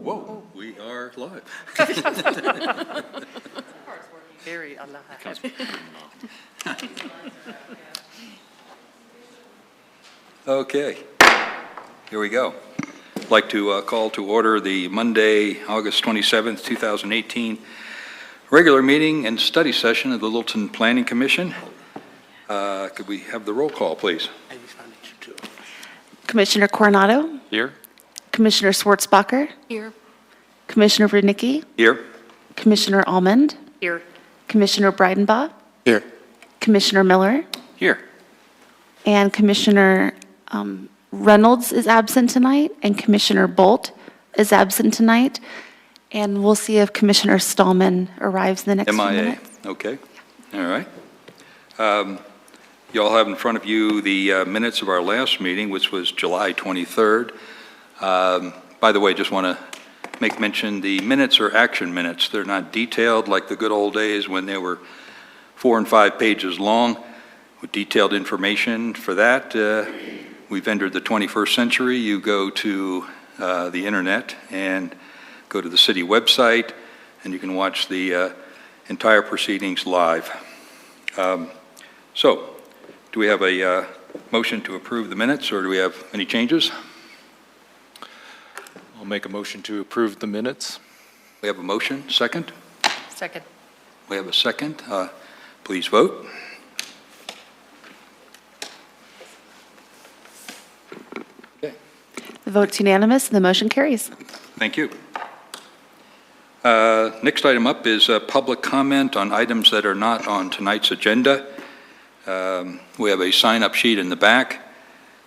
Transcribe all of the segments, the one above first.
Whoa, we are live. Very alive. Okay, here we go. I'd like to call to order the Monday, August 27th, 2018 regular meeting and study session of the Littleton Planning Commission. Could we have the roll call, please? Commissioner Coronado? Here. Commissioner Schwartzbacher? Here. Commissioner Vrudnicki? Here. Commissioner Almond? Here. Commissioner Breidenbach? Here. Commissioner Miller? Here. And Commissioner Reynolds is absent tonight, and Commissioner Bolt is absent tonight. And we'll see if Commissioner Stallman arrives in the next few MIA. minutes. Okay. All right. You all have in front of you the minutes of our last meeting, which was July 23rd. By the way, just want to make mention the minutes are action minutes. They're not detailed like the good old days when they were 4 and 5 pages long with detailed information. For that, we've entered the 21st century. You go to the internet and go to the city website, and you can watch the entire proceedings live. So, do we have a motion to approve the minutes, or do we have any changes? I'll make a motion to approve the minutes. We have a motion. Second? Second. We have a second. Please vote. Okay. The vote's unanimous, and the motion carries. Thank you. Next item up is public comment on items that are not on tonight's agenda. We have a sign-up sheet in the back.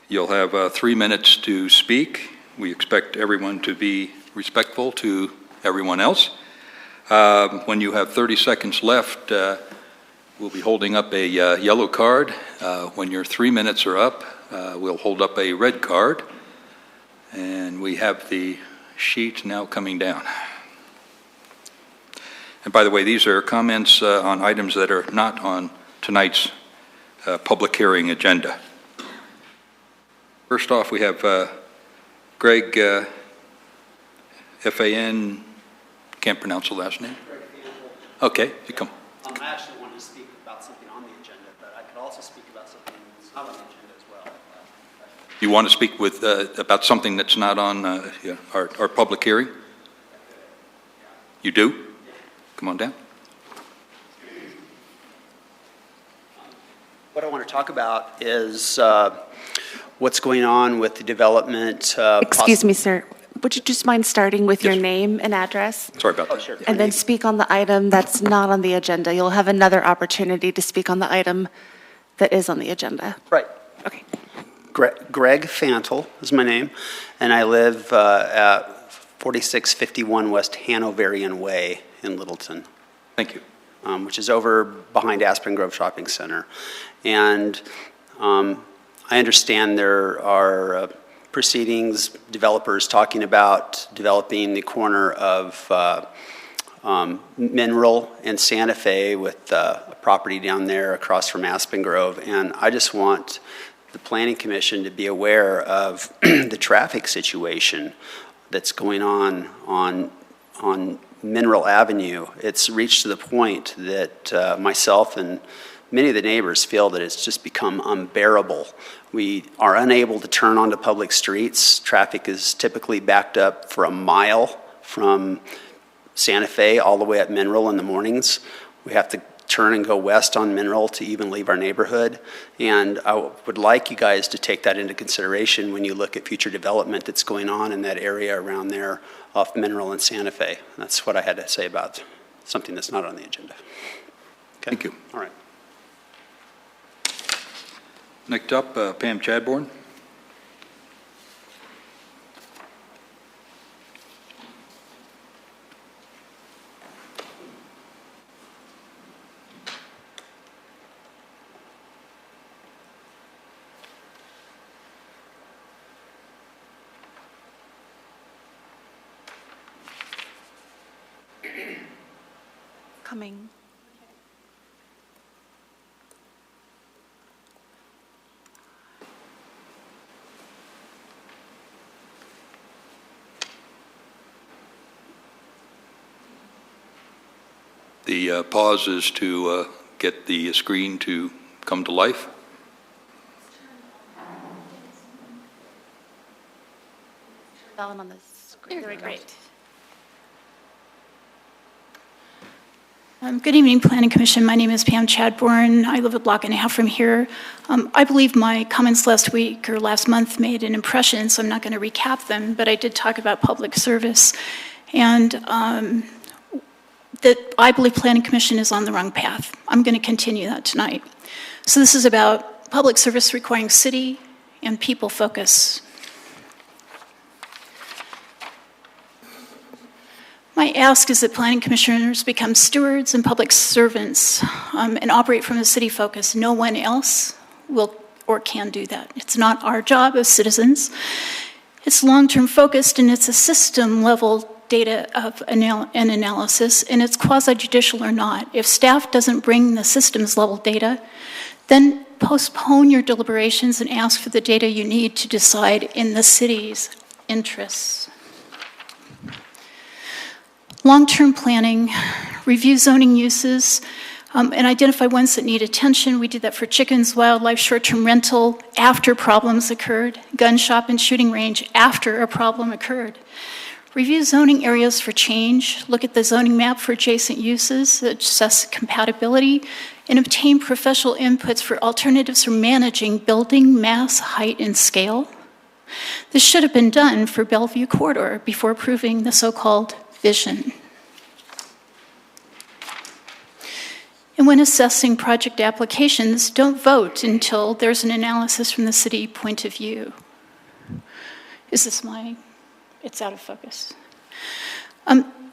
You'll have 3 minutes to speak. We expect everyone to be respectful to everyone else. When you have 30 seconds left, we'll be holding up a yellow card. When your 3 minutes are up, we'll hold up a red card. And we have the sheet now coming down. And by the way, these are comments on items that are not on tonight's public hearing agenda. First off, we have Greg, F-A-N, can't pronounce the last name. Okay, you come. I actually wanted to speak about something on the agenda, but I could also speak about something that's not on the agenda as well. You want to speak with about something that's not on our public hearing? You do? Come on down. What I want to talk about is what's going on with the development. Excuse me, sir. Would you just mind starting with your Yes. name and address? Sorry about that. Oh, sure. And then speak on the item that's not on the agenda. You'll have another opportunity to speak on the item that is on the agenda. Right. Okay. Greg Fantle is my name, and I live at 4651 West Hanoverian Way in Littleton. Thank you. Which is over behind Aspen Grove Shopping Center. And I understand there are proceedings, developers talking about developing the corner of Mineral and Santa Fe with a property down there across from Aspen Grove. And I just want the Planning Commission to be aware of the traffic situation that's going on Mineral Avenue. It's reached to the point that myself and many of the neighbors feel that it's just become unbearable. We are unable to turn onto public streets. Traffic is typically backed up for a mile from Santa Fe all the way up Mineral in the mornings. We have to turn and go west on Mineral to even leave our neighborhood. And I would like you guys to take that into consideration when you look at future development that's going on in that area around there off Mineral and Santa Fe. That's what I had to say about something that's not on the agenda. Okay. Thank you. All right. Next up, Pam Chadbourne. Coming. The pause is to get the screen to come to life. Down on the screen. There we go. Good evening, Planning Commission. My name is Pam Chadbourne. I live a block and a half from here. I believe my comments last week or last month made an impression, so I'm not going to recap them, but I did talk about public service. And that I believe Planning Commission is on the wrong path. I'm going to continue that tonight. So this is about public service requiring city and people focus. My ask is that planning commissioners become stewards and public servants and operate from a city focus. No one else will or can do that. It's not our job as citizens. It's long-term focused and it's a system-level data of an analysis, and it's quasi-judicial or not. If staff doesn't bring the systems-level data, then postpone your deliberations and ask for the data you need to decide in the city's interests. Long-term planning, review zoning uses, and identify ones that need attention. We did that for chickens, wildlife, short-term rental after problems occurred, gun shop and shooting range after a problem occurred. Review zoning areas for change, look at the zoning map for adjacent uses, assess compatibility, and obtain professional inputs for alternatives for managing building mass, height, and scale. This should have been done for Bellevue corridor before approving the so-called vision. And when assessing project applications, don't vote until there's an analysis from the city point of view. Is this it's out of focus.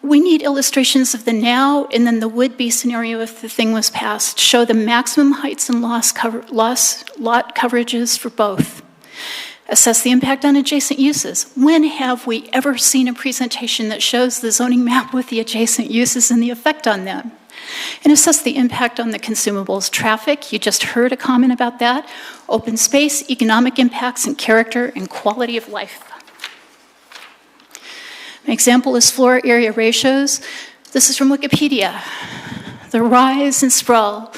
We need illustrations of the now and then the would-be scenario if the thing was passed. Show the maximum heights and lot coverages for both. Assess the impact on adjacent uses. When have we ever seen a presentation that shows the zoning map with the adjacent uses and the effect on them? And assess the impact on the consumables. Traffic, you just heard a comment about that. Open space, economic impacts, and character and quality of life. An example is floor area ratios. This is from Wikipedia. The rise and sprawl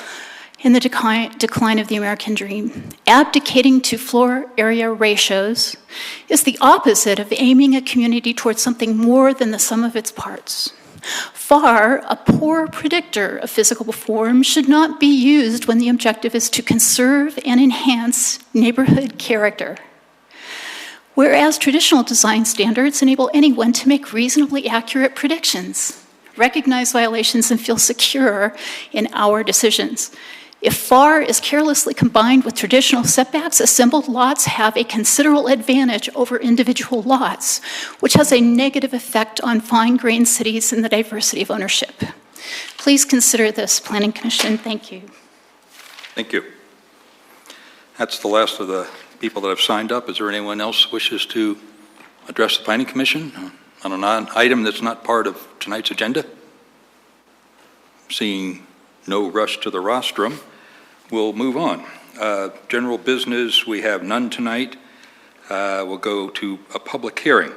in the decline of the American dream. Abdicating to floor area ratios is the opposite of aiming a community towards something more than the sum of its parts. FAR, a poor predictor of physical form, should not be used when the objective is to conserve and enhance neighborhood character. Whereas traditional design standards enable anyone to make reasonably accurate predictions, recognize violations, and feel secure in our decisions. If FAR is carelessly combined with traditional setbacks, assembled lots have a considerable advantage over individual lots, which has a negative effect on fine-grained cities and the diversity of ownership. Please consider this, Planning Commission. Thank you. Thank you. That's the last of the people that have signed up. Is there anyone else who wishes to address the Planning Commission on an item that's not part of tonight's agenda? Seeing no rush to the rostrum, we'll move on. General business, we have none tonight. We'll go to a public hearing.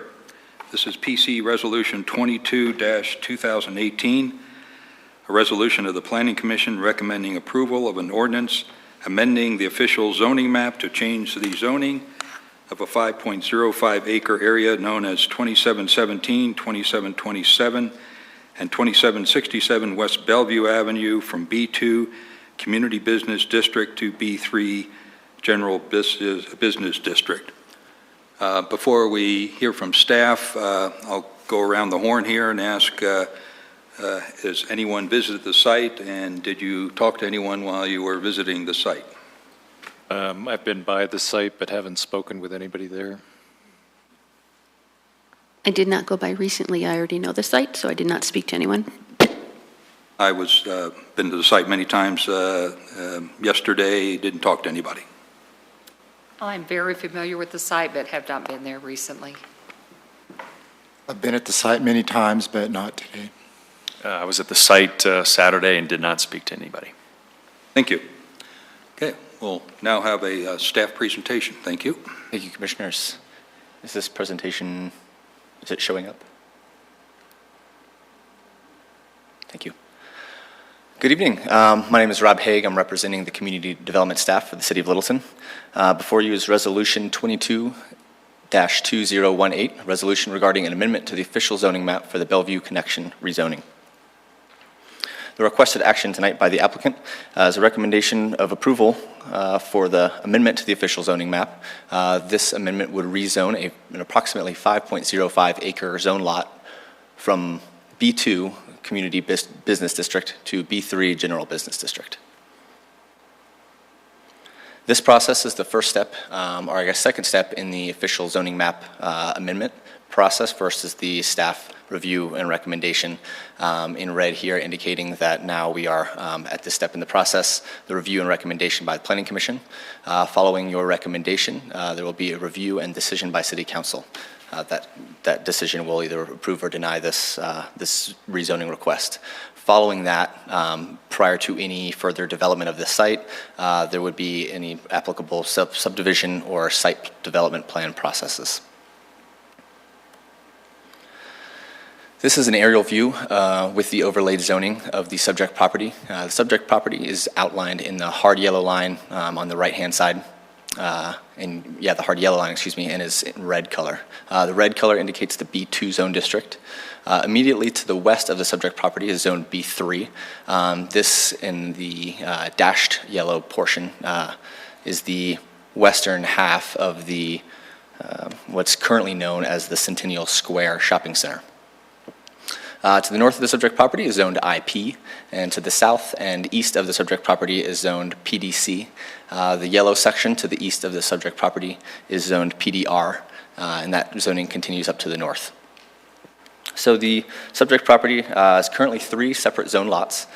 This is PC Resolution 22-2018, a resolution of the Planning Commission recommending approval of an ordinance amending the official zoning map to change the zoning of a 5.05 acre area known as 2717, 2727, and 2767 West Bellevue Avenue from B2 Community Business District to B3 General Business District. Before we hear from staff, I'll go around the horn here and ask, has anyone visited the site, and did you talk to anyone while you were visiting the site? I've been by the site but haven't spoken with anybody there. I did not go by recently. I already know the site, so I did not speak to anyone. I was been to the site many times yesterday, didn't talk to anybody. I'm very familiar with the site, but have not been there recently. I've been at the site many times, but not today. I was at the site Saturday and did not speak to anybody. Thank you. Okay, we'll now have a staff presentation. Thank you. Thank you, Commissioners. Is this presentation, is it showing up? Thank you. Good evening. My name is Rob Haig. I'm representing the Community Development staff for the City of Littleton. Before you is Resolution 22-2018, a resolution regarding an amendment to the official zoning map for the Bellevue Connection rezoning. The requested action tonight by the applicant is a recommendation of approval for the amendment to the official zoning map. This amendment would rezone an approximately 5.05 acre zone lot from B2 Community Business District to B3 General Business District. This process is the first step, or I guess second step in the official zoning map amendment process. First is the staff review and recommendation in red here, indicating that now we are at this step in the process, the review and recommendation by the Planning Commission. Following your recommendation, there will be a review and decision by City Council. That decision will either approve or deny this rezoning request. Following that, prior to any further development of the site, there would be any applicable subdivision or site development plan processes. This is an aerial view with the overlaid zoning of the subject property. The subject property is outlined in the hard yellow line on the right-hand side. The hard yellow line, and is in red color. The red color indicates the B2 zone district. Immediately to the west of the subject property is zone B3. This, in the dashed yellow portion, is the western half of the what's currently known as the Centennial Square Shopping Center. To the north of the subject property is zoned IP, and to the south and east of the subject property is zoned PDC. The yellow section to the east of the subject property is zoned PDR, and that zoning continues up to the north. So the subject property is currently 3 separate zone lots.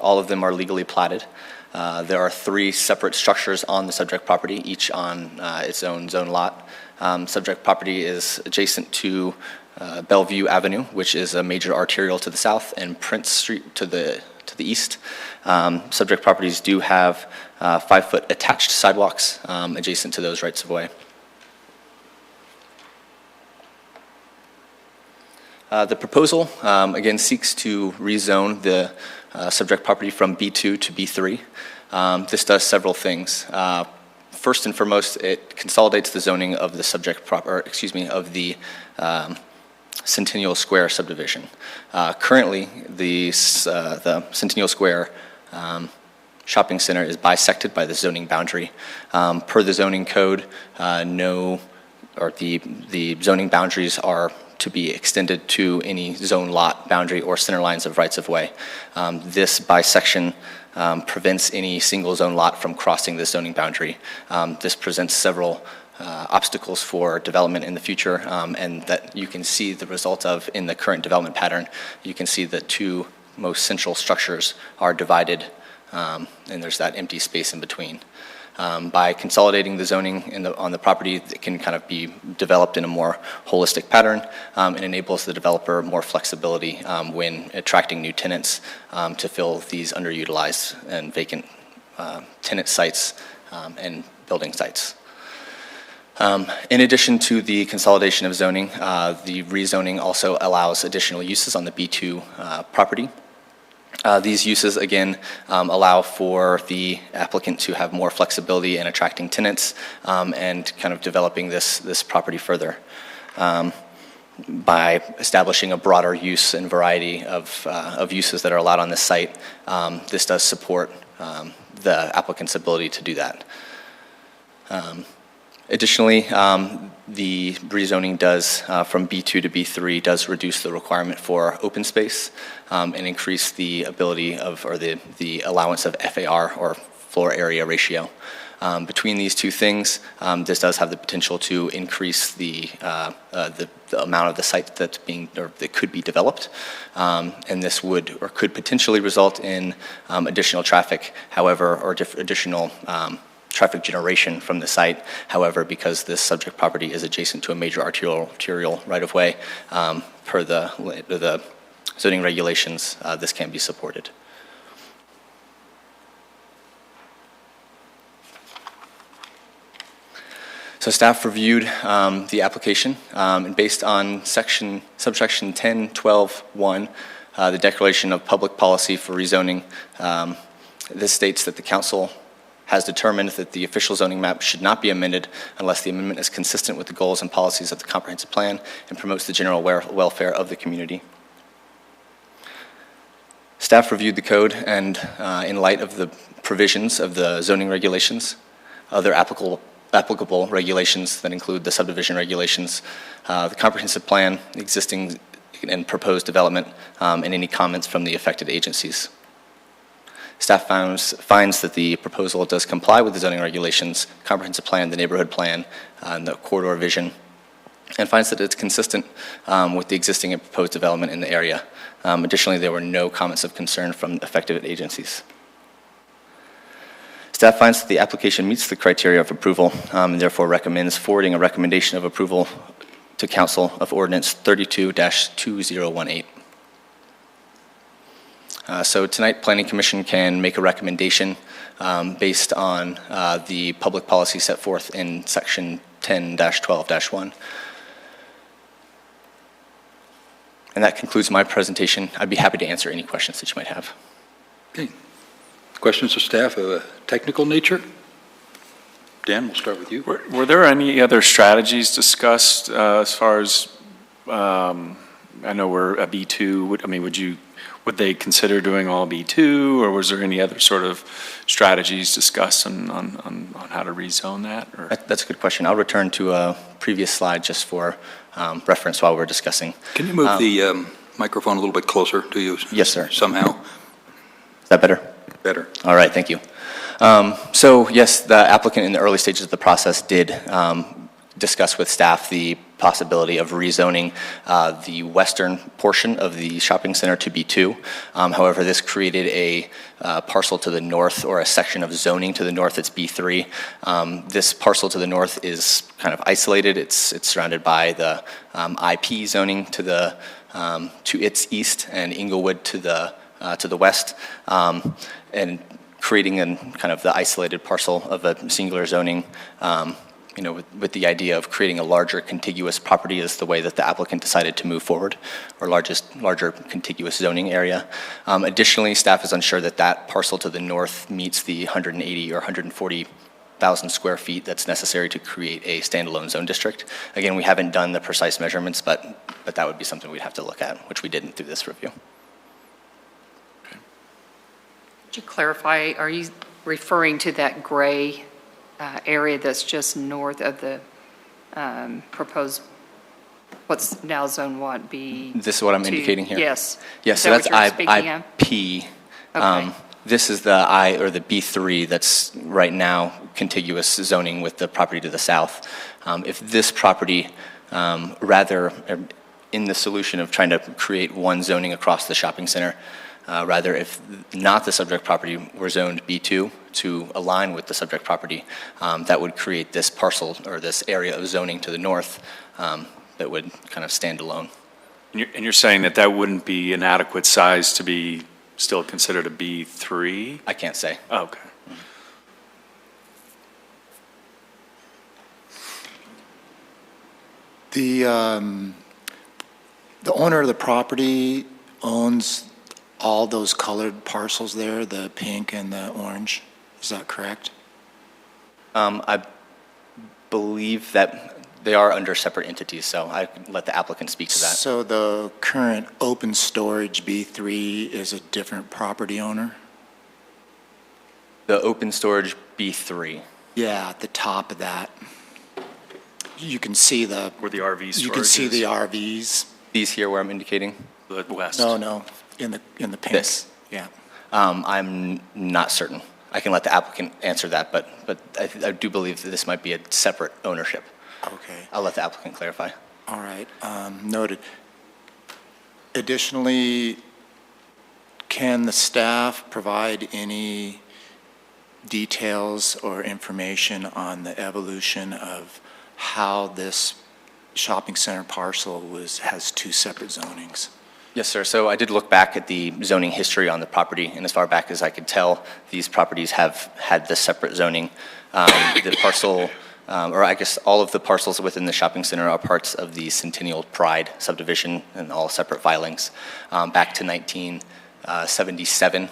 All of them are legally platted. There are 3 separate structures on the subject property, each on its own zone lot. Subject property is adjacent to Bellevue Avenue, which is a major arterial to the south, and Prince Street to the east. Subject properties do have 5-foot attached sidewalks adjacent to those rights of way. The proposal, again, seeks to rezone the subject property from B2 to B3. This does several things. First and foremost, it consolidates the zoning of the of the Centennial Square subdivision. Currently, the Centennial Square shopping center is bisected by the zoning boundary. Per the zoning code, the zoning boundaries are to be extended to any zone lot boundary or center lines of rights of way. This bisection prevents any single zone lot from crossing the zoning boundary. This presents several obstacles for development in the future, and that you can see the result of in the current development pattern. You can see the 2 most central structures are divided, and there's that empty space in between. By consolidating the zoning on the property, it can kind of be developed in a more holistic pattern, and enables the developer more flexibility when attracting new tenants to fill these underutilized and vacant tenant sites and building sites. In addition to the consolidation of zoning, the rezoning also allows additional uses on the B2 property. These uses, again, allow for the applicant to have more flexibility in attracting tenants and kind of developing this property further. by establishing a broader use and variety of uses that are allowed on this site, this does support the applicant's ability to do that. Additionally, the rezoning does, from B2 to B3, does reduce the requirement for open space and increase the ability of, or the allowance of FAR, or floor area ratio. Between these two things, this does have the potential to increase the amount of the site that's being, or that could be developed, and this would, or could potentially result in additional traffic, however, or additional traffic generation from the site. However, because this subject property is adjacent to a major arterial right-of-way, per the zoning regulations, this can be supported. So staff reviewed the application, and based on subsection 10.12.1, the Declaration of Public Policy for Rezoning, this states that the council has determined that the official zoning map should not be amended unless the amendment is consistent with the goals and policies of the comprehensive plan and promotes the general welfare of the community. Staff reviewed the code, and in light of the provisions of the zoning regulations, other applicable regulations that include the subdivision regulations, the comprehensive plan, existing and proposed development, and any comments from the affected agencies. Staff finds that the proposal does comply with the zoning regulations, comprehensive plan, the neighborhood plan, and the corridor vision, and finds that it's consistent with the existing and proposed development in the area. Additionally, there were no comments of concern from affected agencies. Staff finds that the application meets the criteria of approval, and therefore recommends forwarding a recommendation of approval to Council of Ordinance 32-2018. So tonight, Planning Commission can make a recommendation based on the public policy set forth in section 10-12-1. And that concludes my presentation. I'd be happy to answer any questions that you might have. Okay. Questions of staff of a technical nature? Dan, we'll start with you. Were there any other strategies discussed as far as, I know we're a B2, would they consider doing all B2, or was there any other sort of strategies discussed on how to rezone that? Or? That's a good question. I'll return to a previous slide just for reference while we're discussing. Can you move the microphone a little bit closer to you? Yes, sir. Somehow. Is that better? Better. All right, thank you. So yes, the applicant in the early stages of the process did discuss with staff the possibility of rezoning the western portion of the shopping center to B2. However, this created a parcel to the north, or a section of zoning to the north that's B3. This parcel to the north is kind of isolated. It's surrounded by the IP zoning to its east, and Inglewood to the west, and creating kind of the isolated parcel of a singular zoning, with the idea of creating a larger contiguous property is the way that the applicant decided to move forward, or larger contiguous zoning area. Additionally, staff is unsure that that parcel to the north meets the 180 or 140,000 square feet that's necessary to create a standalone zone district. Again, we haven't done the precise measurements, but that would be something we'd have to look at, which we didn't through this review. Could you clarify, are you referring to that gray area that's just north of the proposed, what's now zone 1B? This is what I'm indicating here? Yes. Yes, so that's IP. Okay. This is the the B3 that's right now contiguous zoning with the property to the south. If this property, rather in the solution of trying to create one zoning across the shopping center, rather, if not the subject property were zoned B2 to align with the subject property, that would create this parcel, or this area of zoning to the north, that would kind of stand alone. And you're saying that wouldn't be an adequate size to be still considered a B3? I can't say. Oh, okay. The owner of the property owns all those colored parcels there, the pink and the orange. Is that correct? I believe that They are under separate entities, so I can let the applicant speak to that. So the current open storage B3 is a different property owner? The open storage B3. Yeah, at the top of that. You can see the, Where the RV storage is. you can see the RVs. These here where I'm indicating? The west. No, in the pink. This. Yeah. I'm not certain. I can let the applicant answer that, but I do believe that this might be a separate ownership. Okay. I'll let the applicant clarify. All right, noted. Additionally, can the staff provide any details or information on the evolution of how this shopping center parcel has two separate zonings? Yes, sir. So I did look back at the zoning history on the property, and as far back as I could tell, these properties have had the separate zoning. The parcel, or I guess all of the parcels within the shopping center are parts of the Centennial Pride subdivision and all separate filings. Back to 1977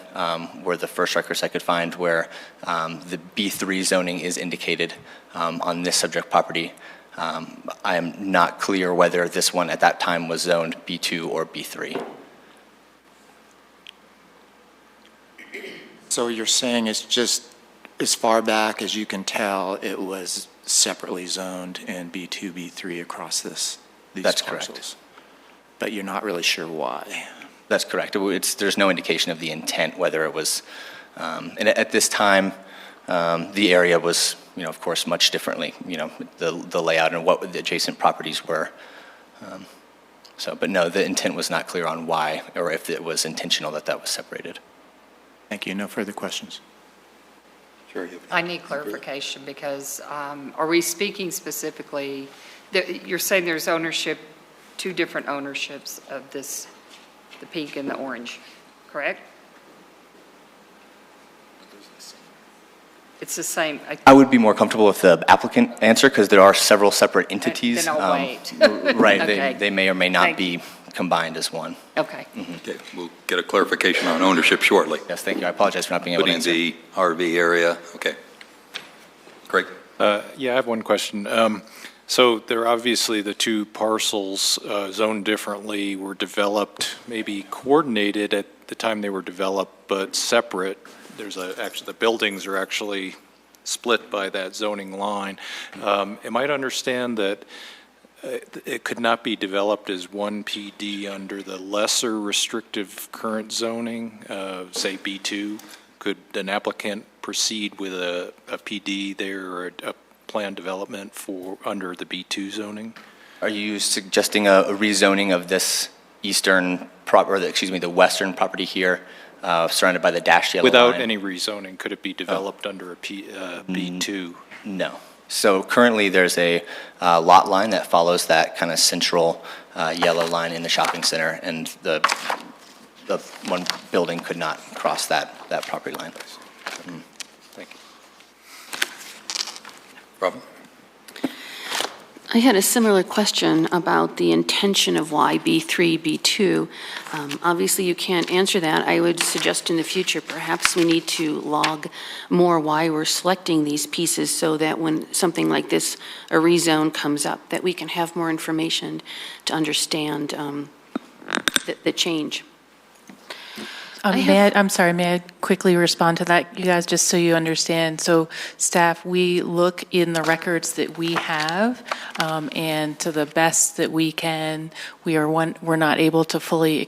were the first records I could find where the B3 zoning is indicated on this subject property. I am not clear whether this one at that time was zoned B2 or B3. So you're saying it's just as far back as you can tell, it was separately zoned in B2, B3 across these That's parcels? correct. But you're not really sure why? That's correct. There's no indication of the intent, whether it was, and at this time, the area was, of course, much differently, the layout and what the adjacent properties were. But no, the intent was not clear on why, or if it was intentional that was separated. Thank you. No further questions. Sure. I need clarification because are we speaking specifically, you're saying there's ownership, two different ownerships of this, the pink and the orange, correct? It's the same. I would be more comfortable with the applicant answer because there are several separate entities. Then I'll wait. Right, Okay. they may or may not Thank be combined as one. Okay. Okay, we'll get a clarification on ownership shortly. Yes, thank you. I apologize for not being able to Including answer. the RV area. Okay. Craig? Yeah, I have one question. So there are obviously the two parcels zoned differently were developed, maybe coordinated at the time they were developed, but separate. Actually, the buildings are actually split by that zoning line. Am I to understand that it could not be developed as one PD under the lesser restrictive current zoning, say B2? Could an applicant proceed with a PD there or a planned development under the B2 zoning? Are you suggesting a rezoning of this the western property here, surrounded by the dashed yellow Without line? any rezoning, could it be developed under a B2? No. So currently, there's a lot line that follows that kind of central yellow line in the shopping center, and the one building could not cross that property line. Thank you. Robin? I had a similar question about the intention of why B3, B2. Obviously, you can't answer that. I would suggest in the future, perhaps we need to log more why we're selecting these pieces so that when something like this, a rezone comes up, that we can have more information to understand the change. I'm sorry, may I quickly respond to that, you guys, just so you understand? So staff, we look in the records that we have, and to the best that we can, we're not able to fully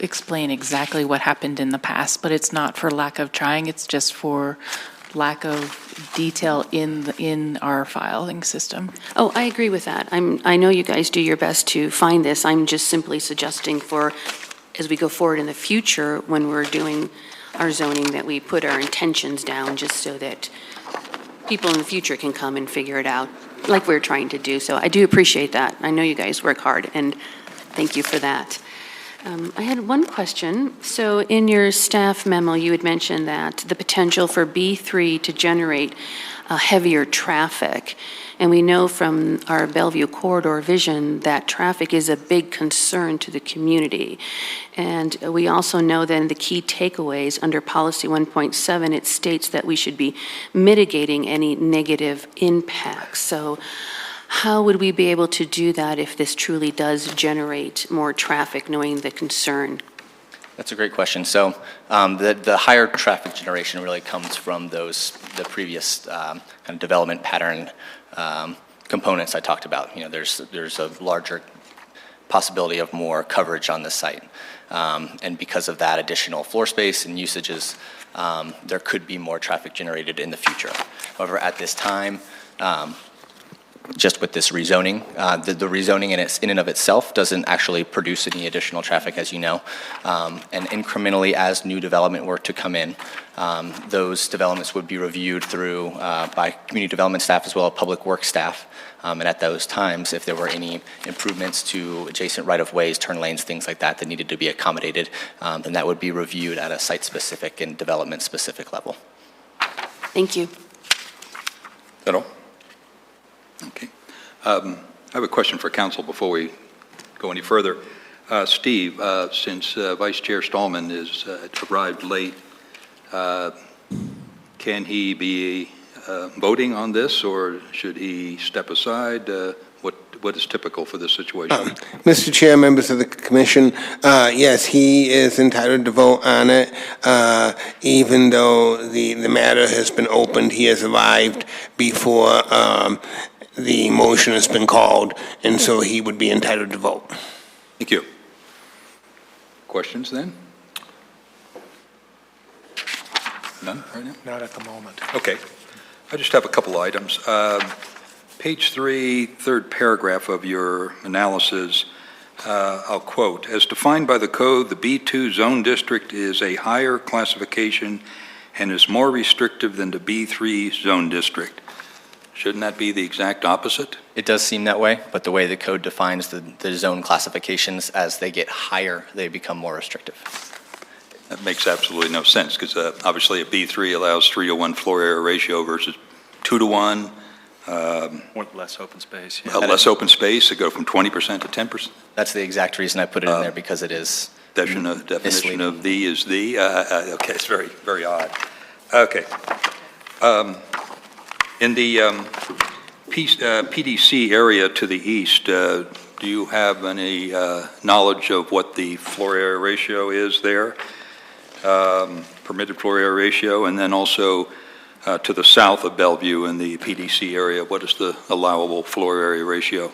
explain exactly what happened in the past, but it's not for lack of trying, it's just for lack of detail in our filing system. Oh, I agree with that. I know you guys do your best to find this. I'm just simply suggesting as we go forward in the future, when we're doing our zoning, that we put our intentions down just so that people in the future can come and figure it out like we're trying to do. So I do appreciate that. I know you guys work hard, and thank you for that. I had one question. So in your staff memo, you had mentioned that the potential for B3 to generate heavier traffic. And we know from our Bellevue corridor vision that traffic is a big concern to the community. And we also know that in the key takeaways under policy 1.7, it states that we should be mitigating any negative impacts. So How would we be able to do that if this truly does generate more traffic, knowing the concern? That's a great question. So the higher traffic generation really comes from the previous kind of development pattern components I talked about. You know, there's a larger possibility of more coverage on the site. And because of that additional floor space and usages, there could be more traffic generated in the future. However, at this time, just with this rezoning, the rezoning in and of itself doesn't actually produce any additional traffic, as you know. And incrementally, as new development were to come in, those developments would be reviewed through by community development staff as well as public works staff. And at those times, if there were any improvements to adjacent right-of-ways, turn lanes, things like that that needed to be accommodated, then that would be reviewed at a site-specific and development-specific level. Thank you. Is that all? Okay. I have a question for council before we go any further. Steve, since Vice Chair Stallman is arrived late, can he be voting on this, or should he step aside? What is typical for this situation? Mr. Chair, members of the commission, yes, he is entitled to vote on it. Even though the matter has been opened, he has arrived before the motion has been called, and so he would be entitled to vote. Thank you. Questions then? None right now? Not at the moment. Okay. I just have a couple items. Page 3, third paragraph of your analysis, I'll quote, "As defined by the code, the B2 zone district is a higher classification and is more restrictive than the B3 zone district." Shouldn't that be the exact opposite? It does seem that way, but the way the code defines the zone classifications, as they get higher, they become more restrictive. That makes absolutely no sense, because obviously a B3 allows 3-to-1 floor area ratio versus 2-to-1. Less open space. Yeah. Less open space, to go from 20% to 10%. That's the exact reason I put it in there, because it is Definition of the is the. Okay, it's very, very odd. Okay. In the PDC area to the east, do you have any knowledge of what the floor area ratio is there? Permitted floor area ratio, and then also to the south of Bellevue in the PDC area, what is the allowable floor area ratio?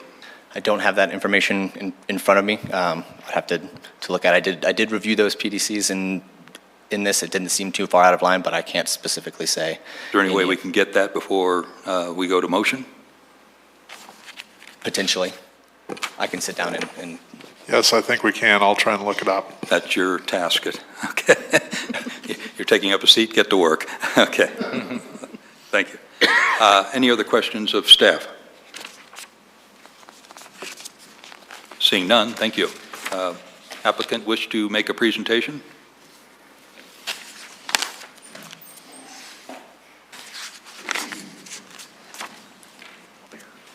I don't have that information in front of me. I'd have to look at it. I did review those PDCs, and in this, it didn't seem too far out of line, but I can't specifically say. Is there any way we can get that before we go to motion? Potentially. I can sit down and Yes, I think we can. I'll try and look it up. That's your task. Okay. You're taking up a seat, get to work. Okay. Thank you. Any other questions of staff? Seeing none, thank you. Applicant wish to make a presentation?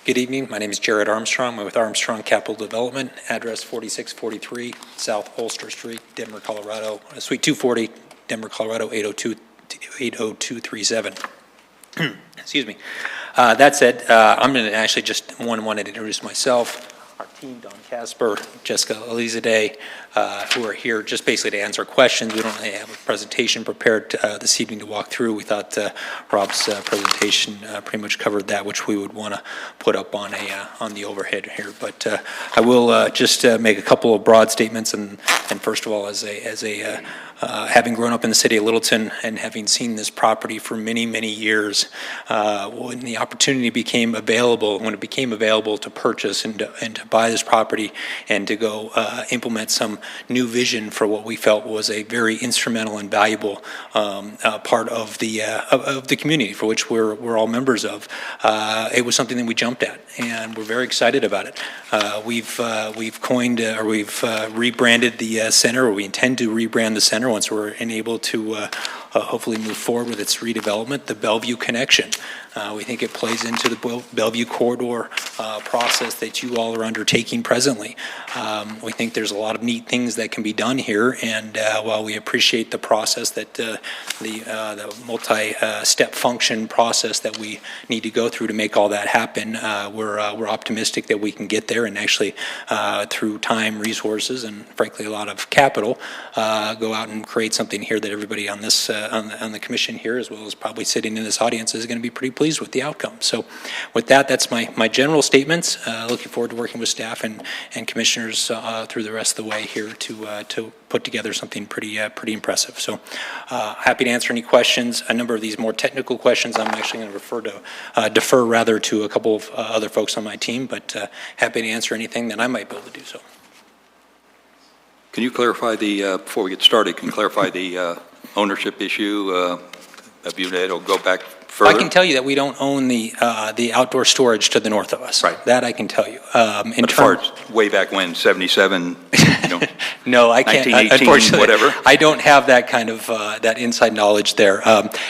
Good evening. My name is Jared Armstrong. I'm with Armstrong Capital Development, address 4643 South Holster Street, Denver, Colorado, Suite 240, Denver, Colorado 80237. Excuse me. That said, I'm going to actually just want to introduce myself, our team, Don Casper, Jessica Elizade, who are here just basically to answer questions. We don't really have a presentation prepared this evening to walk through. We thought Rob's presentation pretty much covered that, which we would want to put up on the overhead here. But I will just make a couple of broad statements. And first of all, as a having grown up in the city of Littleton and having seen this property for many, many years, when the opportunity became available, when it became available to purchase and to buy this property and to go implement some new vision for what we felt was a very instrumental and valuable part of the community for which we're all members of, it was something that we jumped at, and we're very excited about it. We've rebranded the center, or we intend to rebrand the center once we're able to hopefully move forward with its redevelopment, the Bellevue connection. We think it plays into the Bellevue corridor process that you all are undertaking presently. We think there's a lot of neat things that can be done here, and while we appreciate the process that the multi-step function process that we need to go through to make all that happen, we're optimistic that we can get there and actually, through time, resources, and frankly a lot of capital, go out and create something here that everybody on this on the commission here, as well as probably sitting in this audience, is going to be pretty pleased with the outcome. So with that, that's my general statements. Looking forward to working with staff and commissioners through the rest of the way here to put together something pretty impressive. So happy to answer any questions. A number of these more technical questions I'm actually going to defer rather to a couple of other folks on my team, but happy to answer anything that I might be able to do so. Can you clarify before we get started, can you clarify the ownership issue of unit? It'll go back further? I can tell you that we don't own the outdoor storage to the north of us. Right. That I can tell you. But as far as way back when, 77, no, I can't. 1918, unfortunately, whatever. I don't have that kind of that inside knowledge there.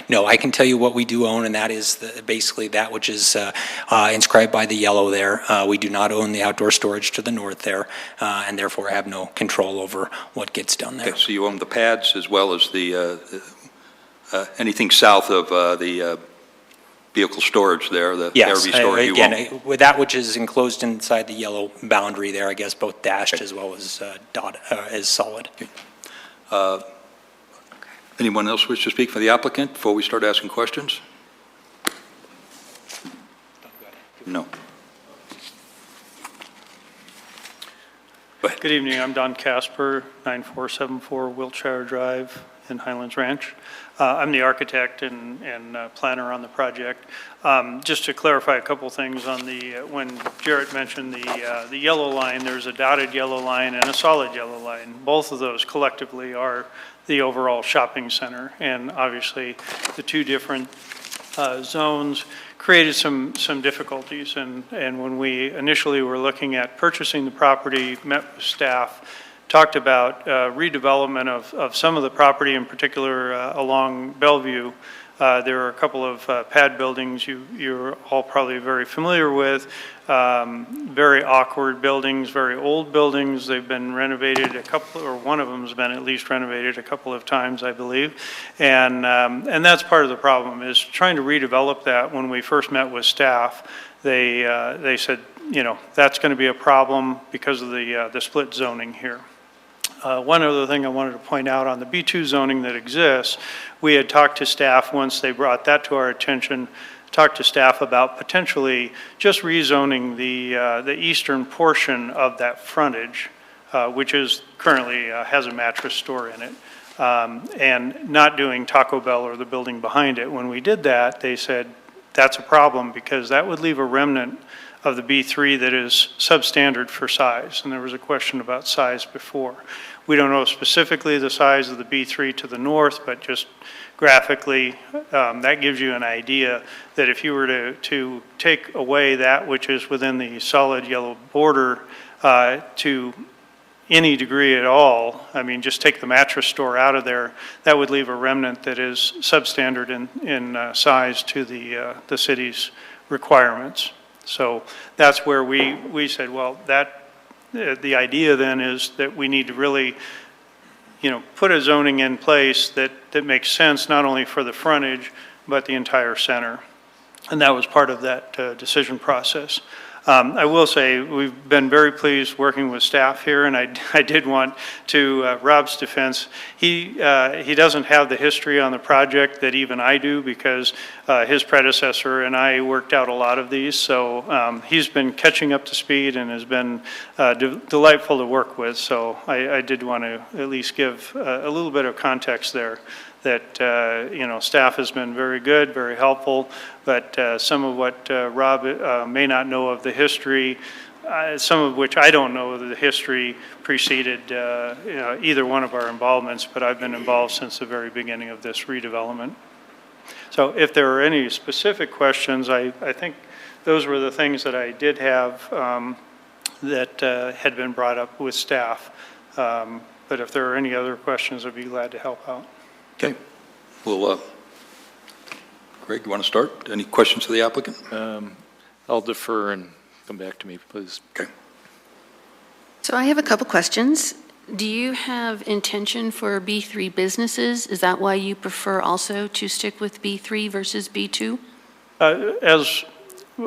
No, I can tell you what we do own, and that is basically that which is inscribed by the yellow there. We do not own the outdoor storage to the north there, and therefore have no control over what gets done there. Okay, so you own the pads as well as the anything south of the vehicle storage there, the yes, RV storage you own? Again, with that which is enclosed inside the yellow boundary there, I guess both dashed as well as as solid. Okay. Anyone else wish to speak for the applicant before we start asking questions? No. Good evening, I'm Don Casper, 9474 Wiltshire Drive in Highlands Ranch. I'm the architect and planner on the project. Just to clarify a couple things on when Jarrett mentioned the yellow line, there's a dotted yellow line and a solid yellow line. Both of those collectively are the overall shopping center, and obviously the two different zones created some difficulties, and when we initially were looking at purchasing the property, met with staff, talked about redevelopment of some of the property, in particular along Bellevue. There are a couple of pad buildings you're all probably very familiar with, very awkward buildings, very old buildings. They've been renovated or one of them has been at least renovated a couple of times, I believe. And that's part of the problem, is trying to redevelop that. When we first met with staff, they said, that's going to be a problem because of the split zoning here. One other thing I wanted to point out on the B2 zoning that exists, we had talked to staff once they brought that to our attention, talked to staff about potentially just rezoning the eastern portion of that frontage, which is currently has a mattress store in it, and not doing Taco Bell or the building behind it. When we did that, they said that's a problem because that would leave a remnant of the B3 that is substandard for size, and there was a question about size before. We don't know specifically the size of the B3 to the north, but just graphically, that gives you an idea that if you were to take away that which is within the solid yellow border to any degree at all, I mean, just take the mattress store out of there, that would leave a remnant that is substandard in size to the city's requirements. So that's where we said, well, the idea then is that we need to really, put a zoning in place that makes sense not only for the frontage, but the entire center. And that was part of that decision process. I will say we've been very pleased working with staff here, and I did want to Rob's defense. He doesn't have the history on the project that even I do, because his predecessor and I worked out a lot of these. So he's been catching up to speed and has been delightful to work with. So I did want to at least give a little bit of context there. That staff has been very good, very helpful, but some of what Rob may not know of the history, some of which I don't know of the history, preceded either one of our involvements, but I've been involved since the very beginning of this redevelopment. So if there are any specific questions, I think those were the things that I did have that had been brought up with staff. But if there are any other questions, I'd be glad to help out. Okay. Greg, you want to start? Any questions for the applicant? I'll defer and come back to me, please. Okay. So I have a couple questions. Do you have intention for B3 businesses? Is that why you prefer also to stick with B3 versus B2? As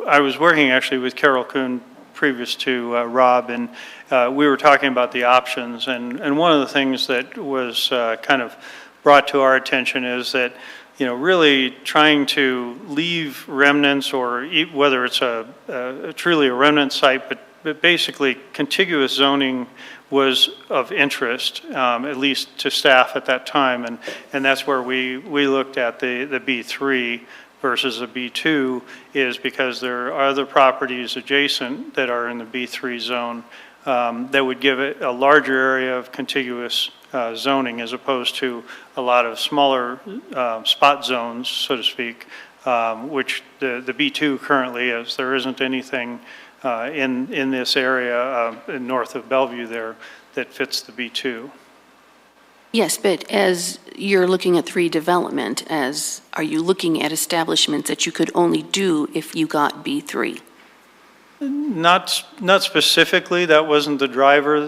I was working actually with Carol Kuhn previous to Rob, and we were talking about the options, and one of the things that was kind of brought to our attention is that, you know, really trying to leave remnants, or whether it's truly a remnant site, but basically contiguous zoning was of interest, at least to staff at that time, and that's where we looked at the B3 versus a B2, is because there are other properties adjacent that are in the B3 zone that would give it a larger area of contiguous zoning, as opposed to a lot of smaller spot zones, so to speak, which the B2 currently is. There isn't anything in this area north of Bellevue there that fits the B2. Yes, but as you're looking at redevelopment, are you looking at establishments that you could only do if you got B3? Not specifically, that wasn't the driver,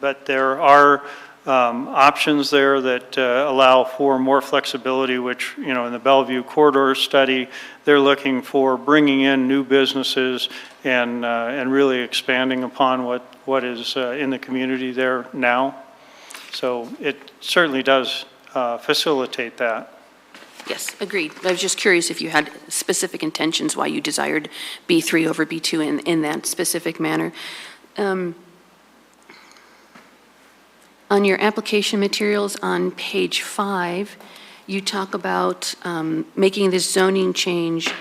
but there are options there that allow for more flexibility, which, you know, in the Bellevue corridor study, they're looking for bringing in new businesses and really expanding upon what is in the community there now. So it certainly does facilitate that. Yes, agreed. I was just curious if you had specific intentions why you desired B3 over B2 in that specific manner. On your application materials on page 5, you talk about making this zoning change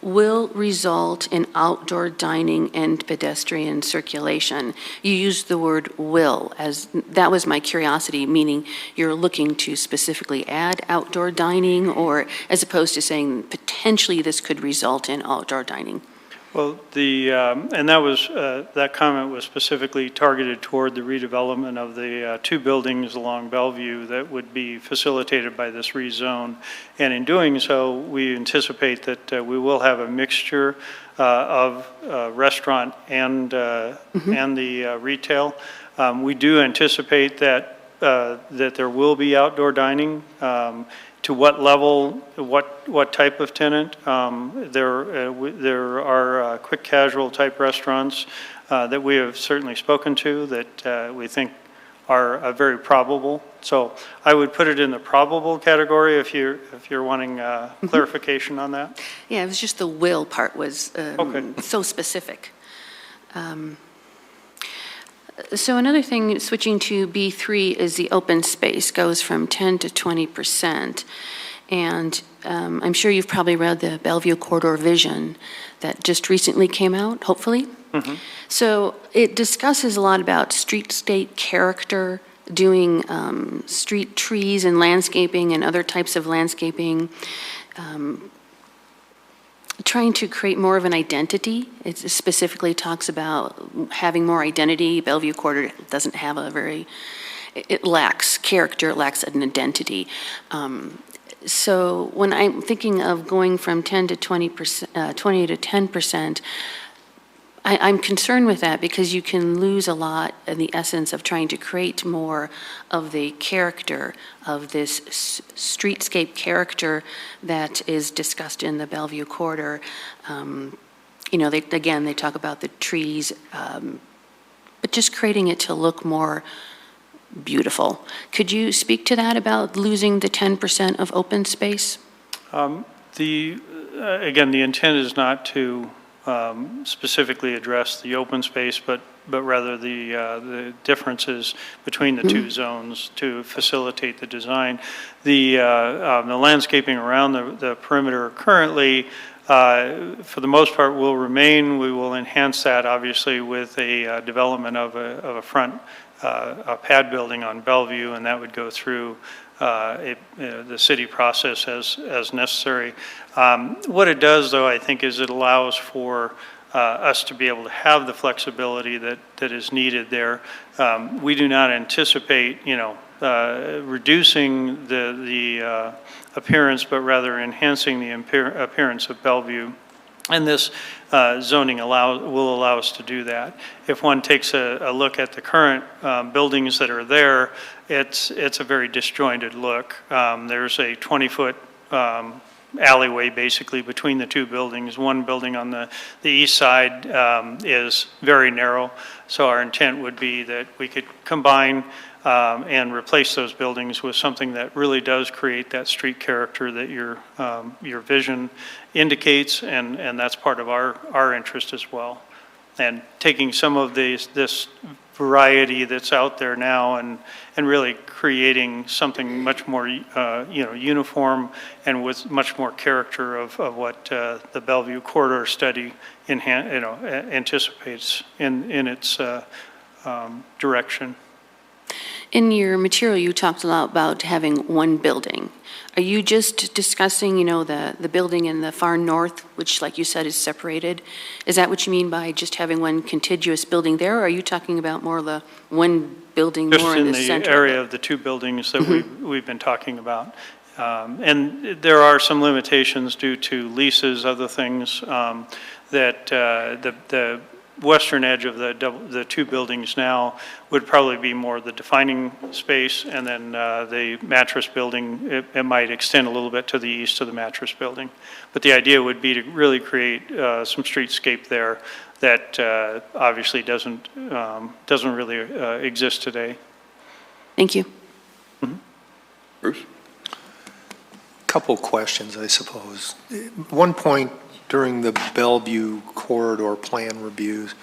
will result in outdoor dining and pedestrian circulation. You used the word will, as that was my curiosity, meaning you're looking to specifically add outdoor dining, or as opposed to saying potentially this could result in outdoor dining? Well, and that comment was specifically targeted toward the redevelopment of the two buildings along Bellevue that would be facilitated by this rezone. And in doing so, we anticipate that we will have a mixture of restaurant and the retail. We do anticipate that there will be outdoor dining. To what level, what type of tenant? There are quick casual type restaurants that we have certainly spoken to that we think are very probable. So I would put it in the probable category if you're wanting clarification on that. Yeah, it was just the will part was okay. So specific. So another thing, switching to B3, is the open space goes from 10 to 20%. And I'm sure you've probably read the Bellevue Corridor Vision that just recently came out, hopefully. Mm-hmm. So it discusses a lot about streetscape character, doing street trees and landscaping and other types of landscaping, trying to create more of an identity. It specifically talks about having more identity. Bellevue Corridor doesn't have it lacks character, it lacks an identity. So when I'm thinking of going from 10 to 20%, 20 to 10%, I'm concerned with that because you can lose a lot in the essence of trying to create more of the character of this streetscape character that is discussed in the Bellevue Corridor. You know, they talk about the trees, but just creating it to look more beautiful. Could you speak to that about losing the 10% of open space? Again, the intent is not to specifically address the open space, but rather the differences between the two zones to facilitate the design. The landscaping around the perimeter currently, for the most part, will remain. We will enhance that, obviously, with a development of a front a pad building on Bellevue, and that would go through the city process as necessary. What it does, though, I think, is it allows for us to be able to have the flexibility that is needed there. We do not anticipate, reducing the appearance, but rather enhancing the appearance of Bellevue. And this zoning will allow us to do that. If one takes a look at the current buildings that are there, it's a very disjointed look. There's a 20-foot alleyway basically between the two buildings. One building on the east side is very narrow, so our intent would be that we could combine and replace those buildings with something that really does create that street character that your vision indicates, and that's part of our interest as well. And taking some of this variety that's out there now and really creating something much more uniform and with much more character of what the Bellevue corridor study anticipates in its direction. In your material, you talked a lot about having one building. Are you just discussing, the building in the far north, which, like you said, is separated? Is that what you mean by just having one contiguous building there, or are you talking about more the one building more in the center? Just in the area of the two buildings that we've been talking about. And there are some limitations due to leases, other things, that the western edge of the two buildings now would probably be more the defining space, and then the mattress building, it might extend a little bit to the east of the mattress building. But the idea would be to really create some streetscape there that obviously doesn't really exist today. Thank you. Mm-hmm. Bruce? Couple questions, I suppose. One point during the Bellevue corridor plan reviews,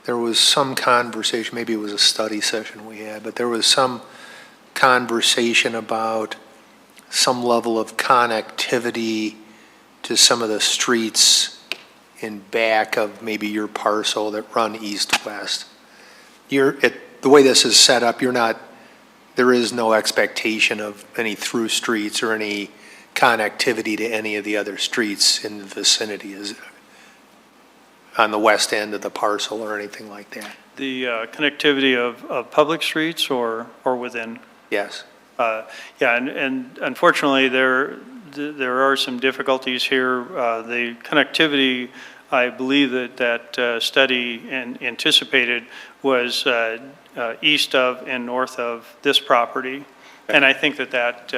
there was some conversation, maybe it was a study session we had, but there was some conversation about some level of connectivity to some of the streets in back of maybe your parcel that run east-west. The way this is set up, there is no expectation of any through streets or any connectivity to any of the other streets in the vicinity, is it? On the west end of the parcel or anything like that? The connectivity of public streets or within? Yes. Yeah, and unfortunately there are some difficulties here. The connectivity, I believe that study anticipated was east of and north of this property. Okay. And I think that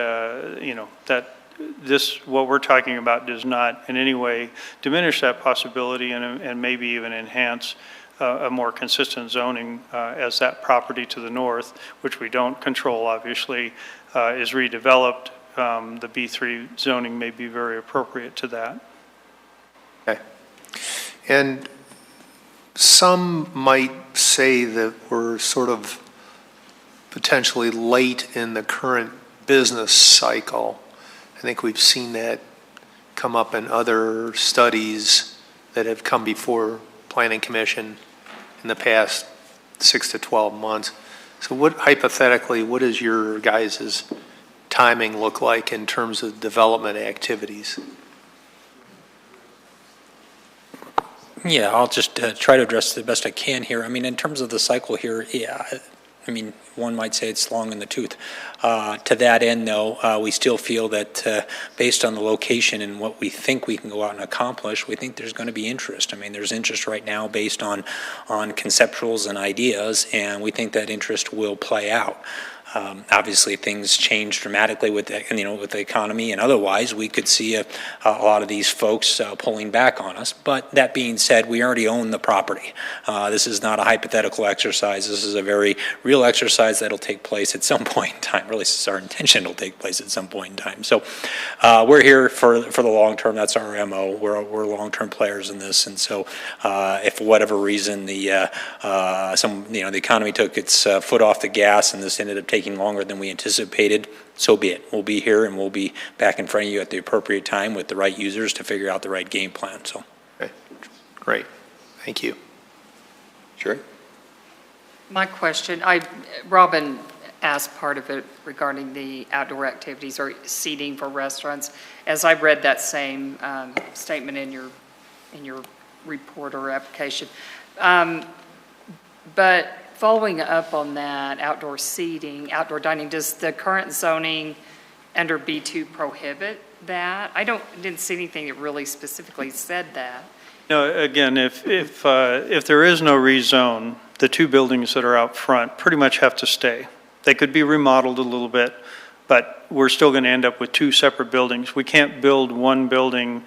what we're talking about does not in any way diminish that possibility and maybe even enhance a more consistent zoning as that property to the north, which we don't control obviously, is redeveloped. The B3 zoning may be very appropriate to that. Okay. And some might say that we're sort of potentially late in the current business cycle. I think we've seen that come up in other studies that have come before Planning Commission in the past 6 to 12 months. So hypothetically, what does your guys' timing look like in terms of development activities? Yeah, I'll just try to address the best I can here. I mean, in terms of the cycle here, yeah, I mean, one might say it's long in the tooth. To that end, though, we still feel that based on the location and what we think we can go out and accomplish, we think there's going to be interest. I mean, there's interest right now based on conceptuals and ideas, and we think that interest will play out. Obviously, things change dramatically with the economy, and otherwise, we could see a lot of these folks pulling back on us. But that being said, we already own the property. This is not a hypothetical exercise. This is a very real exercise that'll take place at some point in time. Really, it's our intention it'll take place at some point in time. So, we're here for the long term. That's our MO. We're long-term players in this, and so if for whatever reason the economy took its foot off the gas and this ended up taking longer than we anticipated, so be it. We'll be here and we'll be back in front of you at the appropriate time with the right users to figure out the right game plan. So, okay. Great. Thank you. Sure. My question, Robin asked part of it regarding the outdoor activities or seating for restaurants. As I read that same statement in your report or application, but following up on that, outdoor seating, outdoor dining, does the current zoning under B2 prohibit that? Didn't see anything that really specifically said that. No, again, if there is no rezone, the two buildings that are out front pretty much have to stay. They could be remodeled a little bit, but we're still going to end up with two separate buildings. We can't build one building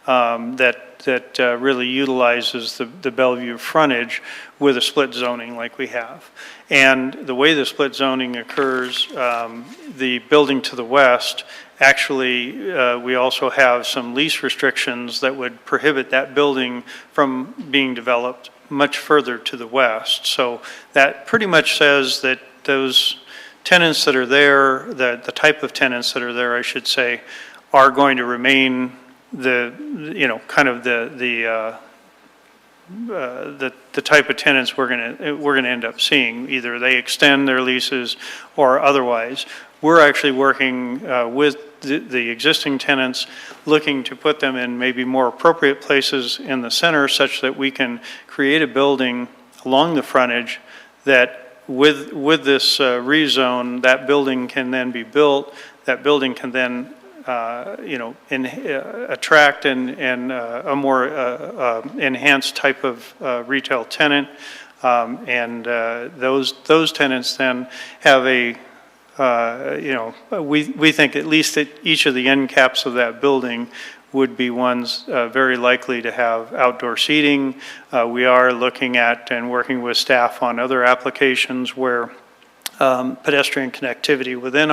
that really utilizes the Bellevue frontage with a split zoning like we have. And the way the split zoning occurs, the building to the west, actually, we also have some lease restrictions that would prohibit that building from being developed much further to the west. So that pretty much says that those tenants that are there, the type of tenants that are there, I should say, are going to remain the type of tenants we're going to end up seeing. Either they extend their leases or otherwise. We're actually working with the existing tenants, looking to put them in maybe more appropriate places in the center, such that we can create a building along the frontage that with this rezone, that building can then be built. That building can then attract and a more enhanced type of retail tenant, and those tenants then have a we think at least at each of the end caps of that building would be ones very likely to have outdoor seating. We are looking at and working with staff on other applications where pedestrian connectivity within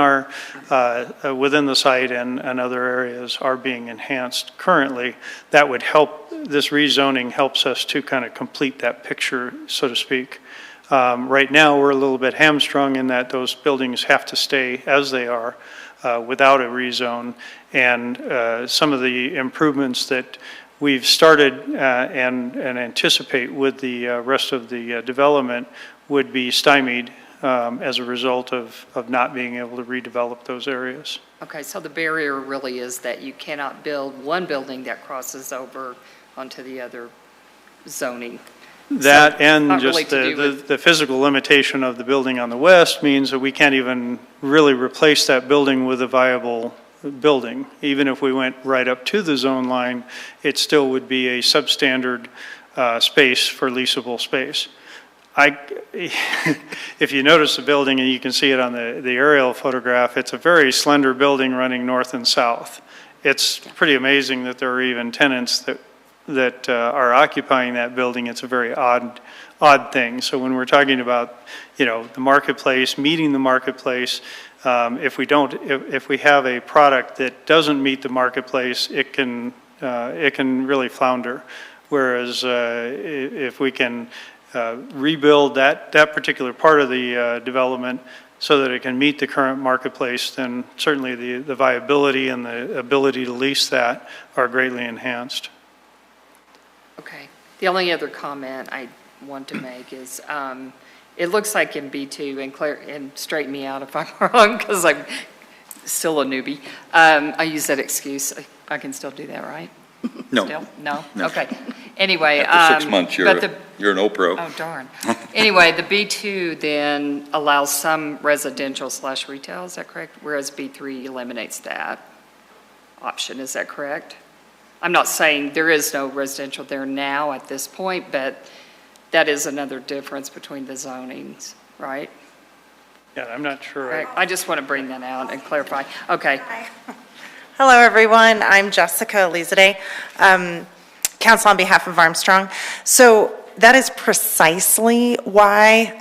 the site and other areas are being enhanced currently. That would help, this rezoning helps us to kind of complete that picture, so to speak. Right now, we're a little bit hamstrung in that those buildings have to stay as they are without a rezone. And some of the improvements that we've started and anticipate with the rest of the development would be stymied as a result of not being able to redevelop those areas. Okay, so the barrier really is that you cannot build one building that crosses over onto the other zoning. That So and just really the physical limitation of the building on the west means that we can't even really replace that building with a viable building. Even if we went right up to the zone line, it still would be a substandard space for leasable space. If you notice the building, and you can see it on the aerial photograph, it's a very slender building running north and south. It's pretty amazing that there are even tenants that are occupying that building. It's a very odd thing. So when we're talking about, the marketplace, meeting the marketplace, if we have a product that doesn't meet the marketplace, it can really flounder. Whereas if we can rebuild that particular part of the development so that it can meet the current marketplace, then certainly the viability and the ability to lease that are greatly enhanced. Okay. The only other comment I want to make is it looks like in B2, and straighten me out if I'm wrong because I'm still a newbie. I use that excuse. I can still do that, right? No. Still? No? Okay. Anyway. After 6 months, you're an O-Pro. Oh, darn. Anyway, the B2 then allows some residential/retail, is that correct? Whereas B3 eliminates that option, is that correct? I'm not saying there is no residential there now at this point, but that is another difference between the zonings, right? Yeah, I'm not sure. I just want to bring that out and clarify. Okay. Hello, everyone. I'm Jessica Elizade, counsel on behalf of Armstrong. So that is precisely why,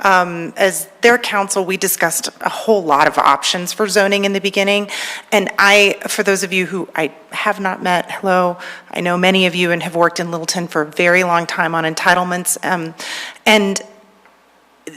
as their counsel, we discussed a whole lot of options for zoning in the beginning. And for those of you who I have not met, hello, I know many of you and have worked in Littleton for a very long time on entitlements. And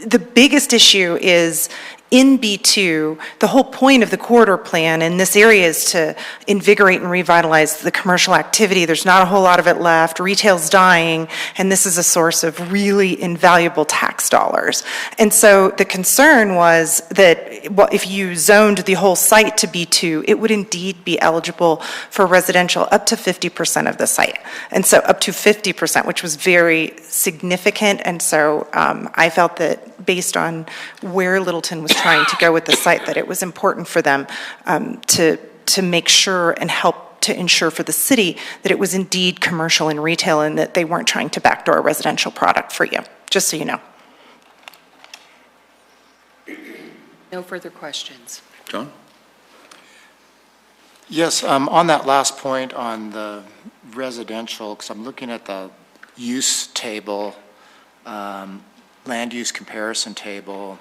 the biggest issue is in B2, the whole point of the corridor plan in this area is to invigorate and revitalize the commercial activity. There's not a whole lot of it left. Retail's dying, and this is a source of really invaluable tax dollars. And so the concern was that if you zoned the whole site to B2, it would indeed be eligible for residential up to 50% of the site. And so up to 50%, which was very significant. And so I felt that based on where Littleton was trying to go with the site, that it was important for them to make sure and help to ensure for the city that it was indeed commercial and retail and that they weren't trying to backdoor a residential product for you, just so you know. No further questions. John? Yes, on that last point on the residential, because I'm looking at the use table, land use comparison table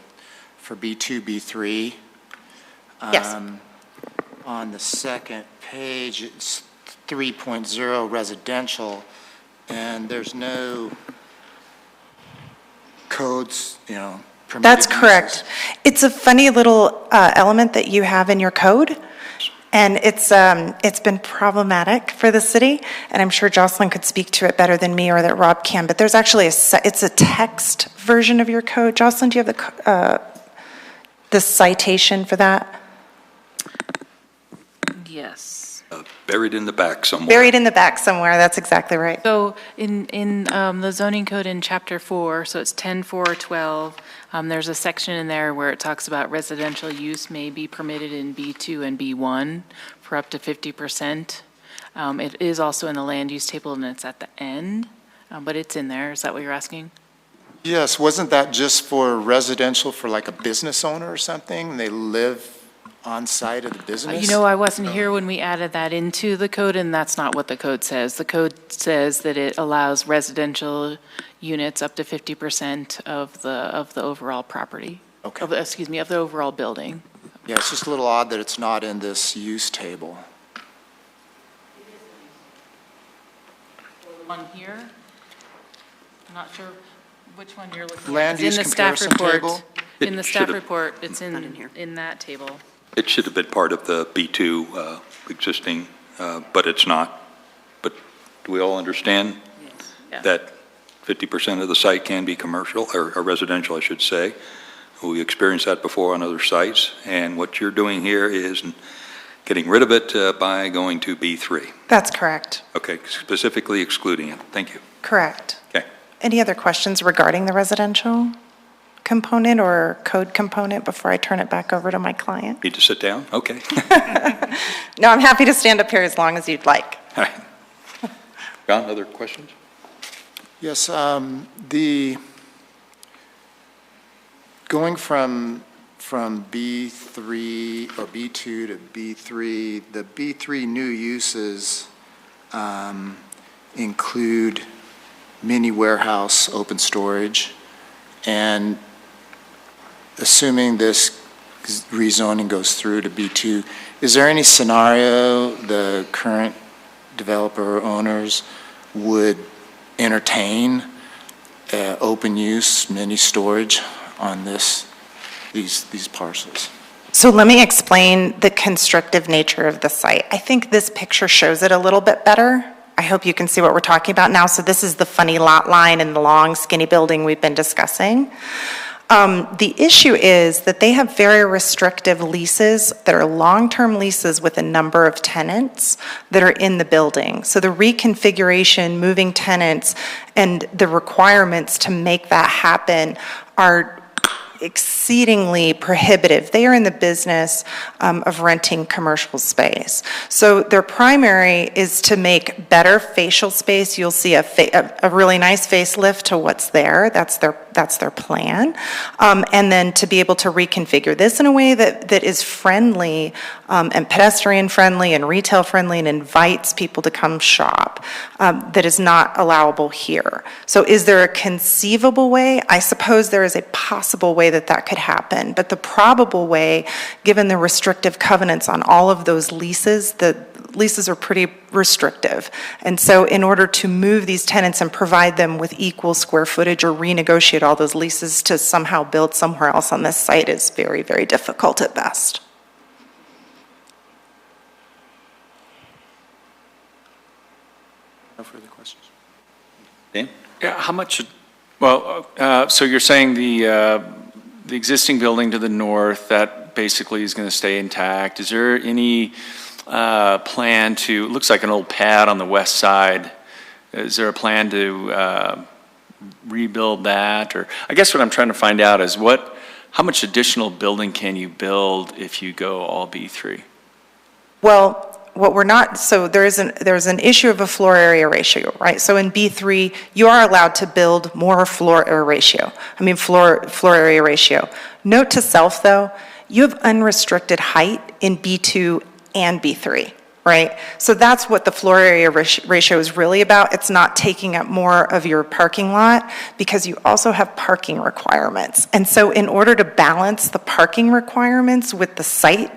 for B2, B3. Yes. On the second page, it's 3.0 residential, and there's no codes, permitted That's correct. uses. It's a funny little element that you have in your code, and it's been problematic for the city, and I'm sure Jocelyn could speak to it better than me or that Rob can, but there's actually it's a text version of your code. Jocelyn, do you have the citation for that? Yes. Buried in the back somewhere. Buried in the back somewhere, that's exactly right. So in the zoning code in chapter 4, so it's 10.4.12, there's a section in there where it talks about residential use may be permitted in B2 and B1 for up to 50%. It is also in the land use table and it's at the end, but it's in there. Is that what you're asking? Yes, wasn't that just for residential for like a business owner or something? They live on site of the business? I wasn't here when we added that into the code, and that's not what the code says. The code says that it allows residential units up to 50% of the overall property. Okay. Of the overall building. Yeah, it's just a little odd that it's not in this use table. The one here? I'm not sure which one you're looking at. Land use comparison table? In the It staff should've- report, it's in that table. It should have been part of the B2 existing, but it's not. But do we all understand Yeah. that 50% of the site can be commercial, or residential, I should say? We experienced that before on other sites, and what you're doing here is getting rid of it by going to B3. That's correct. Okay, specifically excluding it. Thank you. Correct. Okay. Any other questions regarding the residential component or code component before I turn it back over to my client? Need to sit down? Okay. No, I'm happy to stand up here as long as you'd like. All right. John, other questions? Yes, going from B3 or B2 to B3, the B3 new uses include mini warehouse, open storage, and assuming this rezoning goes through to B2, is there any scenario the current developer or owners would entertain open use mini storage on these parcels? So let me explain the constructive nature of the site. I think this picture shows it a little bit better. I hope you can see what we're talking about now. So this is the funny lot line and the long skinny building we've been discussing. The issue is that they have very restrictive leases that are long-term leases with a number of tenants that are in the building. So the reconfiguration, moving tenants, and the requirements to make that happen are exceedingly prohibitive. They are in the business of renting commercial space. So their primary is to make better facial space. You'll see a really nice facelift to what's there. That's their plan. And then to be able to reconfigure this in a way that is friendly and pedestrian friendly and retail friendly and invites people to come shop that is not allowable here. So is there a conceivable way? I suppose there is a possible way that could happen, but the probable way, given the restrictive covenants on all of those leases, the leases are pretty restrictive. And so in order to move these tenants and provide them with equal square footage or renegotiate all those leases to somehow build somewhere else on this site is very, very difficult at best. No further questions. Dan? Yeah, how much, so you're saying the existing building to the north, that basically is going to stay intact. Is there any plan to, it looks like an old pad on the west side. Is there a plan to rebuild that? Or, I guess what I'm trying to find out is how much additional building can you build if you go all B3? Well, what we're not, so there's an issue of a floor area ratio, right? So in B3, you are allowed to build more floor area ratio. Note to self, though, you have unrestricted height in B2 and B3, right? So that's what the floor area ratio is really about. It's not taking up more of your parking lot because you also have parking requirements. And so in order to balance the parking requirements with the site,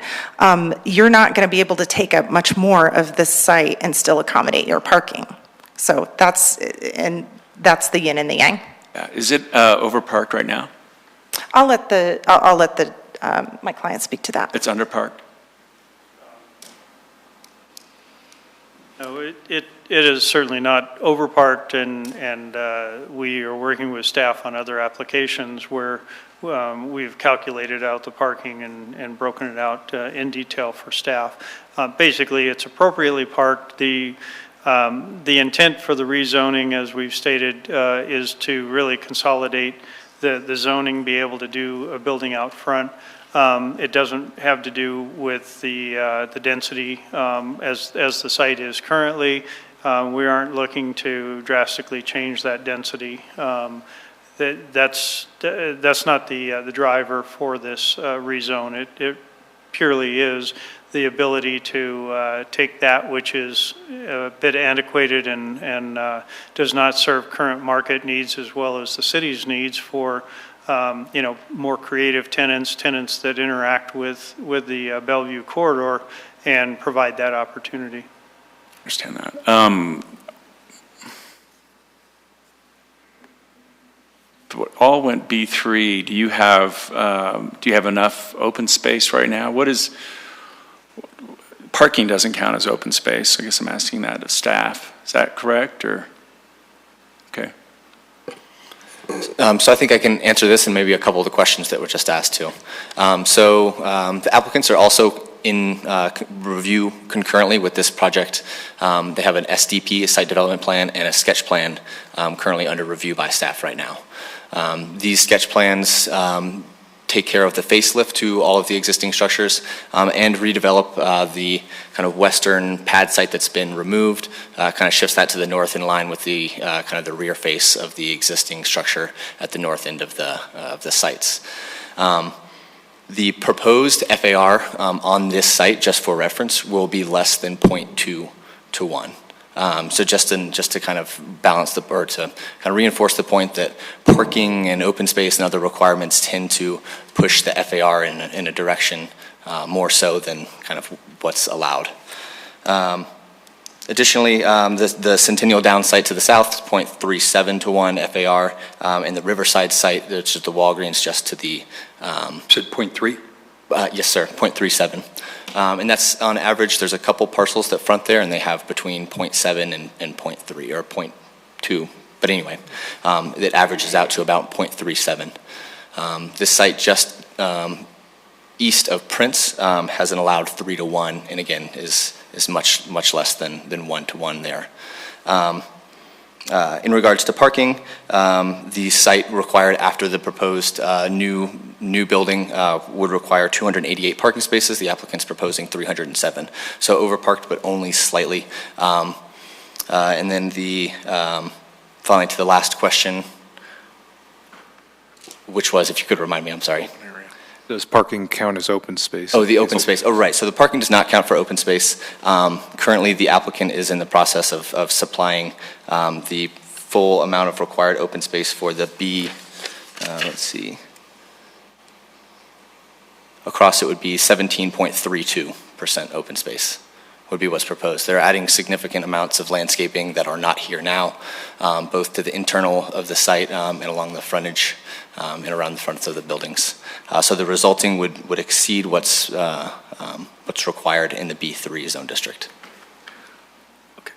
you're not going to be able to take up much more of this site and still accommodate your parking. So that's the yin and the yang. Is it overparked right now? I'll let my client speak to that. It's underparked? No, it is certainly not overparked, and we are working with staff on other applications where we've calculated out the parking and broken it out in detail for staff. Basically, it's appropriately parked. The intent for the rezoning, as we've stated, is to really consolidate the zoning, be able to do a building out front. It doesn't have to do with the density as the site is currently. We aren't looking to drastically change that density. That's not the driver for this rezone. It purely is the ability to take that which is a bit antiquated and does not serve current market needs as well as the city's needs for more creative tenants that interact with the Bellevue corridor and provide that opportunity. Understand that. All went B3. Do you have enough open space right now? Parking doesn't count as open space. I guess I'm asking that of staff. Is that correct, or? Okay. So I think I can answer this and maybe a couple of the questions that were just asked too. The applicants are also in review concurrently with this project. They have an SDP, a site development plan, and a sketch plan currently under review by staff right now. These sketch plans take care of the facelift to all of the existing structures and redevelop the kind of western pad site that's been removed, kind of shifts that to the north in line with the kind of the rear face of the existing structure at the north end of the sites. The proposed FAR on this site, just for reference, will be less than 0.2 to 1. So just to kind of balance or to kind of reinforce the point that parking and open space and other requirements tend to push the FAR in a direction more so than kind of what's allowed. Additionally, the Centennial Down site to the south is 0.37 to 1 FAR, and the Riverside site, which is the Walgreens just to the... Said 0.3? Yes, sir, 0.37. And that's on average. There's a couple parcels that front there, and they have between 0.7 and 0.3 or 0.2. But anyway, it averages out to about 0.37. This site just east of Prince has an allowed 3 to 1, and again is much less than 1 to 1 there. In regards to parking, the site required after the proposed new building would require 288 parking spaces. The applicant's proposing 307. So overparked, but only slightly. And then following to the last question, which was, if you could remind me, I'm sorry. Does parking count as open space? Oh, the open space. Oh, right. So the parking does not count for open space. Currently, the applicant is in the process of supplying the full amount of required open space for the B. Let's see. Across it would be 17.32% open space would be what's proposed. They're adding significant amounts of landscaping that are not here now, both to the internal of the site and along the frontage and around the fronts of the buildings. So the resulting would exceed what's required in the B3 zone district. Okay.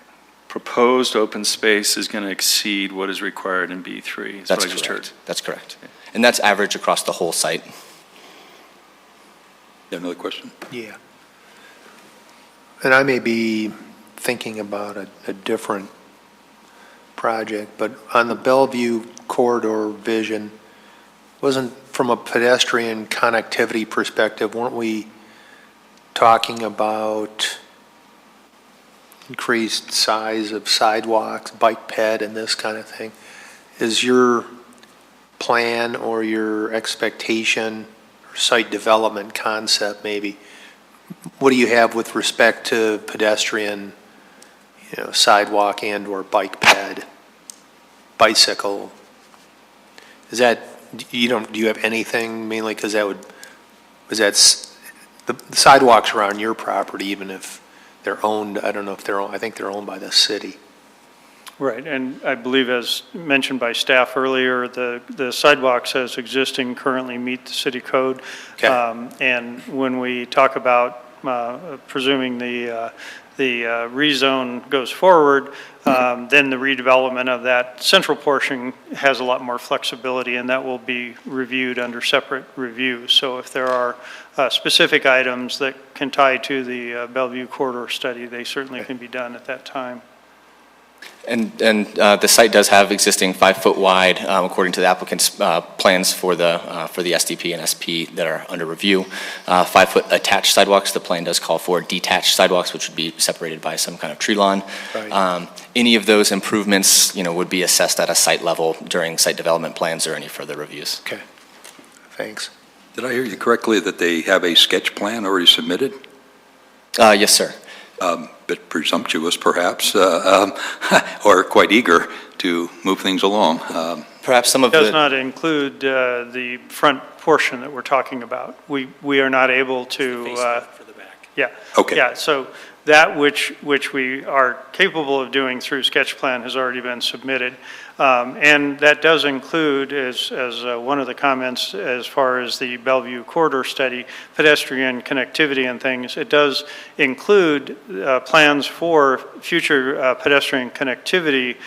Proposed open space is going to exceed what is required in B3. That's what I just heard. That's correct. And that's average across the whole site. You have another question? Yeah. And I may be thinking about a different project, but on the Bellevue corridor vision, wasn't from a pedestrian connectivity perspective, weren't we talking about increased size of sidewalks, bike ped, and this kind of thing? Is your plan or your expectation or site development concept maybe, what do you have with respect to pedestrian, sidewalk and or bike ped, bicycle? Is that, do you have anything mainly because the sidewalks are on your property even if they're owned, I don't know if they're owned, I think they're owned by the city. Right, and I believe as mentioned by staff earlier, the sidewalks as existing currently meet the city code. Okay. And when we talk about presuming the rezone goes forward, then the redevelopment of that central portion has a lot more flexibility, and that will be reviewed under separate reviews. So if there are specific items that can tie to the Bellevue corridor study, they certainly can be done at that time. And the site does have existing 5-foot wide, according to the applicant's plans for the SDP and SP that are under review. 5-foot attached sidewalks. The plan does call for detached sidewalks, which would be separated by some kind of tree lawn. Right. Any of those improvements, would be assessed at a site level during site development plans or any further reviews. Okay, thanks. Did I hear you correctly that they have a sketch plan already submitted? Yes, sir. Bit presumptuous, perhaps, or quite eager to move things along. Perhaps some of it does not include the front portion that we're talking about. We are not able to. For the back. Yeah. Okay. Yeah. So that which we are capable of doing through sketch plan has already been submitted. And that does include, as one of the comments as far as the Bellevue corridor study, pedestrian connectivity and things, it does include plans for future pedestrian connectivity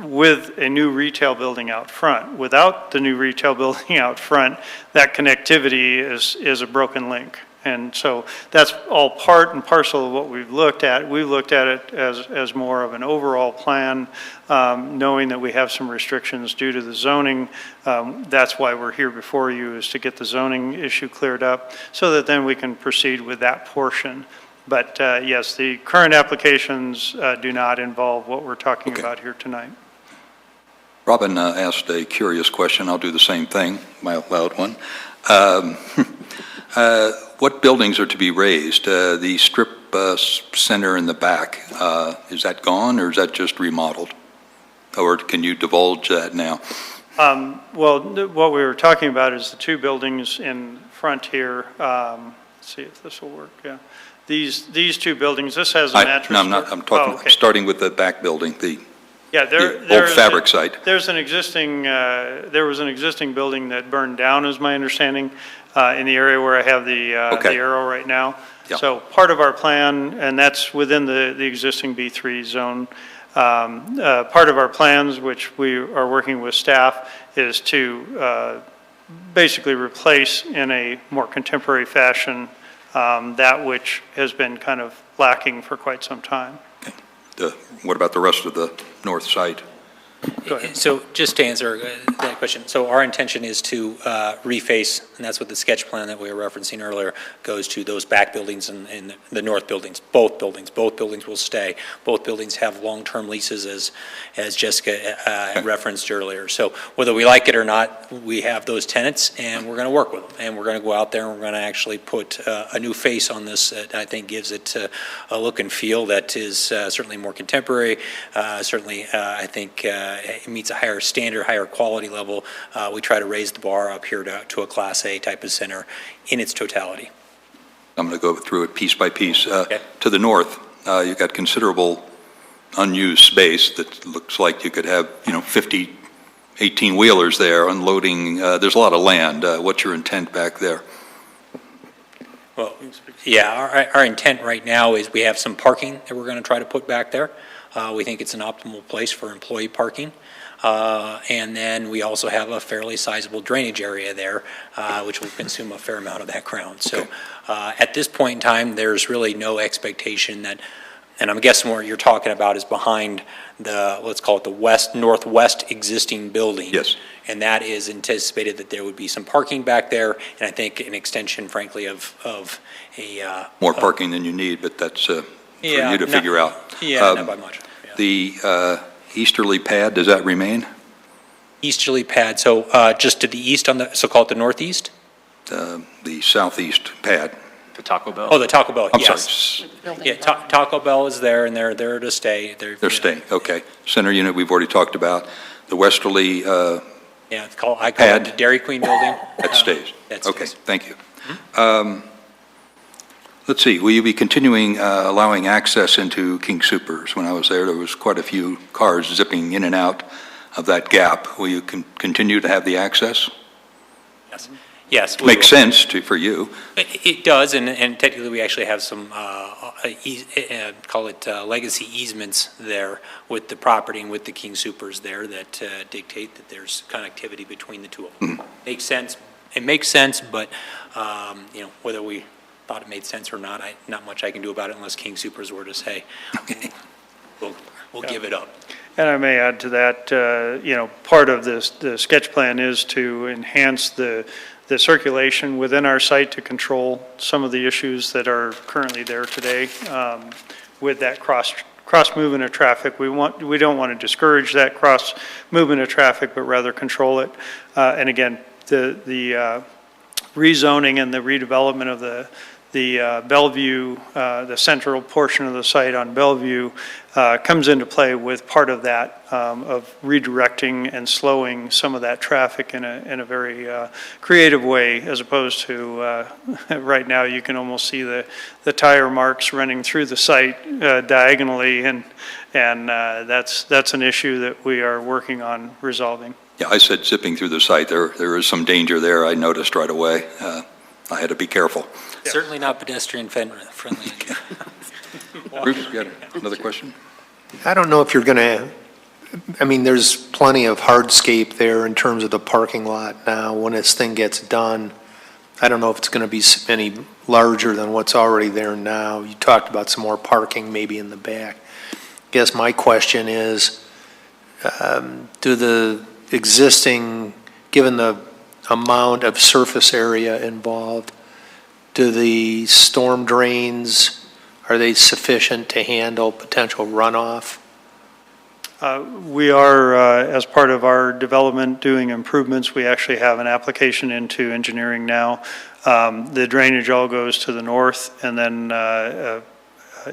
with a new retail building out front. Without the new retail building out front, that connectivity is a broken link. And so that's all part and parcel of what we've looked at. We've looked at it as more of an overall plan, knowing that we have some restrictions due to the zoning. That's why we're here before you, is to get the zoning issue cleared up so that then we can proceed with that portion. But yes, the current applications do not involve what we're talking about here tonight. Robin asked a curious question. I'll do the same thing, my loud one. What buildings are to be raised? The strip center in the back, is that gone or is that just remodeled? Or can you divulge that now? Well, what we were talking about is the two buildings in front here. Let's see if this will work. Yeah, these two buildings. This has a mattress. No, I'm not. I'm talking starting with the back building. The old fabric site. There's an existing. There was an existing building that burned down, is my understanding. In the area where I have the arrow right now. Yeah. So part of our plan, and that's within the existing B3 zone, part of our plans, which we are working with staff, is to basically replace in a more contemporary fashion that which has been kind of lacking for quite some time. Okay. What about the rest of the north side? So just to answer that question, so our intention is to reface, and that's what the sketch plan that we were referencing earlier goes to, those back buildings and the north buildings. Both buildings will stay. Both buildings have long-term leases, as Jessica referenced earlier. So whether we like it or not, we have those tenants, and we're going to work with them, and we're going to go out there and we're going to actually put a new face on this that I think gives it a look and feel that is certainly more contemporary. Certainly, I think. It meets a higher standard, higher quality level. We try to raise the bar up here to a Class A type of center in its totality. I'm going to go through it piece by piece. To the north, you've got considerable unused space that looks like you could have, 50 18-wheelers there unloading. There's a lot of land. What's your intent back there? Well, yeah, our intent right now is we have some parking that we're going to try to put back there. We think it's an optimal place for employee parking. And then we also have a fairly sizable drainage area there, which will consume a fair amount of that ground. So at this point in time, there's really no expectation that And I'm guessing what you're talking about is behind the, let's call it the northwest existing building. Yes. And that is anticipated that there would be some parking back there, and I think an extension, frankly, of a. More parking than you need, but that's for Yeah, you to not- figure out. Yeah, not by much. Yeah. The easterly pad, does that remain? Easterly pad, so just to the east on the, so call it the northeast? The southeast pad? The Taco Bell? Oh, the Taco Bell, I'm yes. sorry. Yeah, Taco Bell is there, and they're there to stay. They're staying, okay. Center unit, we've already talked about. The westerly Yeah, it's called, I call it the Dairy Queen building. that stays? That Okay, stays. thank you. Let's see, will you be continuing allowing access into King Soopers? When I was there was quite a few cars zipping in and out of that gap. Will you continue to have the access? Yes. Yes. we Makes will. sense for you. It does, and technically, we actually have some, call it legacy easements there with the property and with the King Soopers there that dictate that there's connectivity between the two of them. Makes sense. It makes sense, but, whether we thought it made sense or not, not much I can do about it unless King Soopers were to say, we'll give it up. And I may add to that, part of this, the sketch plan is to enhance the circulation within our site to control some of the issues that are currently there today with that cross movement of traffic. We don't want to discourage that cross movement of traffic, but rather control it. And again, the rezoning and the redevelopment of the Bellevue, the central portion of the site on Bellevue comes into play with part of that, of redirecting and slowing some of that traffic in a very creative way, as opposed to right now you can almost see the tire marks running through the site diagonally, and that's an issue that we are working on resolving. Yeah, I said zipping through the site. There is some danger there. I noticed right away. I had to be careful. Certainly not pedestrian friendly. Bruce, you got another question? I don't know if you're going to, there's plenty of hardscape there in terms of the parking lot now. When this thing gets done, I don't know if it's going to be any larger than what's already there now. You talked about some more parking maybe in the back. I guess my question is, do the existing, given the amount of surface area involved, do the storm drains, are they sufficient to handle potential runoff? We are, as part of our development, doing improvements. We actually have an application into engineering now. The drainage all goes to the north and then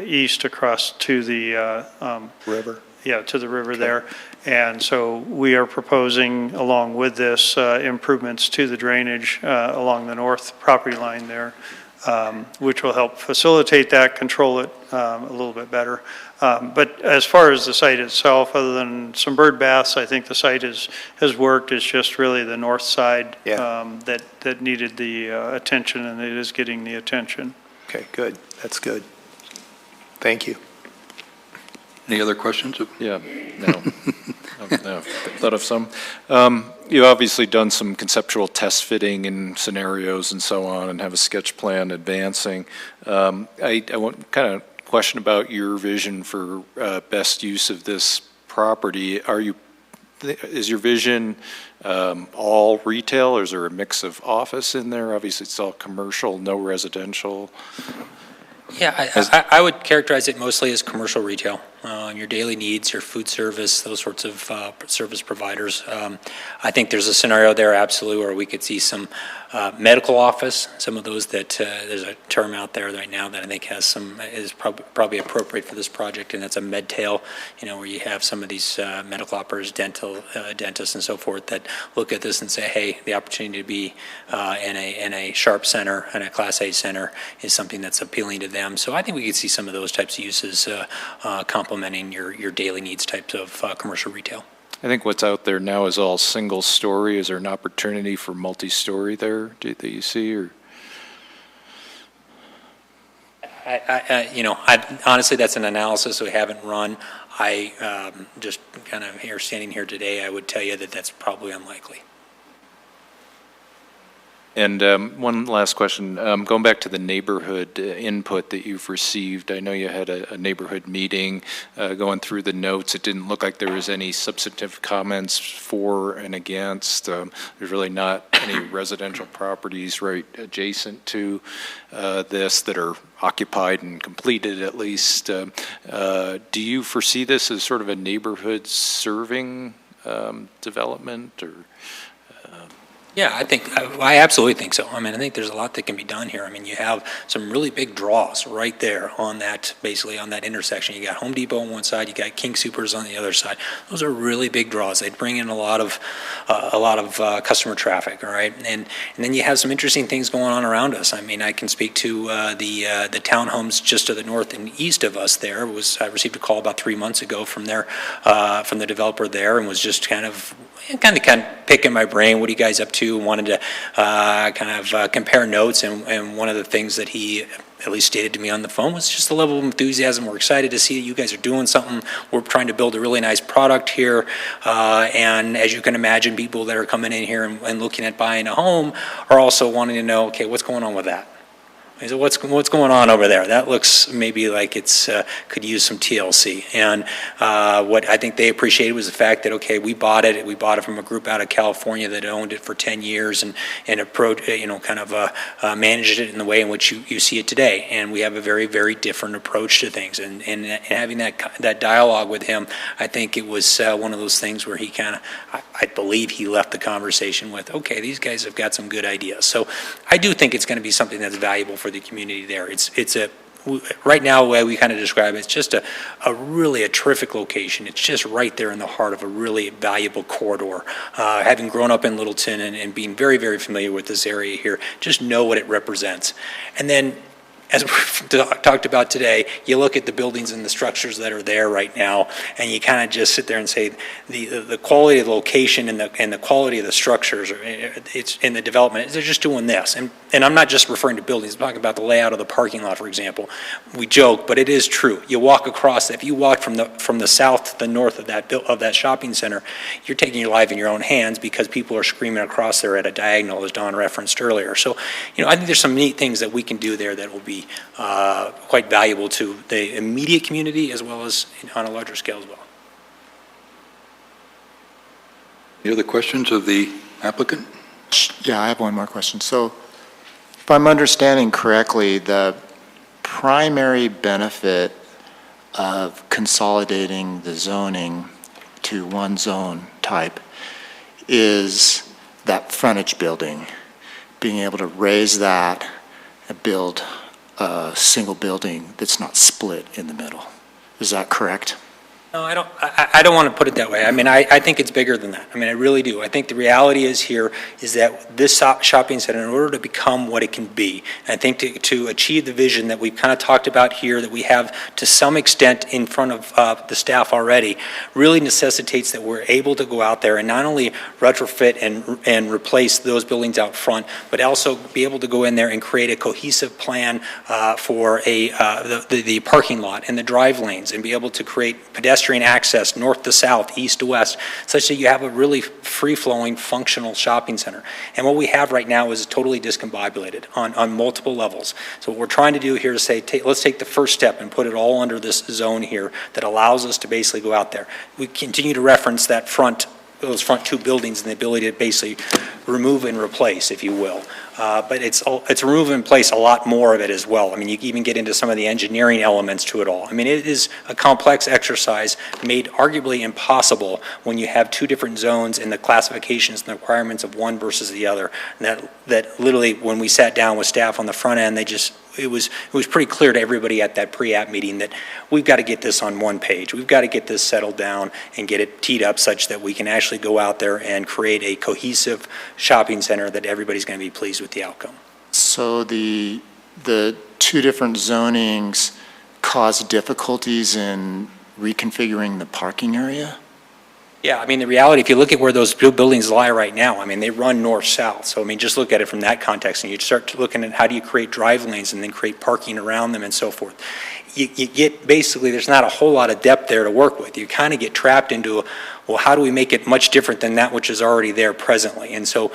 east across to the river. Yeah, to the river there. And so we are proposing, along with this, improvements to the drainage along the north property line there, which will help facilitate that, control it a little bit better. But as far as the site itself, other than some bird baths, I think the site has worked. It's just really the north side that needed the attention, and it is getting the attention. Okay, good. That's good. Thank you. Any other questions? Yeah, no. No, thought of some. You've obviously done some conceptual test fitting and scenarios and so on, and have a sketch plan advancing. I want kind of question about your vision for best use of this property. Is your vision all retail, or is there a mix of office in there? Obviously, it's all commercial, no residential. Yeah, I would characterize it mostly as commercial retail. Your daily needs, your food service, those sorts of service providers. I think there's a scenario there, absolutely, where we could see some medical office, some of those that there's a term out there right now that I think is probably appropriate for this project, and that's a medtail, where you have some of these medical operators, dentists and so forth that look at this and say, hey, the opportunity to be in a sharp center and a Class A center is something that's appealing to them. So I think we could see some of those types of uses complementing your daily needs types of commercial retail. I think what's out there now is all single story. Is there an opportunity for multi-story there that you see, or? Honestly, that's an analysis we haven't run. I just kind of standing here today, I would tell you that that's probably unlikely. And one last question, going back to the neighborhood input that you've received, I know you had a neighborhood meeting, going through the notes. It didn't look like there was any substantive comments for and against. There's really not any residential properties right adjacent to this that are occupied and completed at least. Do you foresee this as sort of a neighborhood serving development, or? Yeah, I absolutely think so. I mean, I think there's a lot that can be done here. I mean, you have some really big draws right there on that, basically on that intersection. You got Home Depot on one side, you got King Soopers on the other side. Those are really big draws. They bring in a lot of customer traffic, all right? And then you have some interesting things going on around us. I mean, I can speak to the townhomes just to the north and east of us there. I received a call about 3 months ago from the developer there, and was just kind of picking my brain. What are you guys up to? Wanted to compare notes, and one of the things that he at least stated to me on the phone was just the level of enthusiasm. We're excited to see that you guys are doing something. We're trying to build a really nice product here, and as you can imagine, people that are coming in here and looking at buying a home are also wanting to know, okay, what's going on with that? I said, what's going on over there? That looks maybe like it's could use some TLC. And what I think they appreciated was the fact that, okay, we bought it from a group out of California that owned it for 10 years and managed it in the way in which you see it today. And we have a very, very different approach to things. And having that dialogue with him, I think it was one of those things where he I believe he left the conversation with, okay, these guys have got some good ideas. So I do think it's going to be something that's valuable for the community there. Right now, the way we kind of describe it, it's just a really terrific location. It's just right there in the heart of a really valuable corridor. Having grown up in Littleton and being very, very familiar with this area here, just know what it represents. And then, as we've talked about today, you look at the buildings and the structures that are there right now, and you kind of just sit there and say the quality of the location and the quality of the structures, it's in the development, they're just doing this. And I'm not just referring to buildings, I'm talking about the layout of the parking lot, for example. We joke, but it is true. You walk across, if you walk from the south to the north of that shopping center, you're taking your life in your own hands because people are screaming across there at a diagonal, as Don referenced earlier. So, I think there's some neat things that we can do there that will be quite valuable to the immediate community as well as on a larger scale as well. Any other questions of the applicant? Yeah, I have one more question. So if I'm understanding correctly, the primary benefit of consolidating the zoning to one zone type is that frontage building, being able to raise that and build a single building that's not split in the middle. Is that correct? No, I don't want to put it that way. I mean, I think it's bigger than that. I mean, I really do. I think the reality is that this shopping center, in order to become what it can be, and I think to achieve the vision that we've kind of talked about here, that we have to some extent in front of the staff already, really necessitates that we're able to go out there and not only retrofit and replace those buildings out front, but also be able to go in there and create a cohesive plan for the parking lot and the drive lanes, and be able to create pedestrian access north to south, east to west, such that you have a really free-flowing, functional shopping center. And what we have right now is totally discombobulated on multiple levels. So what we're trying to do here is say, let's take the first step and put it all under this zone here that allows us to basically go out there. We continue to reference those front two buildings and the ability to basically remove and replace, if you will. But it's remove and place a lot more of it as well. I mean, you can even get into some of the engineering elements to it all. I mean, it is a complex exercise made arguably impossible when you have two different zones and the classifications and the requirements of one versus the other. And that literally, when we sat down with staff on the front end, it was pretty clear to everybody at that pre-app meeting that we've got to get this on one page. We've got to get this settled down and get it teed up such that we can actually go out there and create a cohesive shopping center that everybody's going to be pleased with the outcome. So the two different zonings cause difficulties in reconfiguring the parking area? Yeah, I mean, the reality, if you look at where those buildings lie right now, I mean, they run north-south. So, I mean, just look at it from that context, and you start looking at how do you create drive lanes and then create parking around them and so forth. You get, basically, there's not a whole lot of depth there to work with. You kind of get trapped into, well, how do we make it much different than that which is already there presently? And so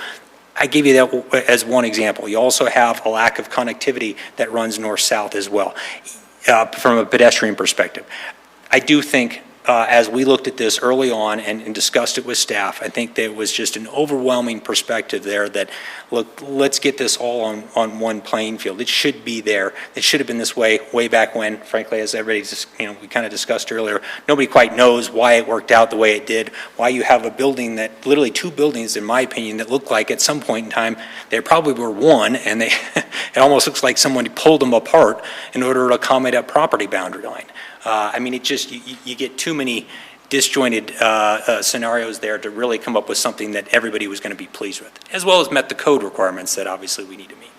I gave you that as one example. You also have a lack of connectivity that runs north-south as well, from a pedestrian perspective. I do think, as we looked at this early on and discussed it with staff, I think there was just an overwhelming perspective there that, look, let's get this all on one playing field. It should be there. It should have been this way back when, frankly, as everybody just, we kind of discussed earlier. Nobody quite knows why it worked out the way it did, why you have a building that, literally two buildings, in my opinion, that look like at some point in time, they probably were one, and they it almost looks like someone pulled them apart in order to accommodate a property boundary line. I mean, it just, you get too many disjointed scenarios there to really come up with something that everybody was going to be pleased with, as well as met the code requirements that obviously we need to meet.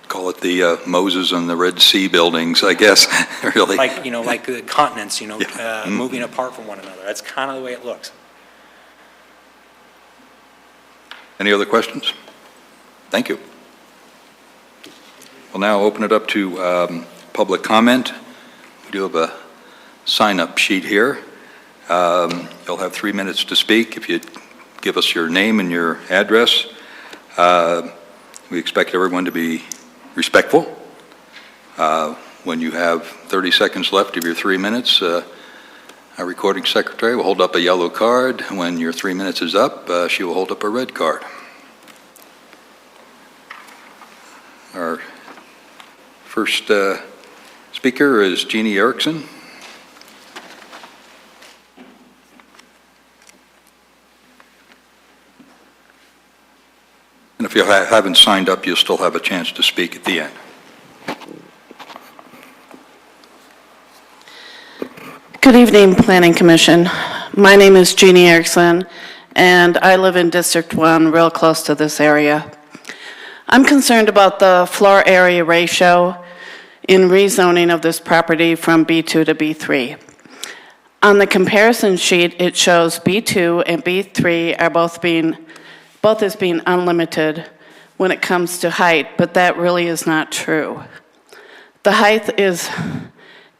Call it the Moses and the Red Sea buildings, I guess, really. Like, like the continents, moving apart from one another. That's kind of the way it looks. Any other questions? Thank you. We'll now open it up to public comment. We do have a sign-up sheet here. You'll have 3 minutes to speak if you give us your name and your address. We expect everyone to be respectful. When you have 30 seconds left of your 3 minutes, our recording secretary will hold up a yellow card. When your 3 minutes is up, she will hold up a red card. Our first speaker is Jeannie Erickson. And if you haven't signed up, you'll still have a chance to speak at the end. Good evening, Planning Commission. My name is Jeannie Erickson, and I live in District 1, real close to this area. I'm concerned about the floor area ratio in rezoning of this property from B2 to B3. On the comparison sheet, it shows B2 and B3 are both as being unlimited when it comes to height, but that really is not true. The height is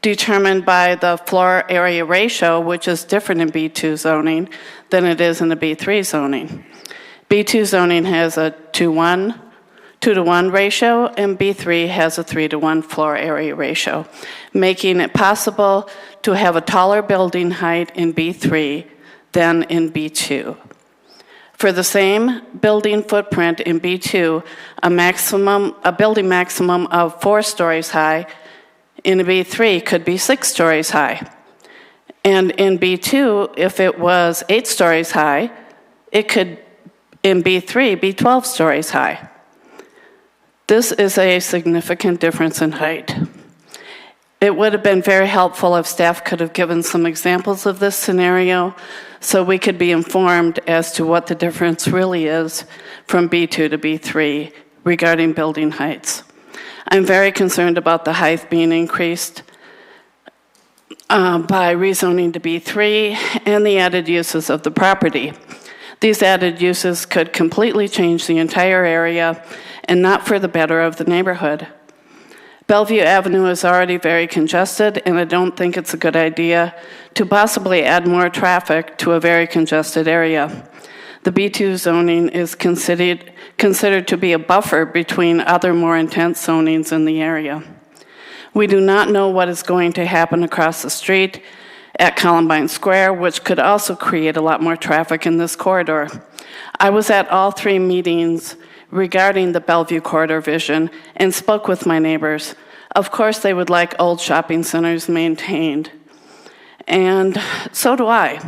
determined by the floor area ratio, which is different in B2 zoning than it is in the B3 zoning. B2 zoning has a 2-to-1 ratio, and B3 has a 3-to-1 floor area ratio, making it possible to have a taller building height in B3 than in B2. For the same building footprint in B2, a building maximum of 4 stories high in B3 could be 6 stories high. And in B2, if it was 8 stories high, it could, in B3, be 12 stories high. This is a significant difference in height. It would have been very helpful if staff could have given some examples of this scenario so we could be informed as to what the difference really is from B2 to B3 regarding building heights. I'm very concerned about the height being increased by rezoning to B3 and the added uses of the property. These added uses could completely change the entire area and not for the better of the neighborhood. Bellevue Avenue is already very congested, and I don't think it's a good idea to possibly add more traffic to a very congested area. The B2 zoning is considered to be a buffer between other more intense zonings in the area. We do not know what is going to happen across the street at Columbine Square, which could also create a lot more traffic in this corridor. I was at all 3 meetings regarding the Bellevue corridor vision and spoke with my neighbors. Of course, they would like old shopping centers maintained. And so do I.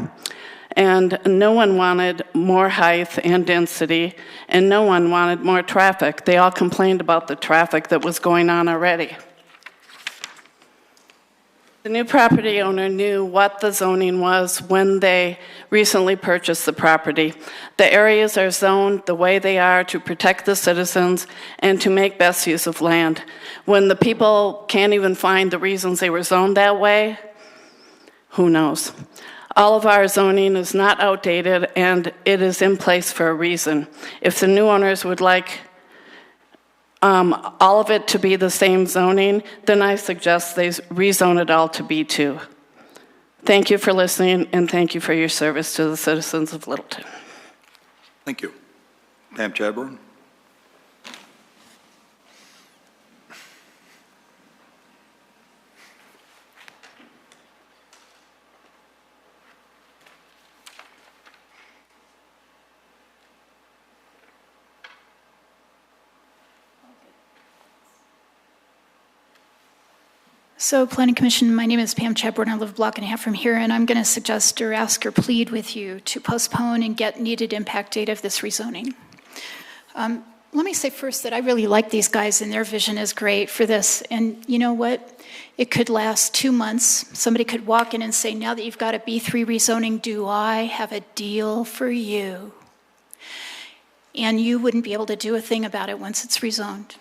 And no one wanted more height and density, and no one wanted more traffic. They all complained about the traffic that was going on already. The new property owner knew what the zoning was when they recently purchased the property. The areas are zoned the way they are to protect the citizens and to make best use of land. When the people can't even find the reasons they were zoned that way, who knows? All of our zoning is not outdated, and it is in place for a reason. If the new owners would like all of it to be the same zoning, then I suggest they rezone it all to B2. Thank you for listening, and thank you for your service to the citizens of Littleton. Thank you. Pam Chadbourne? So, Planning Commission, my name is Pam Chadbourne. I live a block and a half from here, and I'm going to suggest or ask or plead with you to postpone and get needed impact data of this rezoning. Let me say first that I really like these guys, and their vision is great for this. And you know what? It could last 2 months. Somebody could walk in and say, now that you've got a B3 rezoning, do I have a deal for you? And you wouldn't be able to do a thing about it once it's rezoned.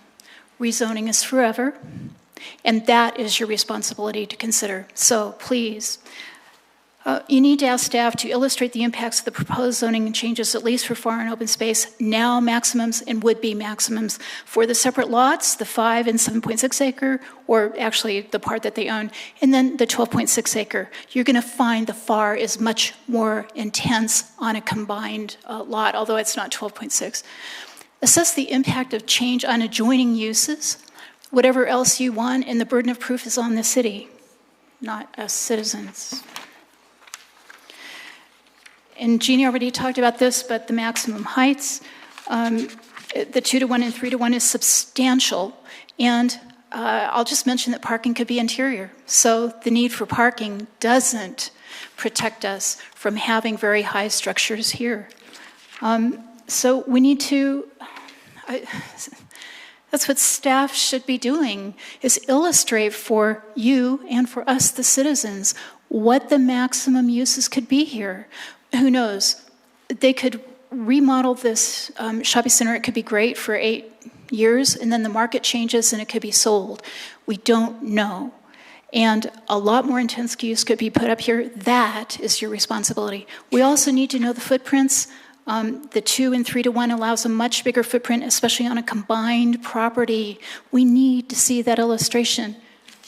Rezoning is forever. And that is your responsibility to consider. So please, you need to ask staff to illustrate the impacts of the proposed zoning changes, at least for FAR and open space, now maximums and would-be maximums for the separate lots, the 5 and 7.6 acre, or actually the part that they own, and then the 12.6 acre. You're going to find the FAR is much more intense on a combined lot, although it's not 12.6. Assess the impact of change on adjoining uses, whatever else you want, and the burden of proof is on the city, not us citizens. And Jeannie already talked about this, but the maximum heights, the 2-to-1 and 3-to-1 is substantial. And I'll just mention that parking could be interior. So the need for parking doesn't protect us from having very high structures here. So we need to, that's what staff should be doing, is illustrate for you and for us, the citizens, what the maximum uses could be here. Who knows? They could remodel this shopping center. It could be great for 8 years, and then the market changes and it could be sold. We don't know. And a lot more intense use could be put up here. That is your responsibility. We also need to know the footprints. The 2 and 3-to-1 allows a much bigger footprint, especially on a combined property. We need to see that illustration.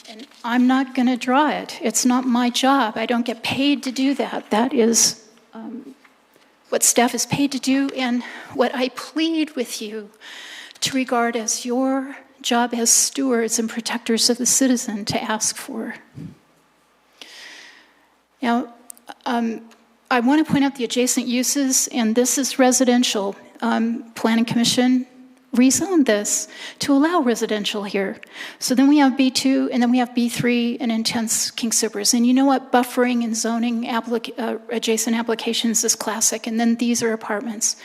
And I'm not going to draw it. It's not my job. I don't get paid to do that. That is what staff is paid to do, and what I plead with you to regard as your job as stewards and protectors of the citizen to ask for. Now, I want to point out the adjacent uses, and this is residential. Planning Commission rezoned this to allow residential here. So then we have B2, and then we have B3 and intense king supers. And you know what? Buffering and zoning adjacent applications is classic, and then these are apartments.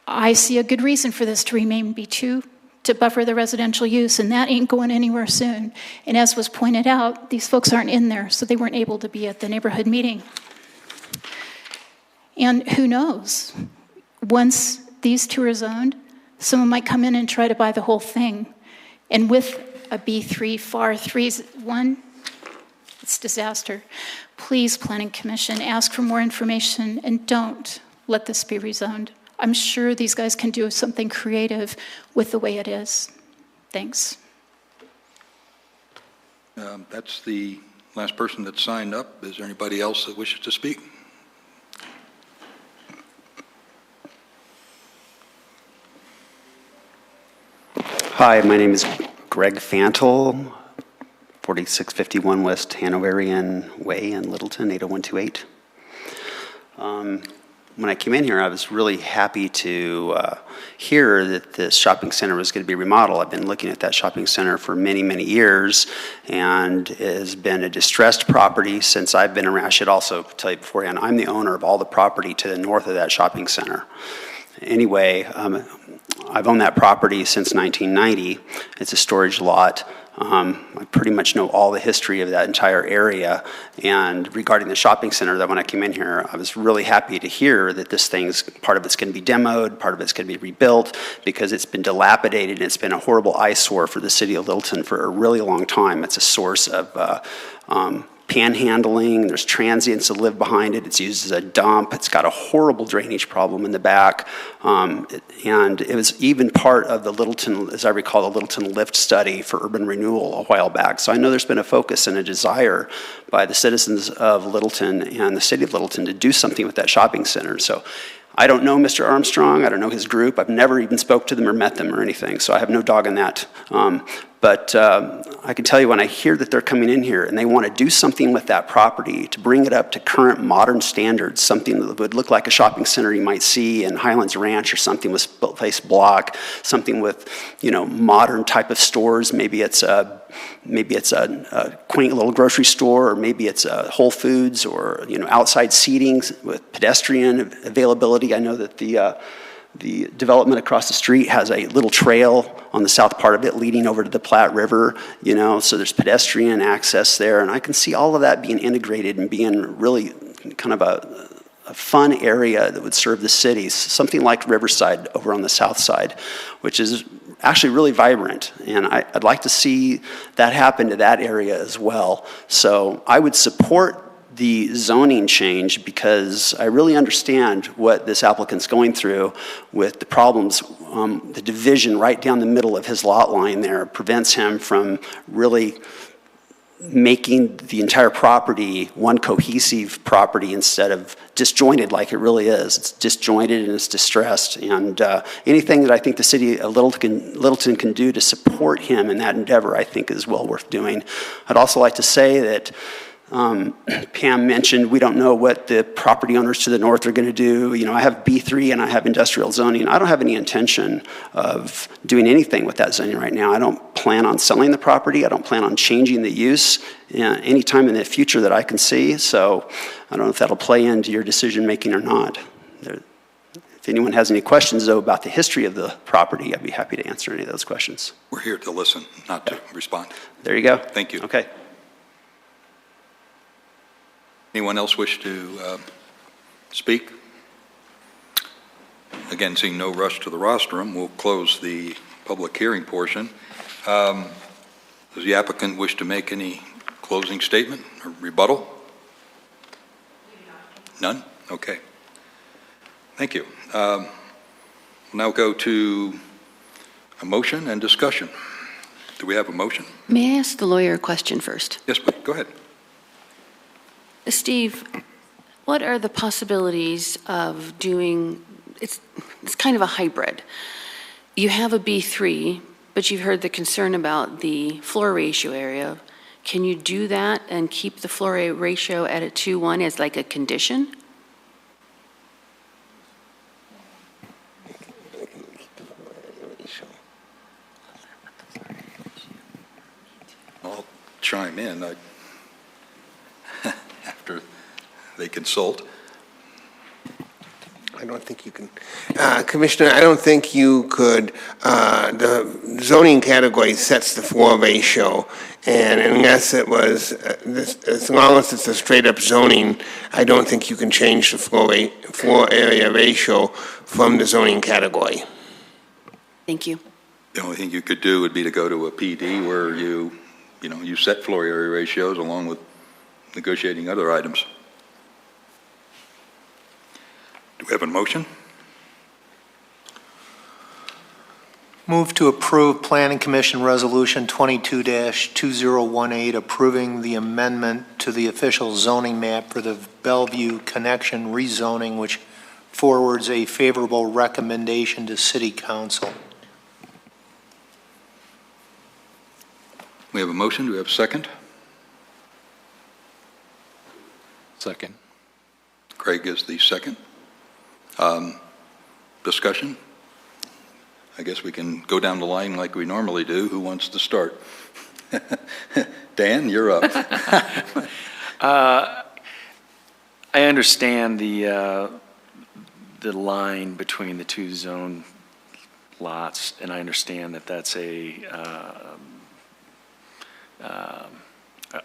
I see a good reason for this to remain B2, to buffer the residential use, and that ain't going anywhere soon. And as was pointed out, these folks aren't in there, so they weren't able to be at the neighborhood meeting. And who knows? Once these two are zoned, someone might come in and try to buy the whole thing. And with a B3, FAR 3-1, it's disaster. Please, Planning Commission, ask for more information and don't let this be rezoned. I'm sure these guys can do something creative with the way it is. Thanks. That's the last person that signed up. Is there anybody else that wishes to speak? Hi, my name is Greg Fantle, 4651 West Hanoverian Way in Littleton, 80128. When I came in here, I was really happy to hear that this shopping center was going to be remodeled. I've been looking at that shopping center for many, many years, and it has been a distressed property since I've been around. I should also tell you beforehand, I'm the owner of all the property to the north of that shopping center. Anyway, I've owned that property since 1990. It's a storage lot. I pretty much know all the history of that entire area. And regarding the shopping center, that when I came in here, I was really happy to hear that this thing's, part of it's going to be demoed, part of it's going to be rebuilt, because it's been dilapidated and it's been a horrible eyesore for the city of Littleton for a really long time. It's a source of panhandling. There's transients that live behind it. It's used as a dump. It's got a horrible drainage problem in the back. And it was even part of the Littleton, as I recall, the Littleton Lift study for urban renewal a while back. So I know there's been a focus and a desire by the citizens of Littleton and the city of Littleton to do something with that shopping center. So I don't know Mr. Armstrong. I don't know his group. I've never even spoke to them or met them or anything, so I have no dog in that. But I can tell you when I hear that they're coming in here and they want to do something with that property to bring it up to current modern standards, something that would look like a shopping center you might see in Highlands Ranch or something with place block, something with, modern type of stores. Maybe it's a quaint little grocery store, or maybe it's a Whole Foods, or outside seating with pedestrian availability. I know that the development across the street has a little trail on the south part of it leading over to the Platte River, so there's pedestrian access there, and I can see all of that being integrated and being really kind of a fun area that would serve the cities, something like Riverside over on the south side, which is actually really vibrant, and I'd like to see that happen to that area as well. So I would support the zoning change because I really understand what this applicant's going through with the problems. The division right down the middle of his lot line there prevents him from really making the entire property one cohesive property instead of disjointed like it really is. It's disjointed and it's distressed. And anything that I think the city of Littleton can do to support him in that endeavor, I think is well worth doing. I'd also like to say that Pam mentioned we don't know what the property owners to the north are going to do. I have B3 and I have industrial zoning. I don't have any intention of doing anything with that zoning right now. I don't plan on selling the property. I don't plan on changing the use anytime in the future that I can see. So I don't know if that'll play into your decision making or not. If anyone has any questions, though, about the history of the property, I'd be happy to answer any of those questions. We're here to listen, not to respond. There you go. Thank you. Okay. Anyone else wish to speak? Again, seeing no rush to the rostrum, we'll close the public hearing portion. Does the applicant wish to make any closing statement or rebuttal? None? Okay. Thank you. We'll now go to a motion and discussion. Do we have a motion? May I ask the lawyer a question first? Yes, please. Go ahead. Steve, what are the possibilities of doing, it's kind of a hybrid. You have a B3, but you've heard the concern about the floor ratio area. Can you do that and keep the floor ratio at a 2:1 as like a condition? I'll chime in. After they consult. I don't think you can. Commissioner, I don't think you could. The zoning category sets the floor ratio, and unless it was, as long as it's a straight-up zoning, I don't think you can change the floor area ratio from the zoning category. Thank you. The only thing you could do would be to go to a PD where you set floor area ratios along with negotiating other items. Do we have a motion? Move to approve Planning Commission Resolution 22-2018 approving the amendment to the official zoning map for the Bellevue connection rezoning, which forwards a favorable recommendation to City Council. We have a motion. Do we have a second? Second. Craig is the second. Discussion? I guess we can go down the line like we normally do. Who wants to start? Dan, you're up. I understand the line between the two zone lots, and I understand that that's a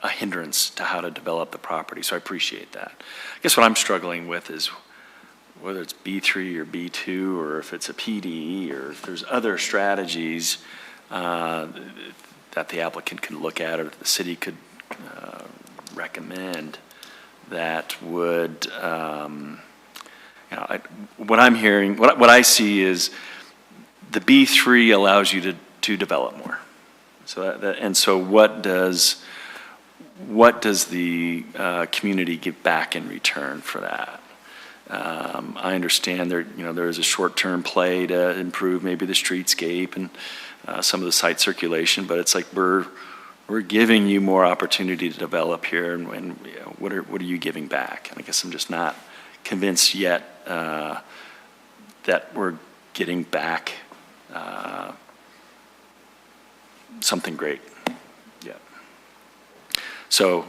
hindrance to how to develop the property, so I appreciate that. I guess what I'm struggling with is whether it's B3 or B2 or if it's a PDE or if there's other strategies that the applicant can look at or the city could recommend that would, what I'm hearing, what I see is the B3 allows you to develop more. So what does the community give back in return for that? I understand there is a short-term play to improve maybe the streetscape and some of the site circulation, but it's like we're giving you more opportunity to develop here, and what are you giving back? And I guess I'm just not convinced yet that we're getting back something great yet. So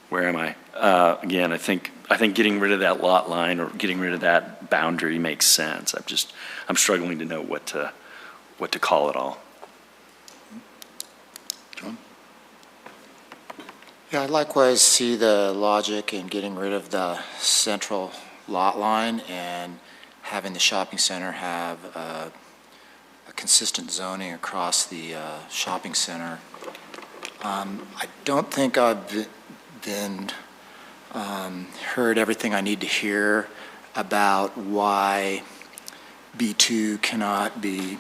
where am I? Again, I think getting rid of that lot line or getting rid of that boundary makes sense. I'm struggling to know what to call it all. John? Yeah, I likewise see the logic in getting rid of the central lot line and having the shopping center have a consistent zoning across the shopping center. I don't think I've been heard everything I need to hear about why B2 cannot be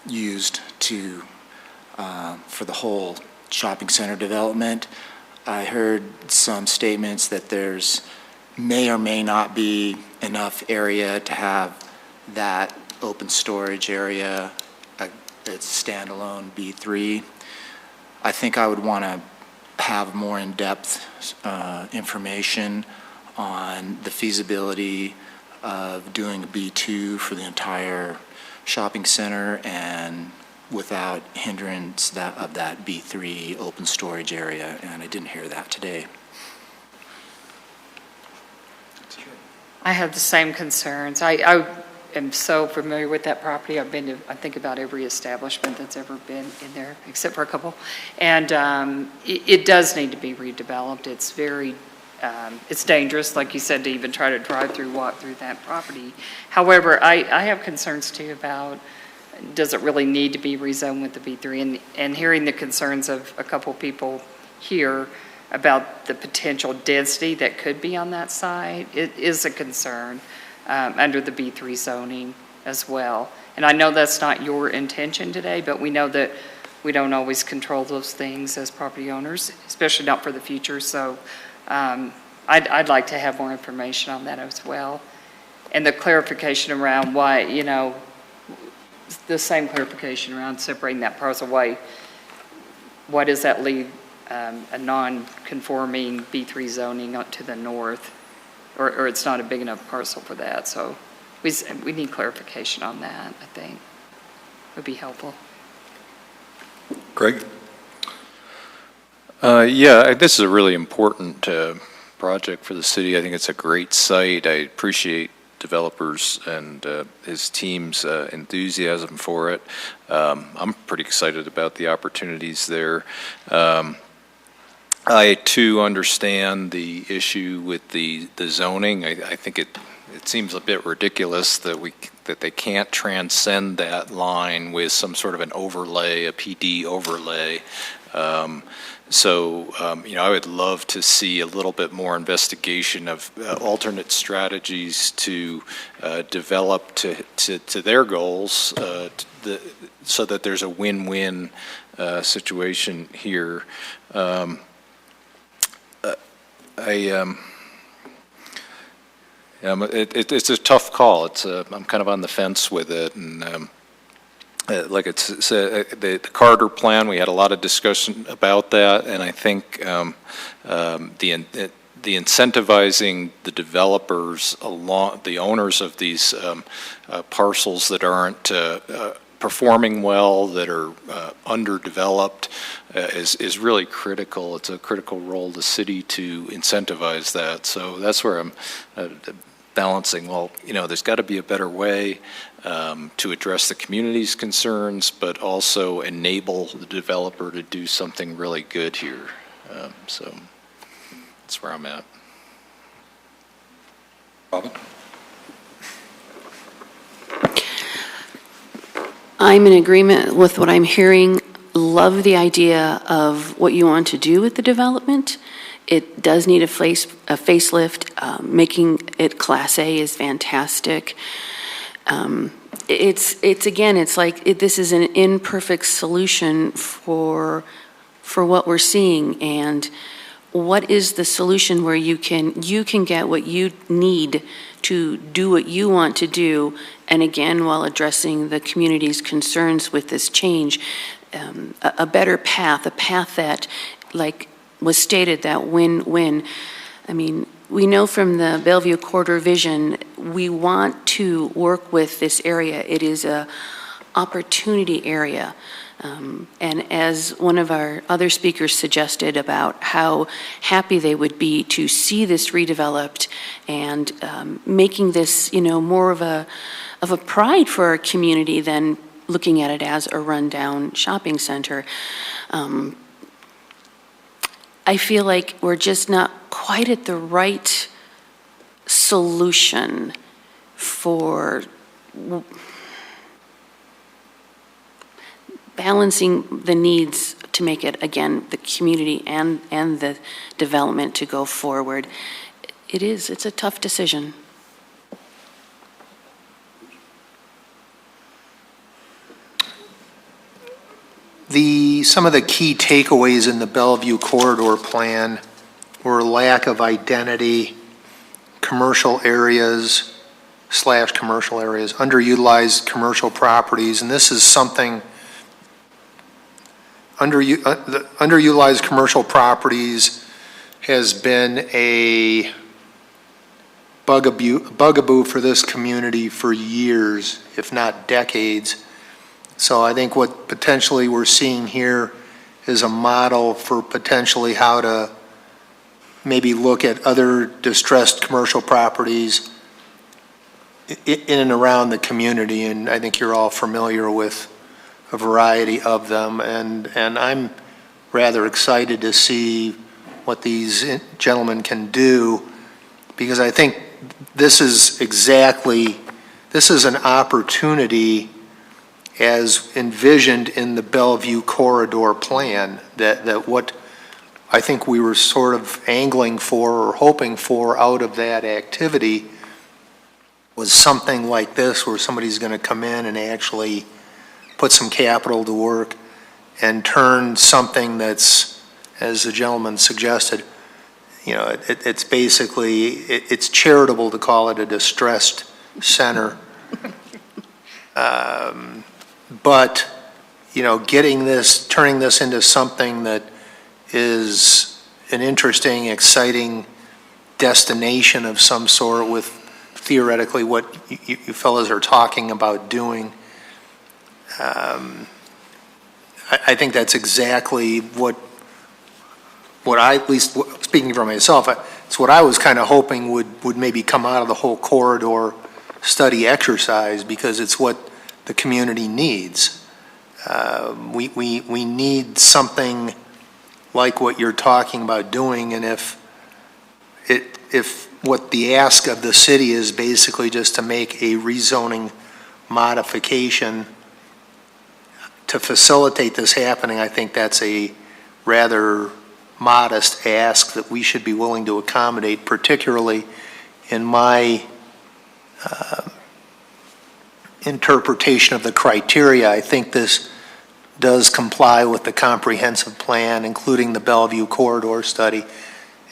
used for the whole shopping center development. I heard some statements that there's may or may not be enough area to have that open storage area, it's standalone B3. I think I would want to have more in-depth information on the feasibility of doing a B2 for the entire shopping center and without hindrance of that B3 open storage area, and I didn't hear that today. I have the same concerns. I am so familiar with that property. I've been to, I think, about every establishment that's ever been in there, except for a couple. And it does need to be redeveloped. It's very, it's dangerous, like you said, to even try to walk through that property. However, I have concerns too about, does it really need to be rezoned with the B3? And hearing the concerns of a couple people here about the potential density that could be on that site, it is a concern under the B3 zoning as well. And I know that's not your intention today, but we know that we don't always control those things as property owners, especially not for the future. So I'd like to have more information on that as well. And the clarification around why, the same clarification around separating that parcel away. Why does that leave a non-conforming B3 zoning up to the north? Or it's not a big enough parcel for that. So we need clarification on that, I think. Would be helpful. Greg? Yeah, this is a really important project for the city. I think it's a great site. I appreciate developers and his team's enthusiasm for it. I'm pretty excited about the opportunities there. I too understand the issue with the zoning. I think it seems a bit ridiculous that they can't transcend that line with some sort of an overlay, a PD overlay. I would love to see a little bit more investigation of alternate strategies to develop to their goals so that there's a win-win situation here. It's a tough call. I'm kind of on the fence with it, and like it's the Carter plan. We had a lot of discussion about that, and I think the incentivizing the developers along the owners of these parcels that aren't performing well, that are underdeveloped, is really critical. It's a critical role of the city to incentivize that. So that's where I'm balancing. Well, there's got to be a better way to address the community's concerns, but also enable the developer to do something really good here. So that's where I'm at. Robin? I'm in agreement with what I'm hearing. Love the idea of what you want to do with the development. It does need a facelift. Making it Class A is fantastic. It's like this is an imperfect solution for what we're seeing, and what is the solution where you can get what you need to do what you want to do, and again, while addressing the community's concerns with this change, a better path, a path that, like was stated, that win-win. I mean, we know from the Bellevue Corridor Vision, we want to work with this area. It is a opportunity area. And as one of our other speakers suggested about how happy they would be to see this redeveloped and making this, more of a pride for our community than looking at it as a rundown shopping center. I feel like we're just not quite at the right solution for balancing the needs to make it, again, the community and the development to go forward. It's a tough decision. Some of the key takeaways in the Bellevue Corridor Plan were lack of identity, commercial areas, underutilized commercial properties, and this is something, underutilized commercial properties has been a bugaboo for this community for years, if not decades. So I think what potentially we're seeing here is a model for potentially how to maybe look at other distressed commercial properties in and around the community, and I think you're all familiar with a variety of them, and I'm rather excited to see what these gentlemen can do, because I think this is an opportunity as envisioned in the Bellevue Corridor Plan, that what I think we were sort of angling for or hoping for out of that activity was something like this, where somebody's going to come in and actually put some capital to work and turn something that's, as the gentleman suggested, it's basically, it's charitable to call it a distressed center. But, turning this into something that is an interesting, exciting destination of some sort with theoretically what you fellas are talking about doing, I think that's exactly what I, at least speaking for myself, it's what I was kind of hoping would maybe come out of the whole corridor study exercise, because it's what the community needs. We need something like what you're talking about doing, and if what the ask of the city is basically just to make a rezoning modification to facilitate this happening, I think that's a rather modest ask that we should be willing to accommodate, particularly in my interpretation of the criteria. I think this does comply with the comprehensive plan, including the Bellevue Corridor study,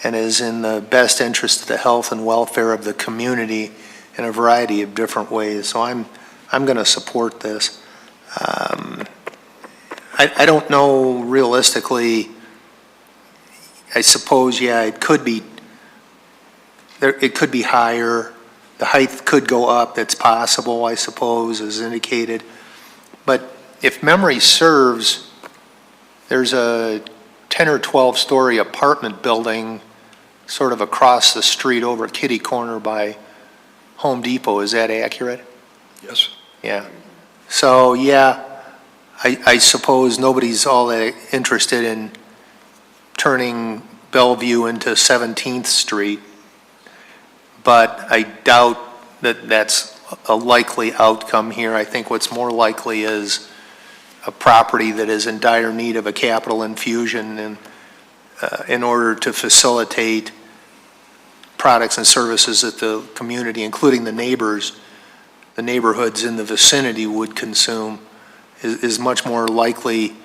and is in the best interest of the health and welfare of the community in a variety of different ways. So I'm going to support this. I don't know realistically. I suppose, it could be higher. The height could go up. That's possible, I suppose, as indicated. But if memory serves, there's a 10 or 12-story apartment building sort of across the street over at Kitty Corner by Home Depot. Is that accurate? Yes. Yeah. So, I suppose nobody's all that interested in turning Bellevue into 17th Street, but I doubt that that's a likely outcome here. I think what's more likely is a property that is in dire need of a capital infusion in order to facilitate products and services that the community, including the neighborhoods in the vicinity, would consume, is much more likely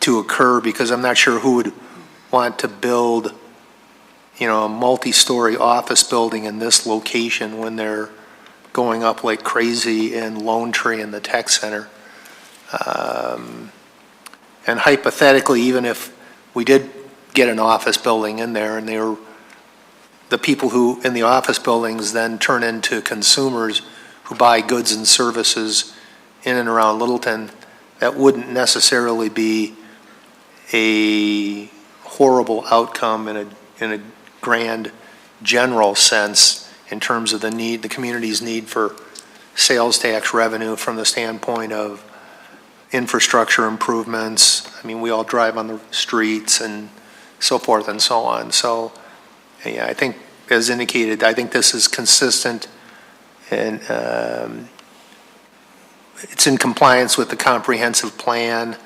to occur, because I'm not sure who want to build, a multi-story office building in this location when they're going up like crazy in Lone Tree in the tech center. And hypothetically, even if we did get an office building in there and the people who in the office buildings then turn into consumers who buy goods and services in and around Littleton, that wouldn't necessarily be a horrible outcome in a grand general sense in terms of the community's need for sales tax revenue from the standpoint of infrastructure improvements. I mean, we all drive on the streets and so forth and so on. So, yeah, I think, as indicated, I think this is consistent and it's in compliance with the comprehensive plan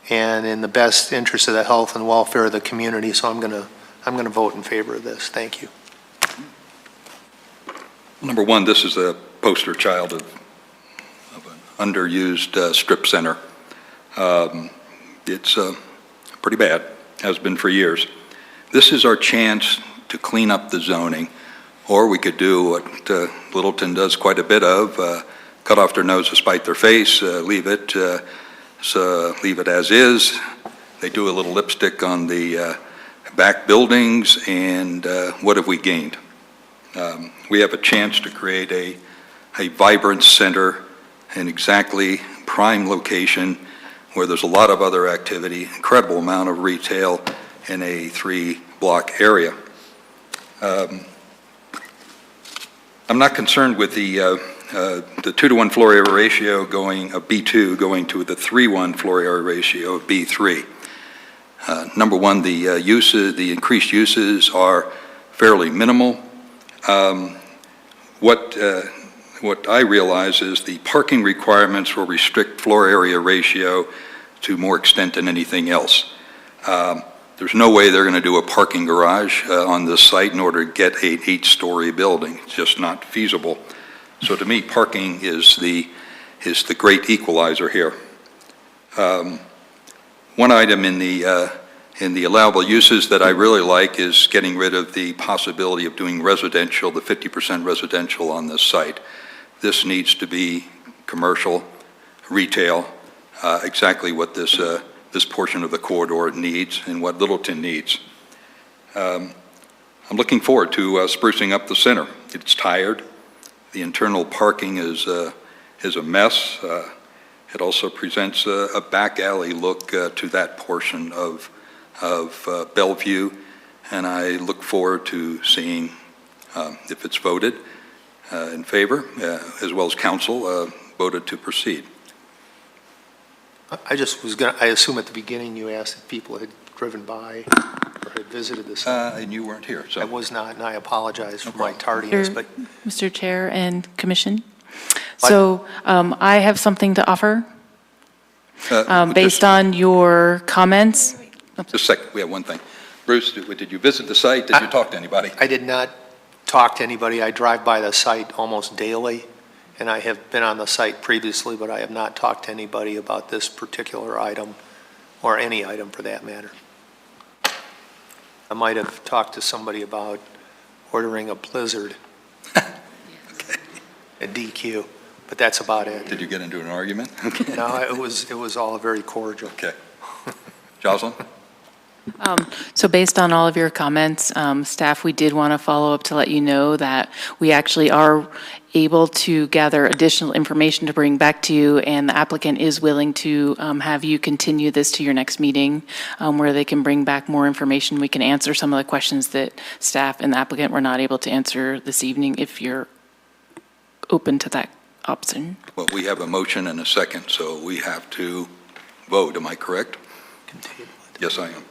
and in the best interest of the health and welfare of the community. So I'm going to vote in favor of this. Thank you. Number one, this is a poster child of an underused strip center. It's pretty bad, has been for years. This is our chance to clean up the zoning, or we could do what Littleton does quite a bit of, cut off their nose to spite their face, leave it as is. They do a little lipstick on the back buildings, and what have we gained? We have a chance to create a vibrant center, an exactly prime location where there's a lot of other activity, incredible amount of retail in a 3-block area. I'm not concerned with the 2-to-1 floor area ratio going of B2 going to the 3-1 floor area ratio of B3. Number one, the increased uses are fairly minimal. What I realize is the parking requirements will restrict floor area ratio to more extent than anything else. There's no way they're going to do a parking garage on this site in order to get an 8-story building. It's just not feasible. So to me, parking is the great equalizer here. One item in the allowable uses that I really like is getting rid of the possibility of doing residential, the 50% residential on this site. This needs to be commercial, retail, exactly what this portion of the corridor needs and what Littleton needs. I'm looking forward to sprucing up the center. It's tired. The internal parking is a mess. It also presents a back alley look to that portion of Bellevue, and I look forward to seeing if it's voted in favor, as well as council voted to proceed. I assume at the beginning you asked if people had driven by or had visited the site. And you weren't here, so. I was not, and I apologize for my tardiness, but. Mr. Chair and Commission. So I have something to offer based on your comments. Just a second, we have one thing. Bruce, did you visit the site? Did you talk to anybody? I did not talk to anybody. I drive by the site almost daily, and I have been on the site previously, but I have not talked to anybody about this particular item, or any item for that matter. I might have talked to somebody about ordering a Blizzard, a DQ, but that's about it. Did you get into an argument? No, it was all very cordial. Okay. Jocelyn? So based on all of your comments, staff, we did want to follow up to let you know that we actually are able to gather additional information to bring back to you, and the applicant is willing to have you continue this to your next meeting where they can bring back more information. We can answer some of the questions that staff and the applicant were not able to answer this evening if you're open to that option. Well, we have a motion and a second, so we have to vote. Am I correct? Yes, I am.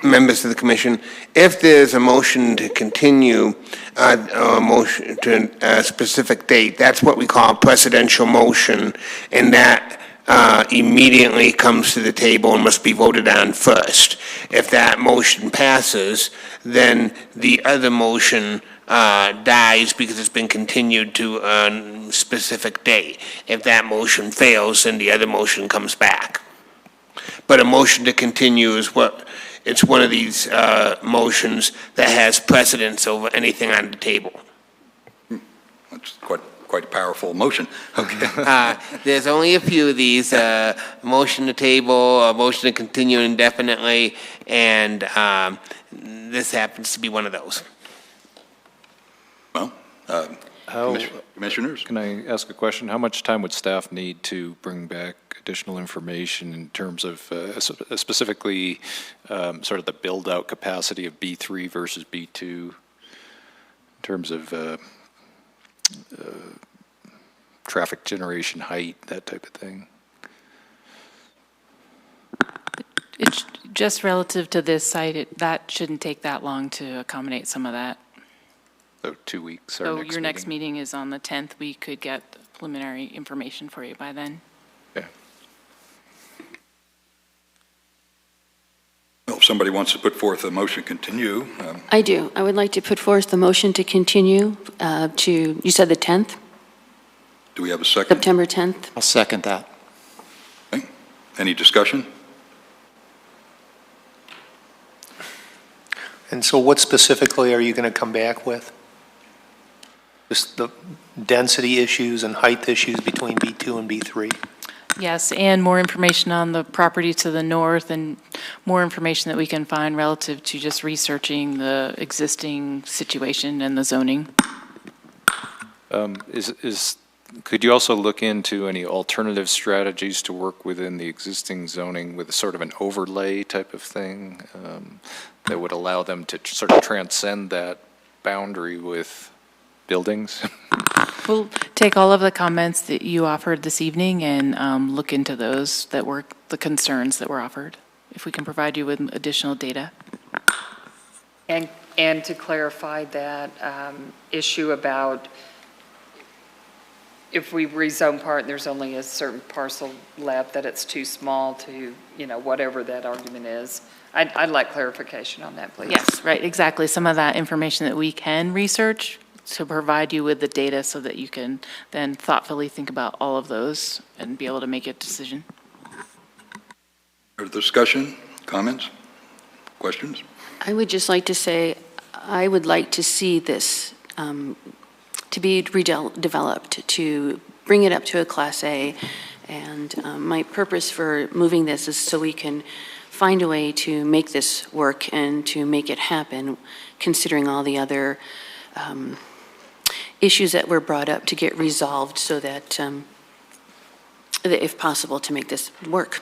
Members of the commission, if there's a motion to continue a motion to a specific date, that's what we call a precedential motion, and that immediately comes to the table and must be voted on first. If that motion passes, then the other motion dies because it's been continued to a specific date. If that motion fails, then the other motion comes back. But a motion to continue is it's one of these motions that has precedence over anything on the table. That's quite a powerful motion. Okay. There's only a few of these, motion to table, a motion to continue indefinitely, and this happens to be one of those. Well, commissioners? Can I ask a question? How much time would staff need to bring back additional information in terms of specifically sort of the build-out capacity of B3 versus B2 in terms of traffic generation height, that type of thing? It's just relative to this site, that shouldn't take that long to accommodate some of that. So 2 weeks, So your next meeting is on the 10th. We could get preliminary information for you by then. Yeah. Well, if somebody wants to put forth a motion to continue. I do. I would like to put forth the motion to continue to, you said the 10th? Do we have a second? September 10th? I'll second that. Okay. Any discussion? And so what specifically are you going to come back with? Just the density issues and height issues between B2 and B3? Yes, and more information on the property to the north and more information that we can find relative to just researching the existing situation and the zoning. Could you also look into any alternative strategies to work within the existing zoning with a sort of an overlay type of thing that would allow them to sort of transcend that boundary with buildings? We'll take all of the comments that you offered this evening and look into those that were the concerns that were offered, if we can provide you with additional data. And to clarify that issue about if we rezone part and there's only a certain parcel left, that it's too small to, whatever that argument is. I'd like clarification on that, please. Yes, right, exactly. Some of that information that we can research to provide you with the data so that you can then thoughtfully think about all of those and be able to make a decision. Further discussion, comments, questions? I would just like to say, I would like to see this to be redeveloped, to bring it up to a Class A. And my purpose for moving this is so we can find a way to make this work and to make it happen, considering all the other issues that were brought up to get resolved so that, if possible, to make this work.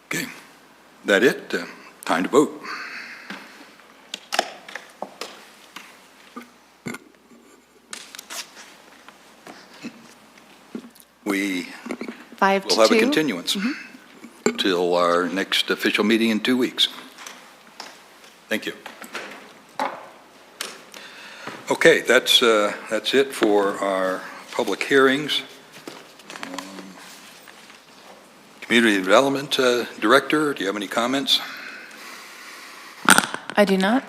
Okay, that it? Time to vote. We will have a continuance until our next official meeting in 2 weeks. Thank you. Okay, that's it for our public hearings. Community Development Director, do you have any comments? I do not.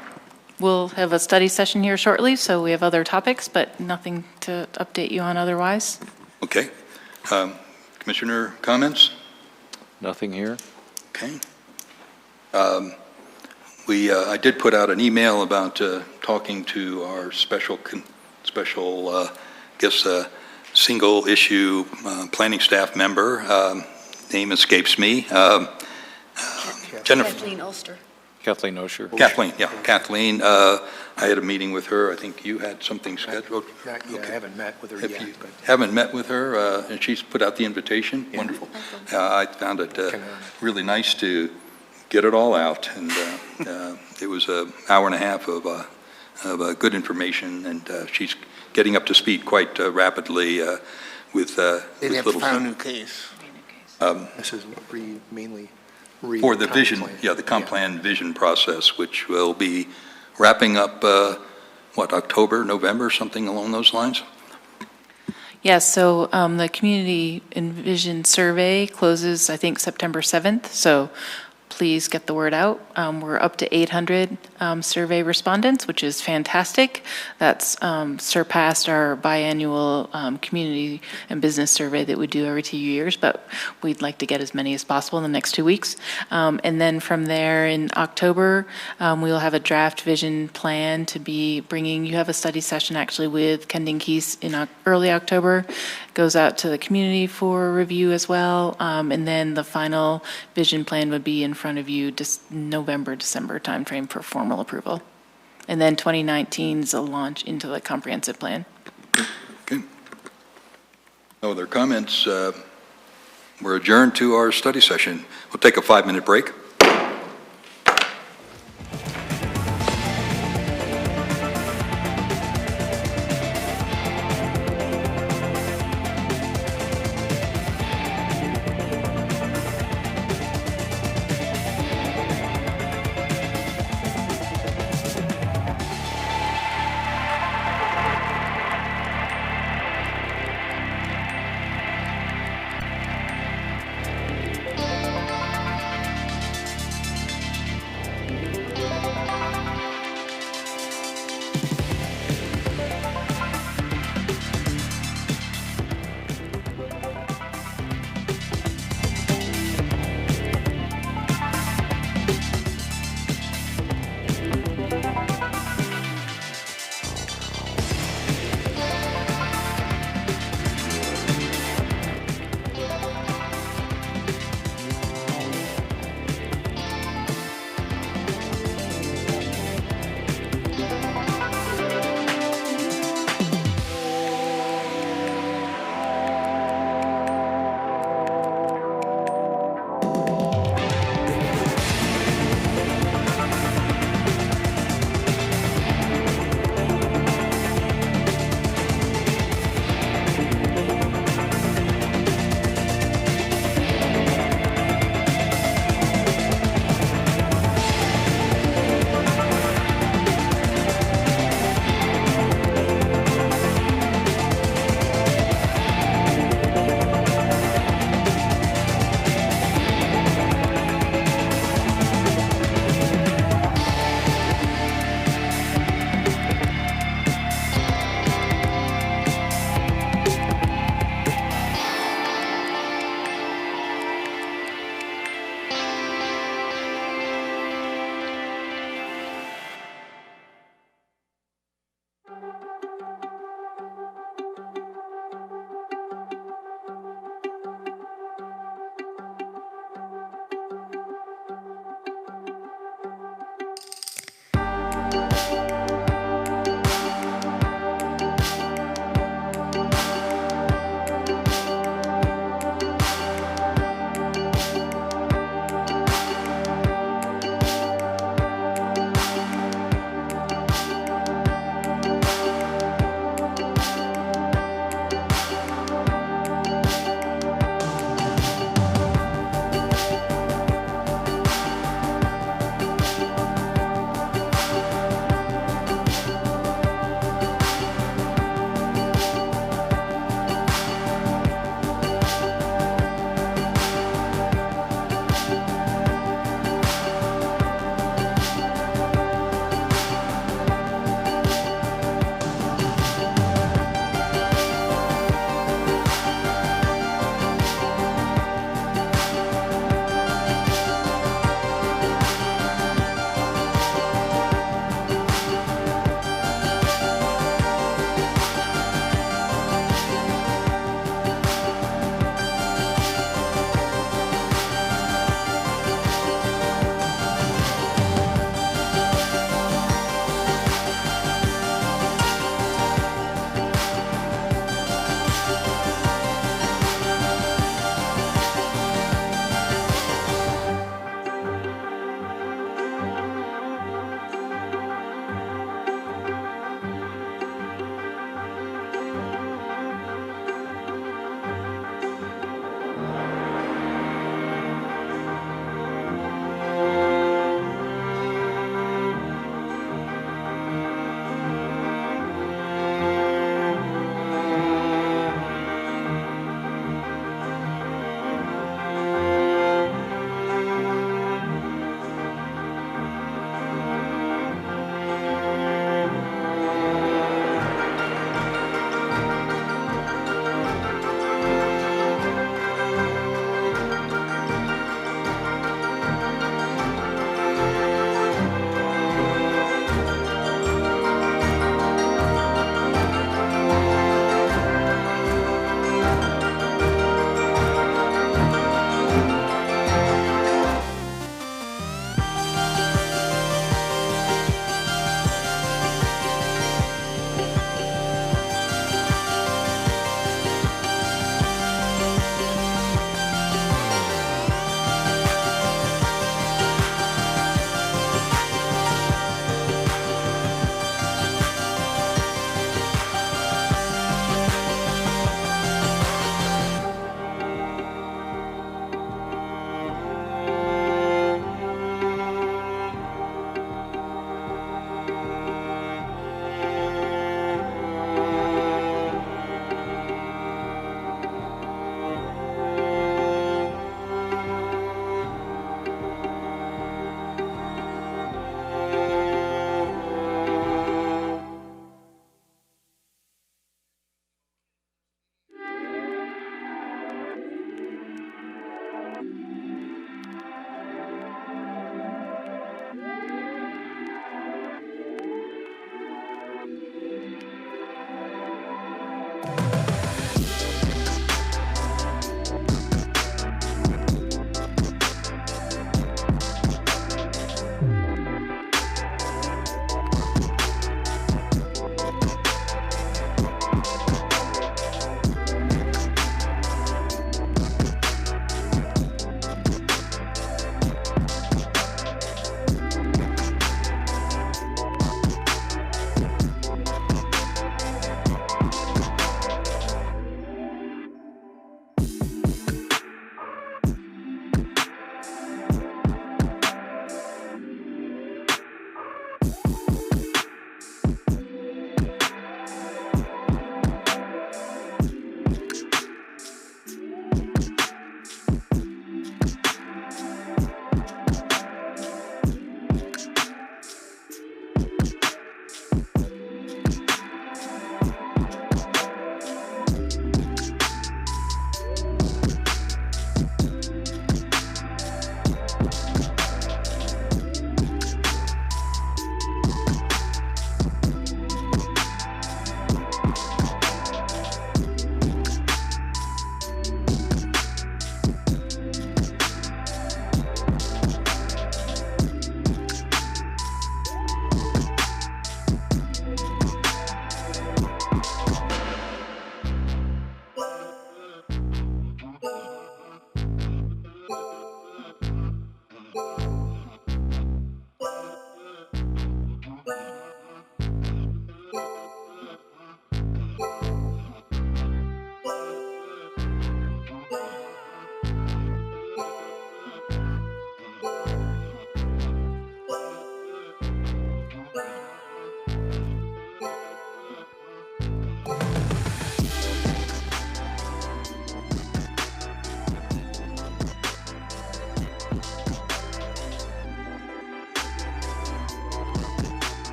We'll have a study session here shortly, so we have other topics, but nothing to update you on otherwise. Okay. Commissioner comments? Nothing here. Okay. I did put out an email about talking to our single issue planning staff member. Name escapes me. Jennifer. Kathleen Ulster. Kathleen Osher. Kathleen. I had a meeting with her. I think you had something scheduled. I haven't met with her yet. Haven't met with her, and she's put out the invitation. Yeah. Wonderful. I found it really nice to get it all out, and it was an hour and a half of good information, and she's getting up to speed quite rapidly with They have little. found a new case. This is mainly for the vision, the comp plan vision process, which will be wrapping up, October, November, something along those lines? Yes, so the Community Envision Survey closes, I think, September 7th. So please get the word out. We're up to 800 survey respondents, which is fantastic. That's surpassed our biannual community and business survey that we do every 2 years, but we'd like to get as many as possible in the next 2 weeks. And then from there in October, we will have a draft vision plan to be bringing, you have a study session actually with Kending Keys in early October, goes out to the community for review as well. And then the final vision plan would be in front of you just November, December timeframe for formal approval. And then 2019 is a launch into the comprehensive plan. Okay. No other comments? We're adjourned to our study session. We'll take a 5-minute break.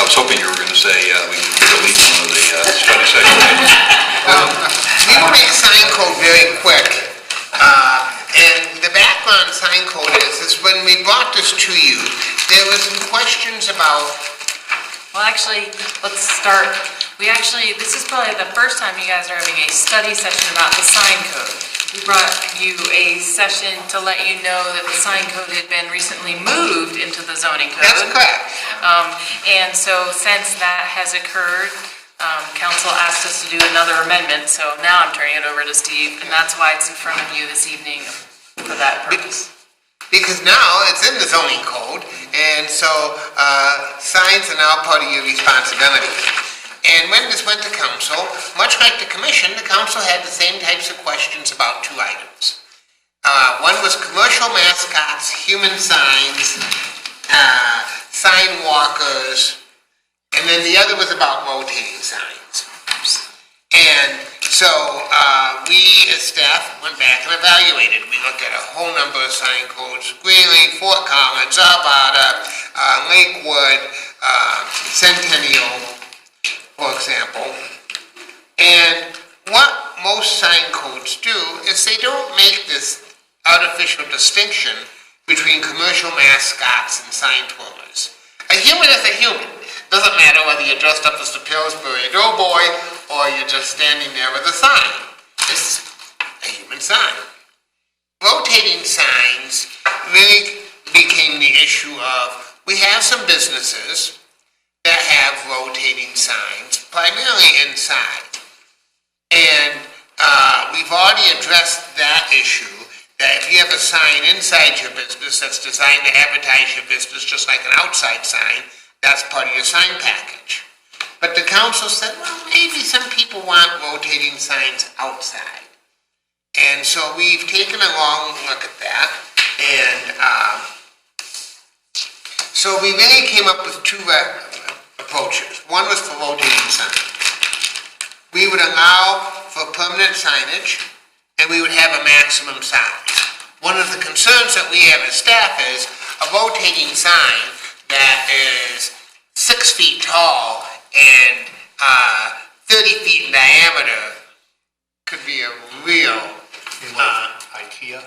was hoping you were going to say we could delete some of the study session items. We will make sign code very quick. And the background sign code is when we brought this to you, there was some questions about. Well, actually, let's start. This is probably the first time you guys are having a study session about the sign code. We brought you a session to let you know that the sign code had been recently moved into the zoning code. That's correct. And so since that has occurred, council asked us to do another amendment, so now I'm turning it over to Steve, and that's why it's in front of you this evening for that purpose. Because now it's in the zoning code, and so signs are now part of your responsibility. And when this went to council, much like the commission, the council had the same types of questions about two items. One was commercial mascots, human signs, sign walkers, and then the other was about rotating signs. And so we as staff went back and evaluated. We looked at a whole number of sign codes: Greeley, Fort Collins, Arvada, Lakewood, Centennial, for example. And what most sign codes do is they don't make this artificial distinction between commercial mascots and sign twirlers. A human is a human. Doesn't matter whether you're dressed up as the Pillsbury Doughboy or you're just standing there with a sign. It's a human sign. Rotating signs really became the issue of, we have some businesses that have rotating signs, primarily inside. And we've already addressed that issue, that if you have a sign inside your business that's designed to advertise your business just like an outside sign, that's part of your sign package. But the council said, well, maybe some people want rotating signs outside. And so we've taken a long look at that, and so we really came up with two approaches. One was for rotating signs. We would allow for permanent signage, and we would have a maximum size. One of the concerns that we have as staff is a rotating sign that is 6 feet tall and 30 feet in diameter could be a real IKEA.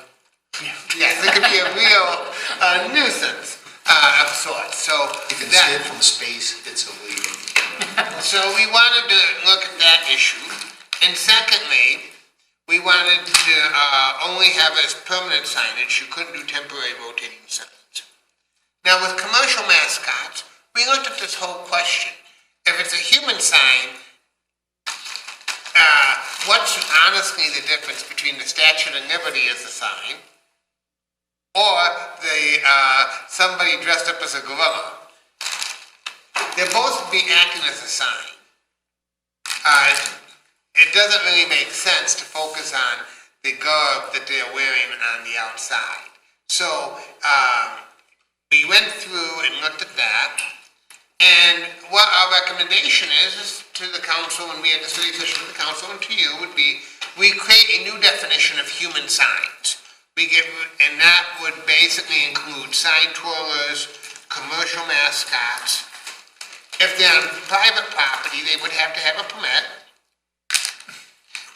Yes, it could be a real nuisance of sorts. So you can see it from space. It's illegal. So we wanted to look at that issue, and secondly, we wanted to only have as permanent signage. You couldn't do temporary rotating signs. Now, with commercial mascots, we looked at this whole question. If it's a human sign, what's honestly the difference between the Statue of Liberty as a sign or somebody dressed up as a gorilla? They're both be acting as a sign. It doesn't really make sense to focus on the garb that they're wearing on the outside. So we went through and looked at that, and what our recommendation is to the council, when we had the study session with the council and to you, would be we create a new definition of human signs. And that would basically include sign twirlers, commercial mascots. If they're on private property, they would have to have a permit.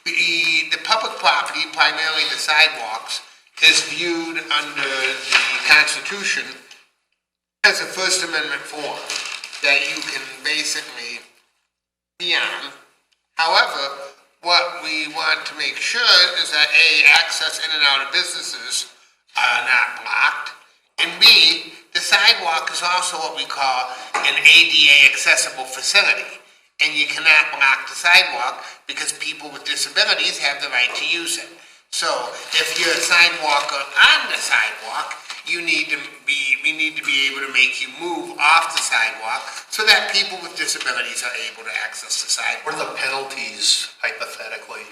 The public property, primarily the sidewalks, is viewed under the Constitution as a First Amendment form that you can basically be on. However, what we want to make sure is that A, access in and out of businesses are not blocked, and B, the sidewalk is also what we call an ADA accessible facility. And you cannot block the sidewalk because people with disabilities have the right to use it. So if you're a sidewalker on the sidewalk, we need to be able to make you move off the sidewalk so that people with disabilities are able to access the sidewalk. What are the penalties, hypothetically?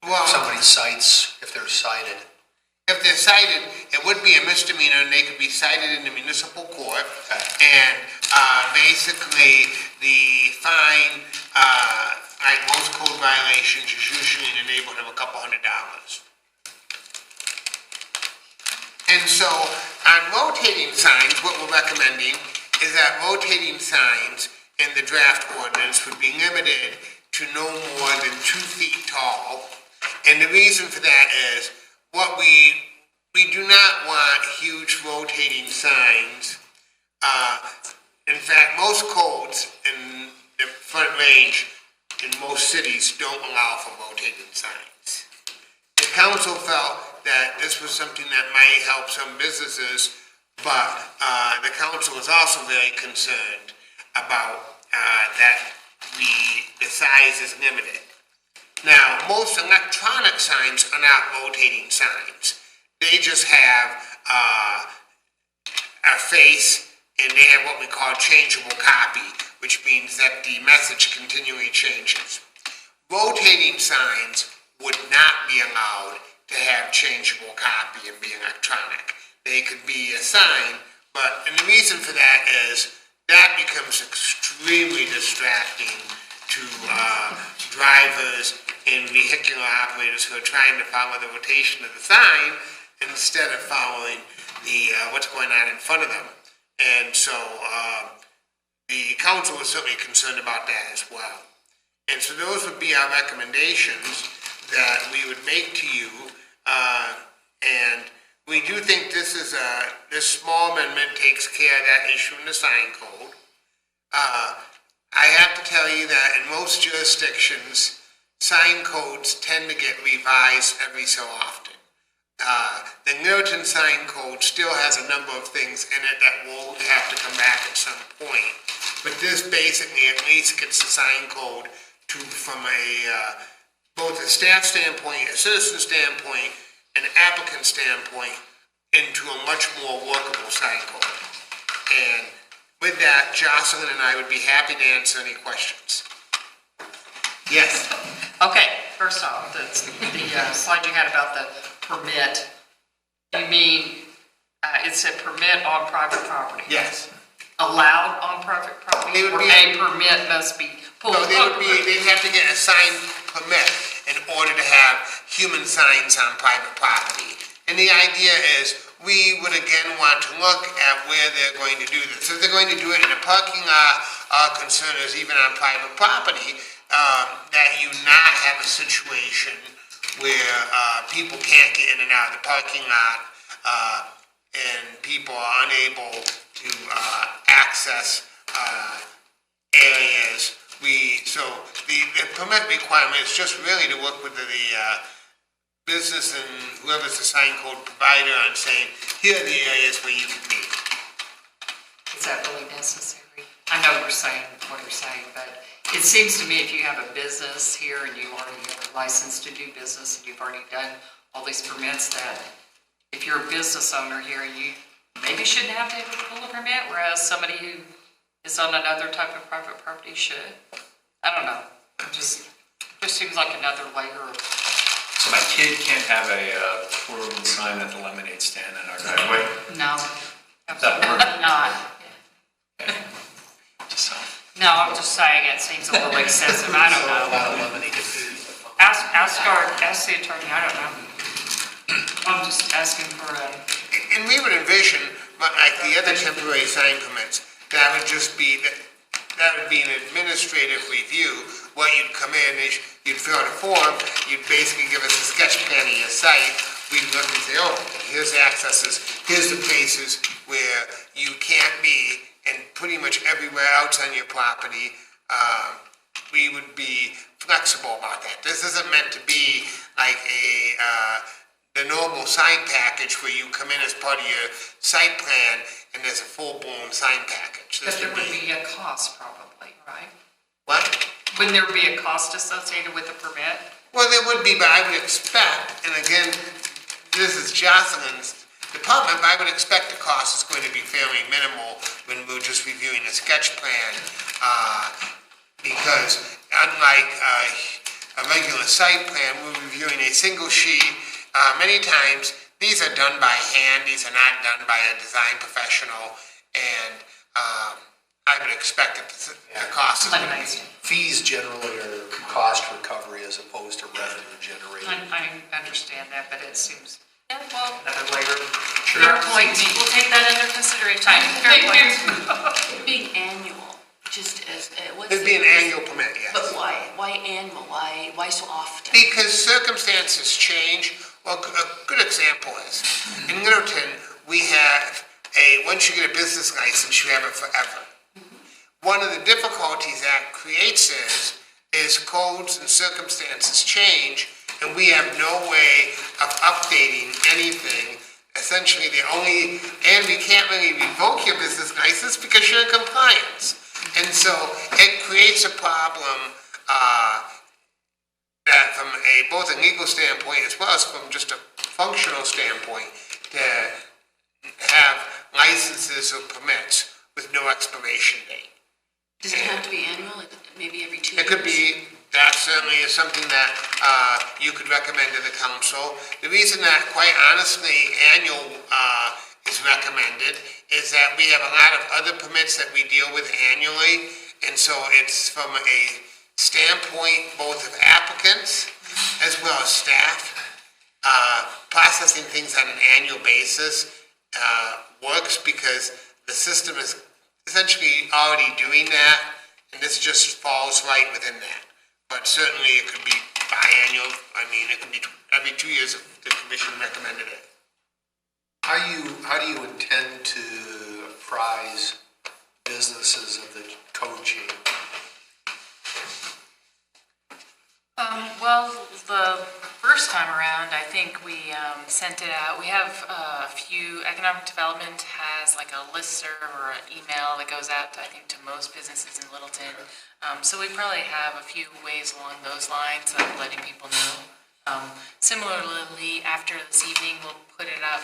Well, if somebody cites, if they're cited? If they're cited, it would be a misdemeanor, and they could be cited in the municipal court. And basically, the fine, like most code violations, is usually in the neighborhood of a couple $100. And so, on rotating signs, what we're recommending is that rotating signs in the draft ordinance would be limited to no more than 2 feet tall. And the reason for that is what we do not want huge rotating signs. In fact, most codes in the Front Range in most cities don't allow for rotating signs. The council felt that this was something that might help some businesses, but the council was also very concerned about that the size is limited. Now, most electronic signs are not rotating signs. They just have a face, and they have what we call changeable copy, which means that the message continually changes. Rotating signs would not be allowed to have changeable copy and be electronic. They could be a sign, and the reason for that is that becomes extremely distracting to drivers and vehicular operators who are trying to follow the rotation of the sign instead of following what's going on in front of them. And so the council was certainly concerned about that as well. And so those would be our recommendations that we would make to you. And we do think this small amendment takes care of that issue in the sign code. I have to tell you that in most jurisdictions, sign codes tend to get revised every so often. The Newton sign code still has a number of things in it that will have to come back at some point. But this basically at least gets the sign code from both a staff standpoint, a citizen standpoint, and an applicant standpoint into a much more workable sign code. And with that, Jocelyn and I would be happy to answer any questions. Yes. Okay, first off, the slide you had about the permit, you mean it said permit on private property? Yes. Allowed on private property, or a permit must be pulled over? They'd have to get a sign permit in order to have human signs on private property. And the idea is we would again want to look at where they're going to do this. If they're going to do it in a parking lot, our concern is even on private property, that you not have a situation where people can't get in and out of the parking lot and people are unable to access areas. So the permit requirement is just really to work with the business and whoever's the sign code provider on saying, here are the areas where you can be. Is that really necessary? I know what you're saying, but it seems to me if you have a business here and you already have a license to do business and you've already done all these permits, that if you're a business owner here, you maybe shouldn't have to pull a permit, whereas somebody who is on another type of private property should. I don't know. It just seems like another layer of... So my kid can't have a twirling sign at the lemonade stand in our driveway? No, absolutely not. No, I'm just saying it seems a little excessive. I don't know. Ask the attorney. I don't know. I'm just asking for a... And we would envision, like the other temporary sign permits, that would just be, that would be an administrative review. What you'd come in is you'd fill out a form, you'd basically give us a sketch plan of your site. We'd look and say, oh, here's the accesses, here's the places where you can't be, and pretty much everywhere else on your property, we would be flexible about that. This isn't meant to be like the normal sign package where you come in as part of your site plan and there's a full-blown sign package. But there would be a cost probably, right? What? Wouldn't there be a cost associated with the permit? Well, there would be, but I would expect, and again, this is Jocelyn's department, but I would expect the cost is going to be fairly minimal when we're just reviewing a sketch plan, because unlike a regular site plan, we're reviewing a single sheet. Many times, these are done by hand, these are not done by a design professional, and I would expect that the cost is going to be... Fees generally are cost recovery as opposed to revenue generating. I understand that, but it seems... Yeah, well, another layer. fair point. We'll take that under consideration. Fair point. It'd be an annual permit, yes. But why? Why annual? Why so often? Because circumstances change. Well, a good example is, in Littleton, we have once you get a business license, you have it forever. One of the difficulties that creates is codes and circumstances change, and we have no way of updating anything. Essentially, and we can't really revoke your business license because you're in compliance. And so it creates a problem that from both a legal standpoint as well as from just a functional standpoint to have licenses or permits with no expiration date. Does it have to be annual? Maybe every 2 years? It could be. That certainly is something that you could recommend to the council. The reason that, quite honestly, annual is recommended is that we have a lot of other permits that we deal with annually, and so it's from a standpoint both of applicants as well as staff. Processing things on an annual basis works because the system is essentially already doing that, and this just falls right within that. But certainly it could be biannual. I mean, it could be every 2 years if the commission recommended it. How do you intend to apprise businesses of the code change? Well, the first time around, I think we sent it out. We have a few, economic development has like a listserv or an email that goes out, I think, to most businesses in Littleton. So we probably have a few ways along those lines of letting people know. Similarly, after this evening, we'll put it up,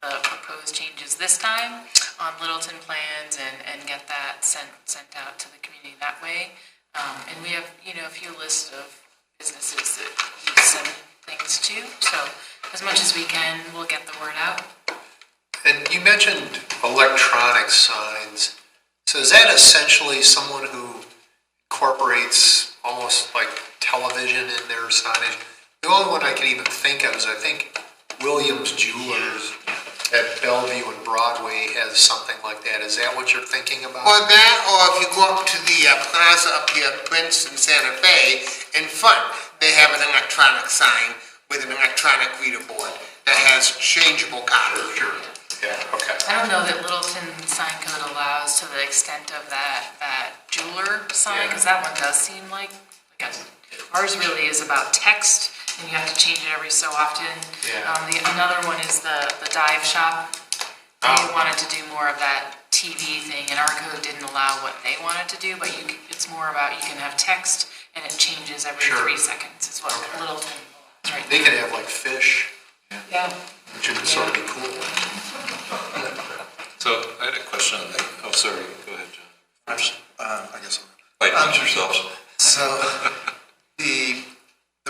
the proposed changes this time on Littleton plans and get that sent out to the community that way. And we have, a few lists of businesses that we send things to. So as much as we can, we'll get the word out. And you mentioned electronic signs. So is that essentially someone who incorporates almost like television in their signage? The only one I can even think of is I think Williams Jewelers at Bellevue and Broadway has something like that. Is that what you're thinking about? Or that, or if you go up to the plaza up here at Prince in Santa Fe, in front, they have an electronic sign with an electronic reader board that has changeable colors. Sure. Yeah, okay. I don't know that Littleton sign code allows to the extent of that jeweler sign, because that one does seem like ours really is about text, and you have to change it every so often. Yeah. Another one is the dive shop. They wanted to do more of that TV thing, and our code didn't allow what they wanted to do, but it's more about you can have text, and it changes every 3 seconds, is what Littleton is right now. They could have like fish. Yeah. Which would sort of be cool. So I had a question on that. Oh, sorry. Go ahead, John. First, I guess. Mute yourselves. So the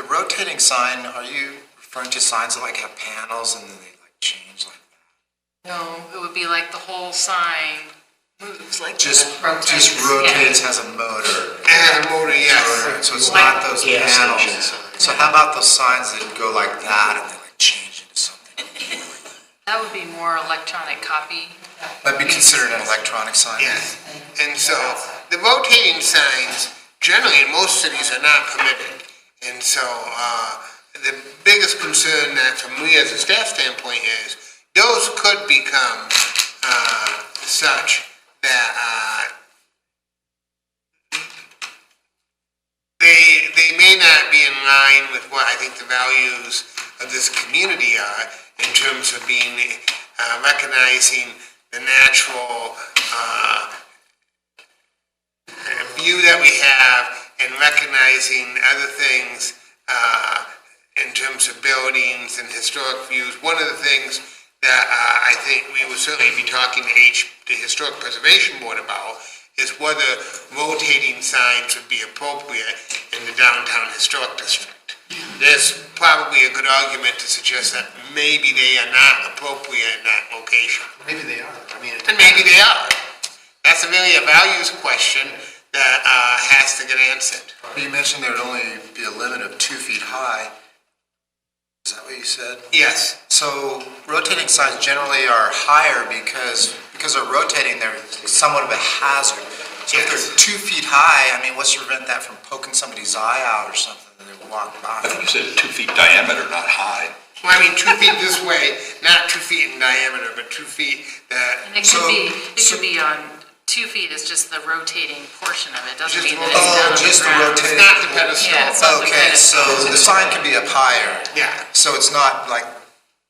rotating sign, are you referring to signs that like have panels and then they like change like that? No, it would be like the whole sign moves like just rotates, has a motor. And a motor, yes. So it's not those panels. So how about those signs that go like that and they like change into something? That would be more electronic copy. That'd be considered an electronic sign? Yes. And so the rotating signs generally in most cities are not permitted. And so the biggest concern that from me as a staff standpoint is those could become such that they may not be in line with what I think the values of this community are in terms of being recognizing the natural view that we have and recognizing other things in terms of buildings and historic views. One of the things that I think we will certainly be talking to the Historic Preservation Board about is whether rotating signs would be appropriate in the downtown historic district. There's probably a good argument to suggest that maybe they are not appropriate in that location. Maybe they are. And maybe they are. That's really a values question that has to get answered. You mentioned there would only be a limit of 2 feet high. Is that what you said? Yes. So rotating signs generally are higher because they're rotating, they're somewhat of a hazard. So if they're 2 feet high, I mean, what's to prevent that from poking somebody's eye out or something and they walk by? I think you said 2 feet diameter, not high. Well, I mean, 2 feet this way, not 2 feet in diameter, but 2 feet that. And it could be on, 2 feet is just the rotating portion of it, doesn't mean that it's down on the just the ground. rotating. It's not the pedestal. Yeah, it's not the Okay, so pedestal. the sign can be up higher. Yeah. So it's not like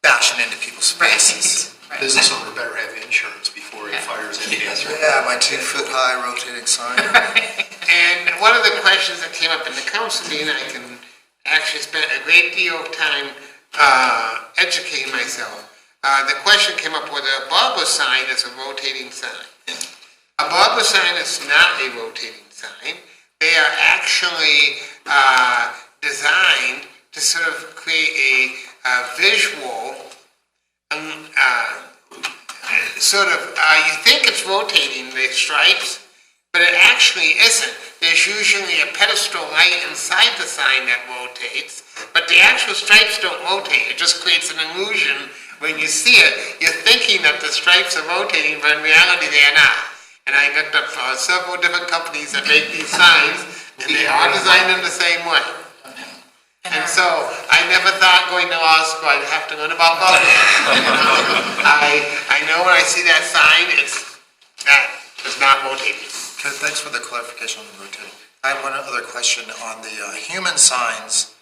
bashing into people's faces. Right. Business owner better have insurance before he fires anybody. Yeah, my 2 foot high rotating sign. And one of the questions that came up in the council meeting, I can actually spent a great deal of time educating myself. The question came up whether a bulbous sign is a rotating sign. A bulbous sign is not a rotating sign. They are actually designed to sort of create a visual you think it's rotating the stripes, but it actually isn't. There's usually a pedestal light inside the sign that rotates, but the actual stripes don't rotate. It just creates an illusion. When you see it, you're thinking that the stripes are rotating, but in reality they are not. And I looked up several different companies that make these signs, and they are designed in the same way. And so I never thought going to law school I'd have to learn about bulbs. I know when I see that sign, that is not rotating. Okay, thanks for the clarification on the rotating. I have one other question on the human signs.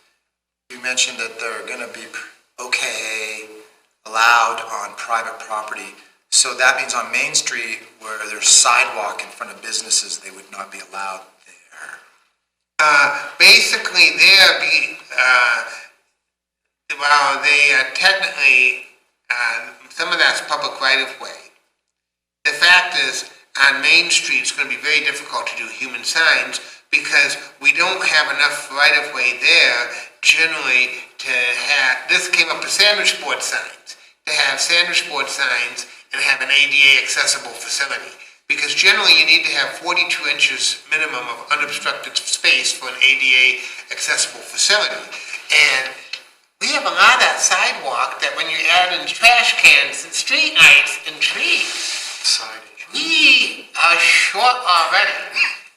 You mentioned that they're going to be allowed on private property. So that means on Main Street where there's sidewalk in front of businesses, they would not be allowed there. Basically, technically, some of that's public right-of-way. The fact is, on Main Street, it's going to be very difficult to do human signs because we don't have enough right-of-way there generally to have, this came up with sandwich board signs, to have sandwich board signs and have an ADA accessible facility. Because generally you need to have 42 inches minimum of unobstructed space for an ADA accessible facility. And we have a lot of that sidewalk that when you add in trash cans and street lights and trees, we are short already.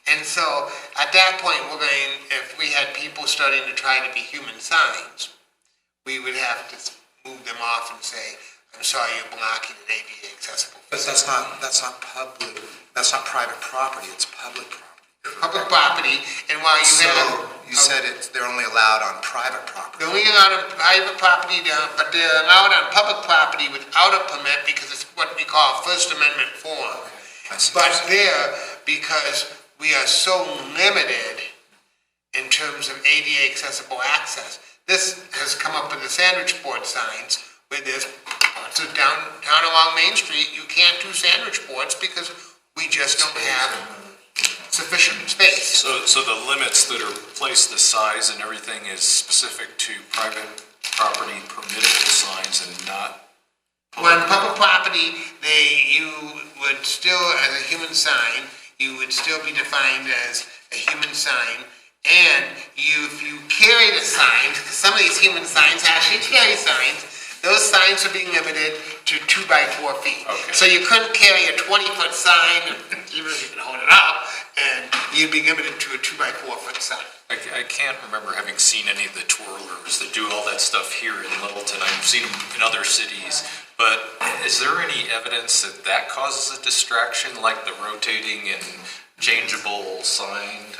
And so at that point, if we had people starting to try to be human signs, we would have to move them off and say, I'm sorry, you're blocking an ADA accessible. But that's not public. That's not private property. It's public property. Public property, and while you said they're only allowed on private property. They're only allowed on private property, but they're allowed on public property without a permit because it's what we call First Amendment form. But because we are so limited in terms of ADA accessible access. This has come up with the sandwich board signs. Where there's down along Main Street, you can't do sandwich boards because we just don't have sufficient space. So the limits that are placed, the size and everything is specific to private property permittable signs and not? Well, on public property, you would still, as a human sign, you would still be defined as a human sign. And if you carry the sign, because some of these human signs actually carry signs, those signs are being limited to 2 by 4 feet. Okay. So you couldn't carry a 20-foot sign, even if you could hold it up, and you'd be limited to a 2 by 4 foot sign. I can't remember having seen any of the twirlers that do all that stuff here in Littleton. I've seen them in other cities. But is there any evidence that causes a distraction, like the rotating and changeable sign?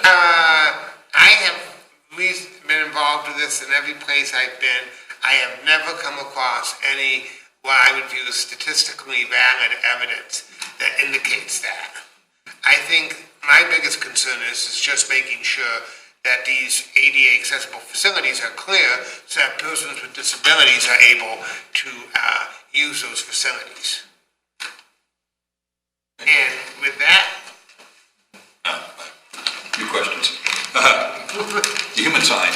We've been involved with this in every place I've been. I have never come across any, what I would view as statistically valid evidence that indicates that. I think my biggest concern is just making sure that these ADA accessible facilities are clear so that persons with disabilities are able to use those facilities. And with that, A few questions. Human signs,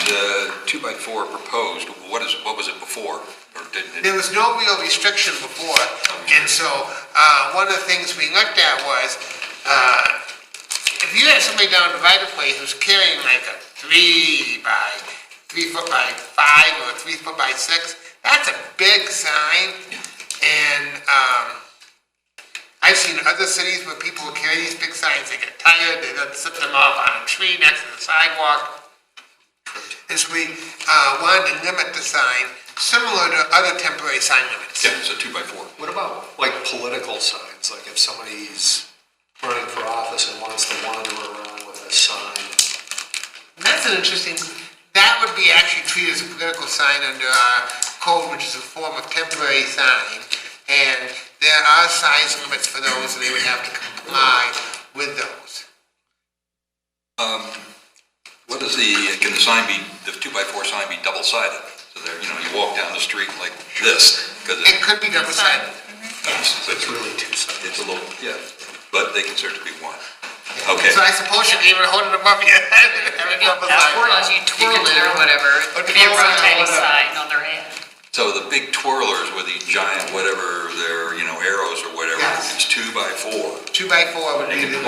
2 by 4 proposed. What was it before? Or there was no real restriction before, and so one of the things we looked at was if you had somebody down the right of way who's carrying like a 3 foot by 5 or 3 foot by 6, that's a big sign, and I I've seen other cities where people carry these big signs, they get tired, they don't sit them up on a tree next to the sidewalk. Is we wanted to limit the sign similar to other temporary sign limits. Yeah, it's a 2x4. What about like political signs, like if somebody's running for office and wants to wander around with a sign? That's an interesting, that would be actually treated as a political sign under our code, which is a form of temporary sign. And there are size limits for those, and they would have to comply with those. What is can the sign be, the 2x4 sign be double-sided? So there, you walk down the street like this. It could be double-sided. It's really two-sided. It's a little, yeah, but they can certainly be one. Okay. So I suppose you can even hold it above your head and have it double-sided. As you twirl it or whatever, it could be a rotating sign on their hand. So the big twirlers with the giant whatever, their, arrows or whatever, Yes. it's 2x4. 2x4 would be the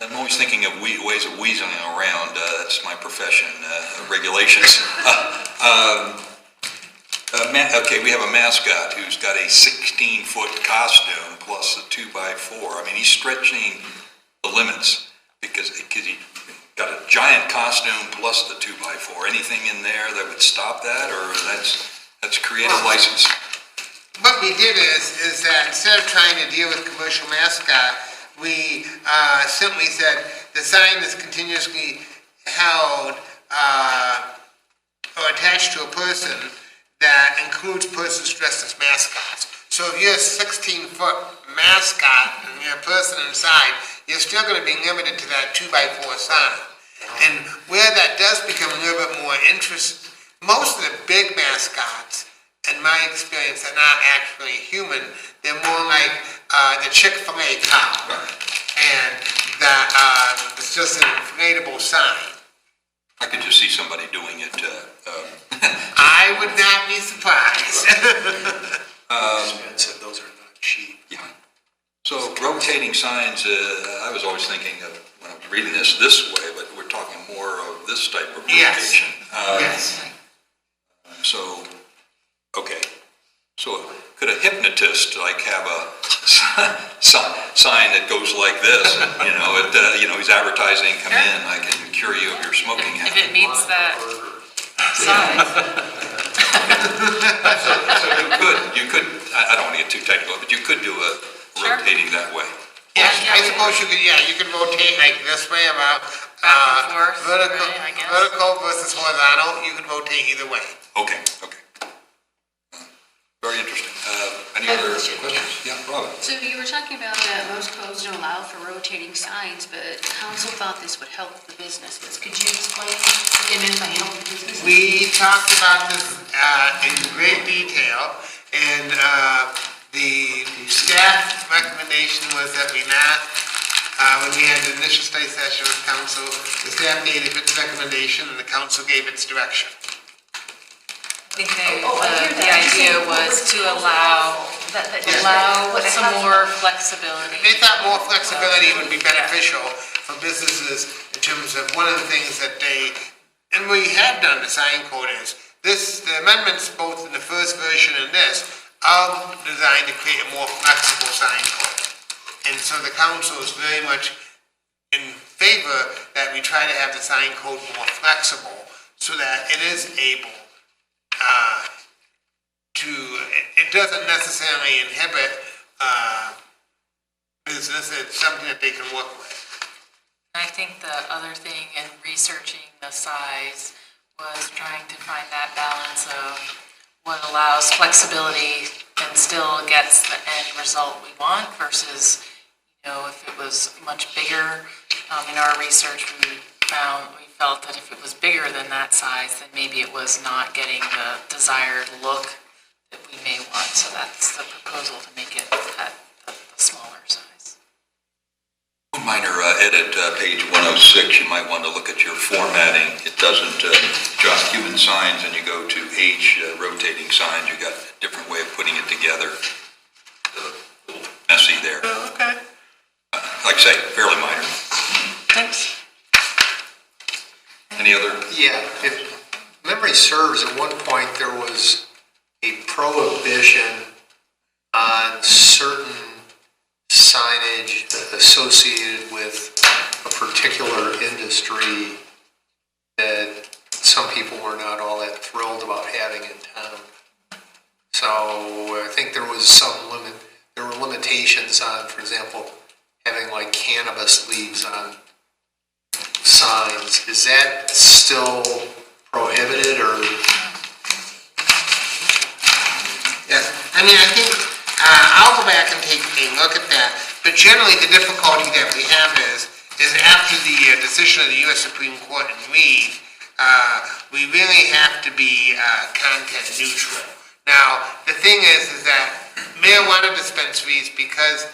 I'm always thinking of ways of weaseling around. That's my profession, regulations. Okay, we have a mascot who's got a 16-foot costume plus a 2x4. I mean, he's stretching the limits because he got a giant costume plus the 2x4. Anything in there that would stop that, or that's creative license? What we did is that instead of trying to deal with commercial mascot, we simply said the sign is continuously held or attached to a person that includes persons dressed as mascots. So if you're a 16-foot mascot and you're a person inside, you're still going to be limited to that 2x4 sign. And where that does become a little bit more interesting, most of the big mascots, in my experience, are not actually human. They're more like the Chick-fil-A cow. And that it's just an inflatable sign. I could just see somebody doing it. I would not be surprised. Expensive, those are not cheap. Yeah. So rotating signs, I was always thinking of, when I was reading this way, but we're talking more of this type of rotation. Yes. So, okay. So could a hypnotist have a sign that goes like this? He's advertising, come in, I can cure you of your smoking habit. If it meets that size. So you could, I don't want to get too technical, but you could do a rotating that way. Yes, I suppose you could rotate like this way about back and forth, vertical, right, I guess. vertical versus horizontal. You could rotate either way. Okay. Very interesting. Any other questions? Yeah, Robin. So you were talking about that most codes don't allow for rotating signs, but council thought this would help the businesses. Could you explain what they meant by help the businesses? We talked about this in great detail, and the staff recommendation was that we not, when we had the initial study session with council, the staff gave its recommendation and the council gave its direction. I think the idea was to allow some more flexibility. They thought more flexibility would be beneficial for businesses in terms of one of the things that and we have done the sign code is, the amendments both in the first version and this are designed to create a more flexible sign code. And so the council is very much in favor that we try to have the sign code more flexible so that it is able it doesn't necessarily inhibit business. It's something that they can work with. I think the other thing in researching the size was trying to find that balance of what allows flexibility and still gets the end result we want versus, if it was much bigger. In our research, we felt that if it was bigger than that size, then maybe it was not getting the desired look that we may want. So that's the proposal, to make it at the smaller size. One minor edit, page 106, you might want to look at your formatting. It doesn't just human signs and you go to H, rotating signs. You got a different way of putting it together. A little messy there. Okay. Like I say, fairly minor. Thanks. Any other? Yeah, if memory serves, at one point there was a prohibition on on certain signage associated with a particular industry that some people were not all that thrilled about having in town. So I think there was there were limitations on, for example, having like cannabis leaves on signs. Is that still prohibited or? Yes, I mean, I think I'll go back and take a look at that, but generally the difficulty that we have is after the decision of the U.S. Supreme Court in Reed, we really have to be content neutral. Now, the thing is that marijuana dispensaries, because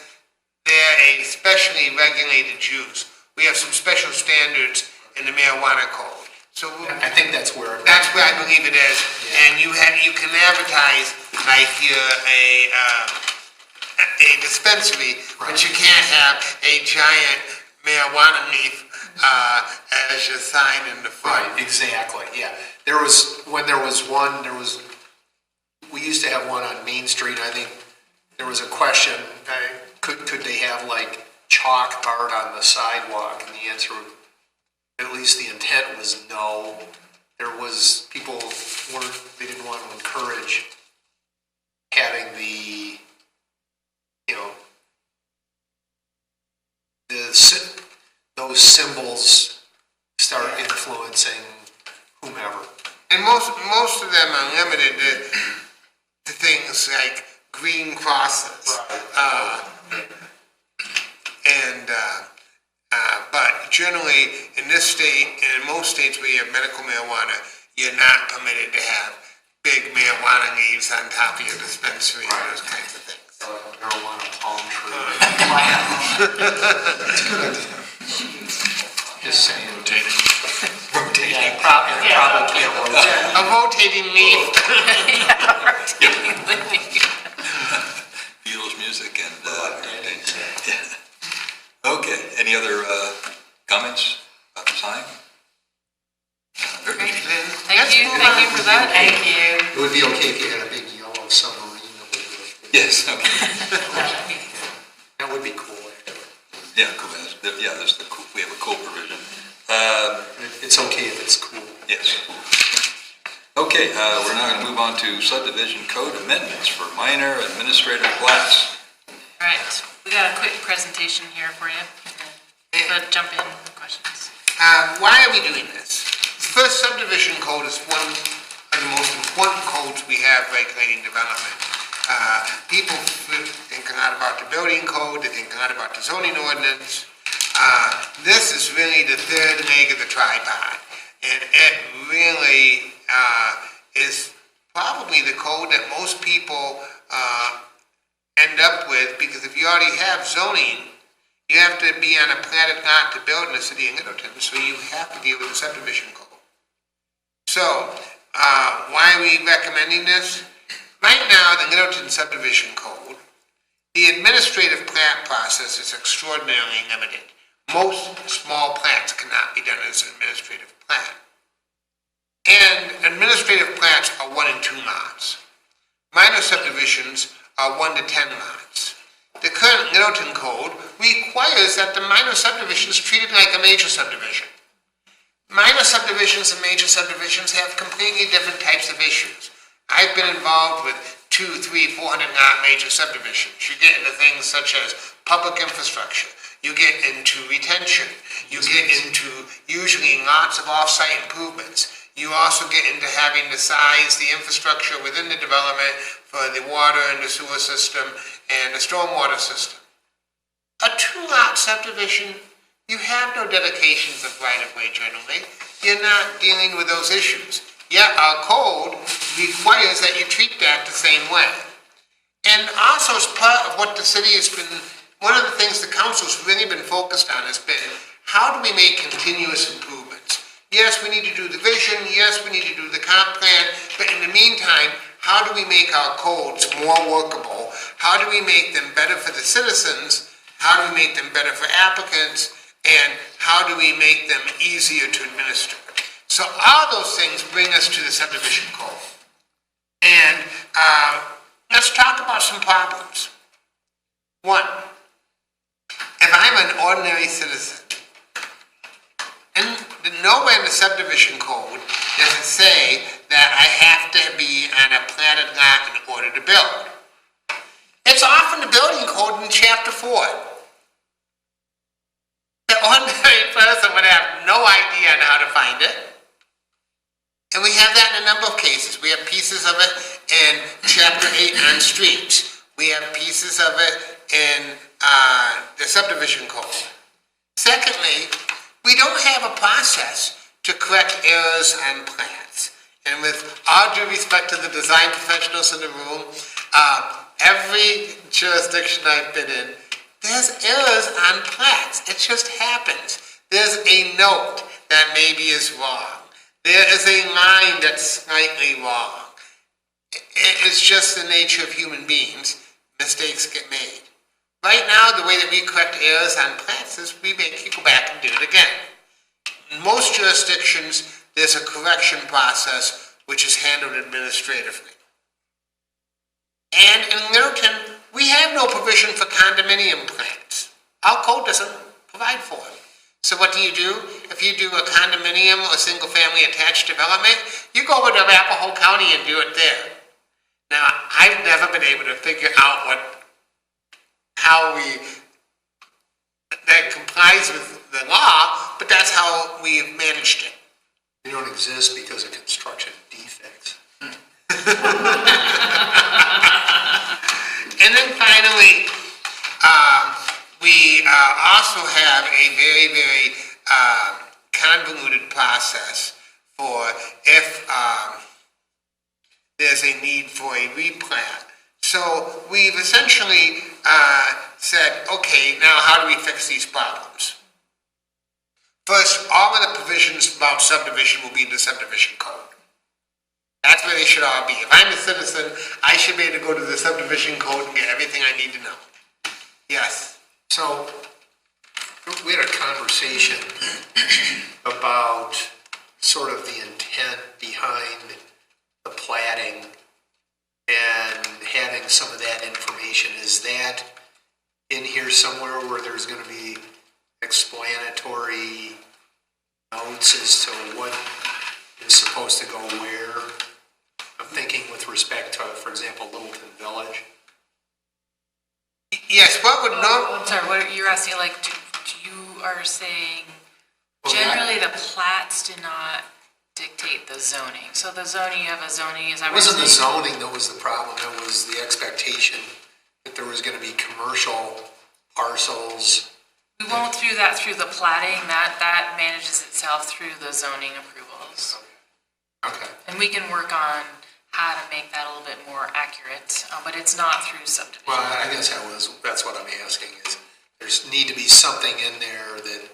they're a specially regulated use, we have some special standards in the marijuana code. So I think that's where I believe it is. Yeah. And you can advertise like you're a dispensary, right, but you can't have a giant marijuana leaf as your sign in the front. Right, exactly, yeah. We used to have one on Main Street. I think there was a question, could they have like chalk art on the sidewalk? And the answer, at least the intent was no. People they didn't want to encourage having those symbols start influencing whomever. And most of them are limited to things like green crosses. Right. But generally, in this state, and in most states where you have medical marijuana, you're not permitted to have big marijuana leaves on top of your dispensary, right, and those kinds of things. Marijuana palm tree. That's a good idea. Just saying. Rotating. Yeah, probably can't rotate. A rotating leaf. Beatles music and yeah. Okay, any other comments about the sign? Great. Thank you for that. Thank you. It would be okay if you had a big yellow submarine that would do it. Yes, okay. That would be cool. Yeah, cool. Yeah, we have a cool provision. It's okay if it's cool. Yes. Okay, we're now going to move on to subdivision code amendments for minor administrative plats. All right, we got a quick presentation here for you. But jump in with questions. Why are we doing this? The first subdivision code is one of the most important codes we have regulating development. People think a lot about the building code, they think a lot about the zoning ordinance. This is really the third leg of the tripod, and it really is probably the code that most people end up with, because if you already have zoning, you have to be on a platted lot to build in the city of Littleton, so you have to deal with the subdivision code. So, why are we recommending this? Right now, the Littleton subdivision code, the administrative plat process is extraordinarily limited. Most small plats cannot be done as an administrative plat. And administrative plats are 1 and 2 lots. Minor subdivisions are 1 to 10 lots. The current Littleton code requires that the minor subdivision is treated like a major subdivision. Minor subdivisions and major subdivisions have completely different types of issues. I've been involved with 200, 300, 400 lot major subdivisions. You get into things such as public infrastructure. You get into retention. You get into usually lots of off-site improvements. You also get into having to size the infrastructure within the development for the water and the sewer system and the stormwater system. A 2-lot subdivision, you have no dedications of right-of-way generally. You're not dealing with those issues. Yet our code requires that you treat that the same way. And also as part of what the city has been, one of the things the council's really been focused on has been, how do we make continuous improvements? Yes, we need to do the vision, yes, we need to do the comp plan, but in the meantime, how do we make our codes more workable? How do we make them better for the citizens? How do we make them better for applicants? And how do we make them easier to administer? So all those things bring us to the subdivision code. And Let's talk about some problems. One, if I'm an ordinary citizen, and nowhere in the subdivision code does it say that I have to be on a platted lot in order to build. It's off in the building code in chapter 4. The ordinary person would have no idea on how to find it. And we have that in a number of cases. We have pieces of it in chapter 8 on streets. We have pieces of it in the subdivision code. Secondly, we don't have a process to correct errors on plans. And with all due respect to the design professionals in the room, every jurisdiction I've been in, there's errors on plans. It just happens. There's a note that maybe is wrong. There is a line that's slightly wrong. It's just the nature of human beings. Mistakes get made. Right now, the way that we correct errors on plans is we make you go back and do it again. In most jurisdictions, there's a correction process which is handled administratively. And in Littleton, we have no provision for condominium plans. Our code doesn't provide for it. So what do? If you do a condominium or single-family attached development, you go over to Arapahoe County and do it there. Now, I've never been able to figure out how that complies with the law, but that's how we've managed it. They don't exist because of construction defects. And then finally, we also have a very, very convoluted process for if there's a need for a replat. So we've essentially said, okay, now how do we fix these problems? First, all of the provisions about subdivision will be in the subdivision code. That's where they should all be. If I'm a citizen, I should be able to go to the subdivision code and get everything I need to know. Yes? So, we had a conversation about sort of the intent behind the platting and having some of that information. Is that in here somewhere where there's going to be explanatory notes as to what is supposed to go where? I'm thinking with respect to, for example, Littleton Village. Yes, what would I'm sorry, what you're asking, like, you are saying, generally the plats do not dictate the zoning. So the zoning, you have a zoning, is that It wasn't the zoning that was the problem, it was the expectation that there was going to be commercial parcels. We won't do that through the platting, that manages itself through the zoning approvals. Okay. And we can work on how to make that a little bit more accurate, but it's not through subdivision. Well, I guess that's what I'm asking is there's need to be something in there that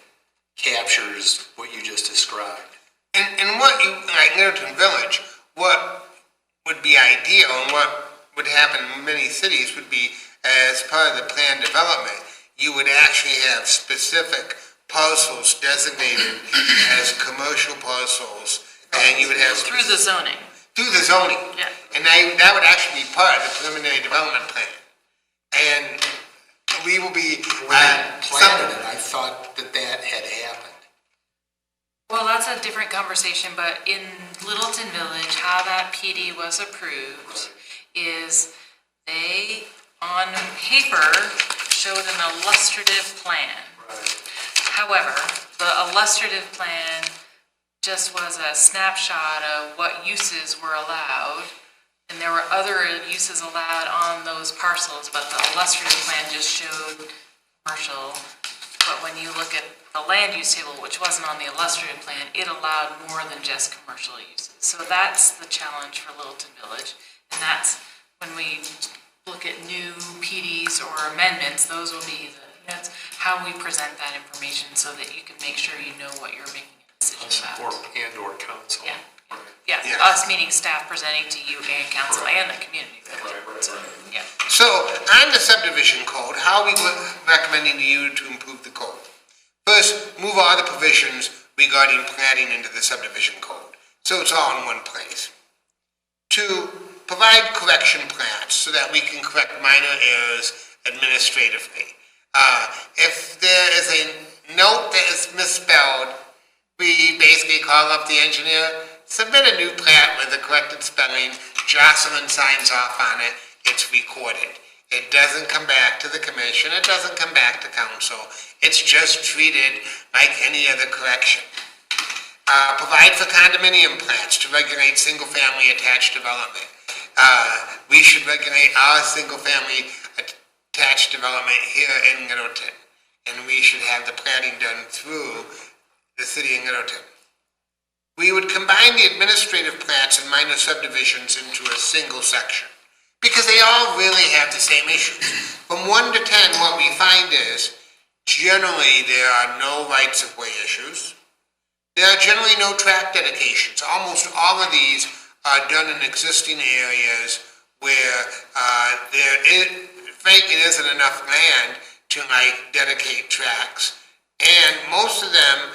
captures what you just described. And what you, like Littleton Village, what would be ideal and what would happen in many cities would be as part of the plan development, you would actually have specific parcels designated as commercial parcels, and you would have through the zoning. Through the zoning. Yeah. And that would actually be part of the preliminary development plan. And we will be... When I planted it, I thought that had happened. Well, that's a different conversation, but in Littleton Village, how that PD was approved is they, on paper, showed an illustrative plan. However, the illustrative plan just was a snapshot of what uses were allowed, and there were other uses allowed on those parcels, but the illustrative plan just showed commercial. But when you look at the land use table, which wasn't on the illustrative plan, it allowed more than just commercial uses. So that's the challenge for Littleton Village, and that's when we look at new PDs or amendments, those will be that's how we present that information so that you can make sure you know what you're making a decision about. Or council. Yeah, us meaning staff presenting to you and council and the community. So, on the subdivision code, how are we recommending to you to improve the code? First, move all the provisions regarding planning into the subdivision code, so it's all in one place. 2, provide correction plans so that we can correct minor errors administratively. If there is a note that is misspelled, we basically call up the engineer, submit a new plat with the corrected spelling, Jocelyn signs off on it, it's recorded. It doesn't come back to the commission, it doesn't come back to council, it's just treated like any other correction. Provide for condominium plans to regulate single-family attached development. We should regulate our single-family attached development here in Littleton, and we should have the planning done through the city of Littleton. We would combine the administrative plats and minor subdivisions into a single section, because they all really have the same issues. From 1 to 10, what we find is, generally there are no rights-of-way issues. There are generally no tract dedications. Almost all of these are done in existing areas where frankly, there isn't enough land to dedicate tracts. And most of them,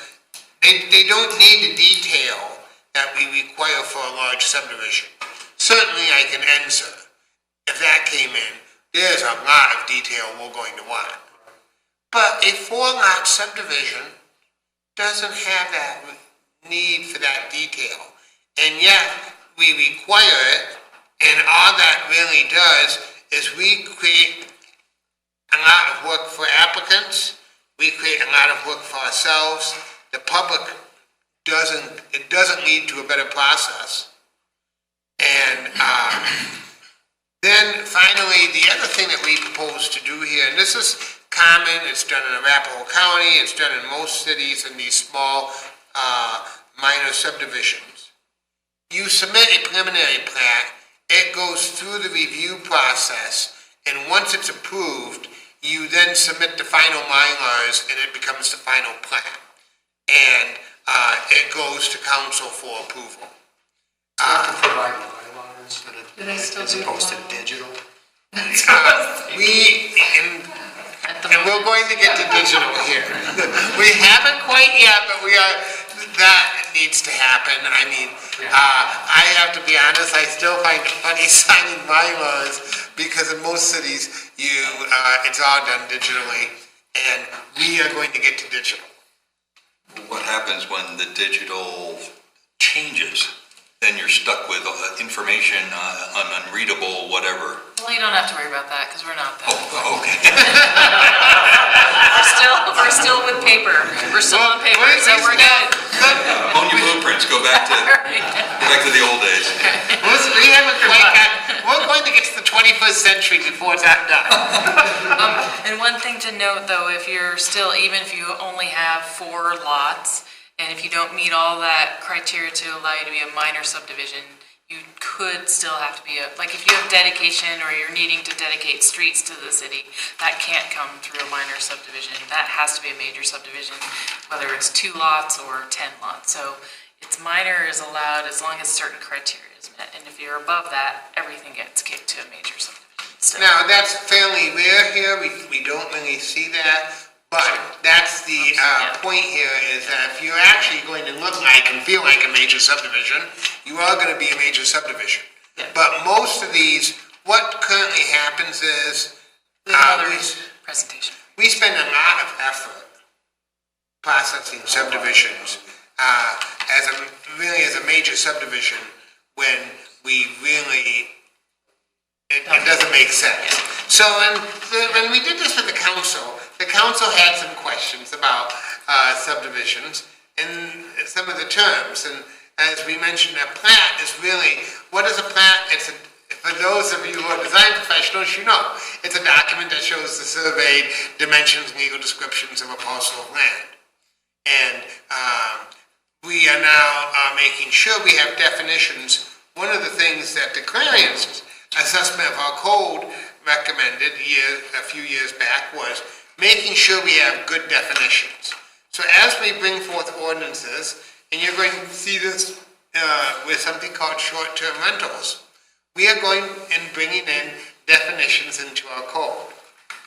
they don't need the detail that we require for a large subdivision. Certainly I can answer, if that came in, there's a lot of detail we're going to want. But a 4-lot subdivision doesn't have that need for that detail. And yet, we require it, and all that really does is we create a lot of work for applicants, we create a lot of work for ourselves, the public doesn't lead to a better process. And then finally, the other thing that we propose to do here, and this is common, it's done in Arapahoe County, it's done in most cities in these small minor subdivisions. You submit a preliminary plat, it goes through the review process, and once it's approved, you then submit the final mylars and it becomes the final plat. And it goes to council for approval. Provide mylars as opposed to digital. And we're going to get to digital here. We haven't quite yet, but that needs to happen. I mean, I have to be honest, I still find it funny signing mylars because in most cities, it's all done digitally, and we are going to get to digital. What happens when the digital changes? Then you're stuck with information on unreadable whatever. Well, you don't have to worry about that because we're not that. Oh, okay. We're still with paper. We're still on paper, so we're good. Own your blueprints. Go back to the old days. We haven't quite got. We're going to get to the 21st century before that done. And one thing to note, though, even if you only have 4 lots, and if you don't meet all that criteria to allow you to be a minor subdivision, you could still have to be if you have dedication or you're needing to dedicate streets to the city, that can't come through a minor subdivision. That has to be a major subdivision, whether it's 2 lots or 10 lots. So it's minor is allowed as long as certain criteria is met. And if you're above that, everything gets kicked to a major subdivision. So. Now, that's fairly rare here. We don't really see that. But that's the point here is that if you're actually going to look like and feel like a major subdivision, you are going to be a major subdivision. Yeah. But most of these, what currently happens is presentation. We spend a lot of effort processing subdivisions as a major subdivision when we really it doesn't make sense. So when we did this with the council had some questions about subdivisions and some of the terms. And as we mentioned, a plat is really, what is a plat? For those of you who are design professionals, you know, it's a document that shows the surveyed dimensions, legal descriptions of a parcel of land. And we are now making sure we have definitions. One of the things that the Clarion's assessment of our code recommended a few years back was making sure we have good definitions. So as we bring forth ordinances, and you're going to see this with something called short-term rentals, we are going and bringing in definitions into our code.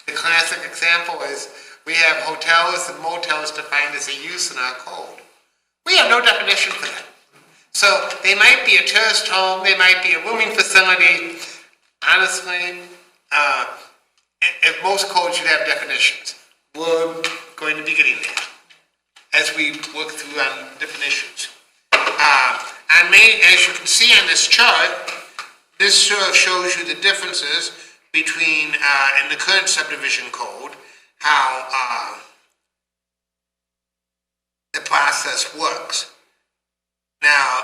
The classic example is we have hotels and motels defined as a use in our code. We have no definition for that. So they might be a tourist home, they might be a rooming facility. Honestly, if most codes should have definitions, we're going to be getting there as we work through definitions. As you can see on this chart, this sort of shows you the differences between, in the current subdivision code, how the process works. Now,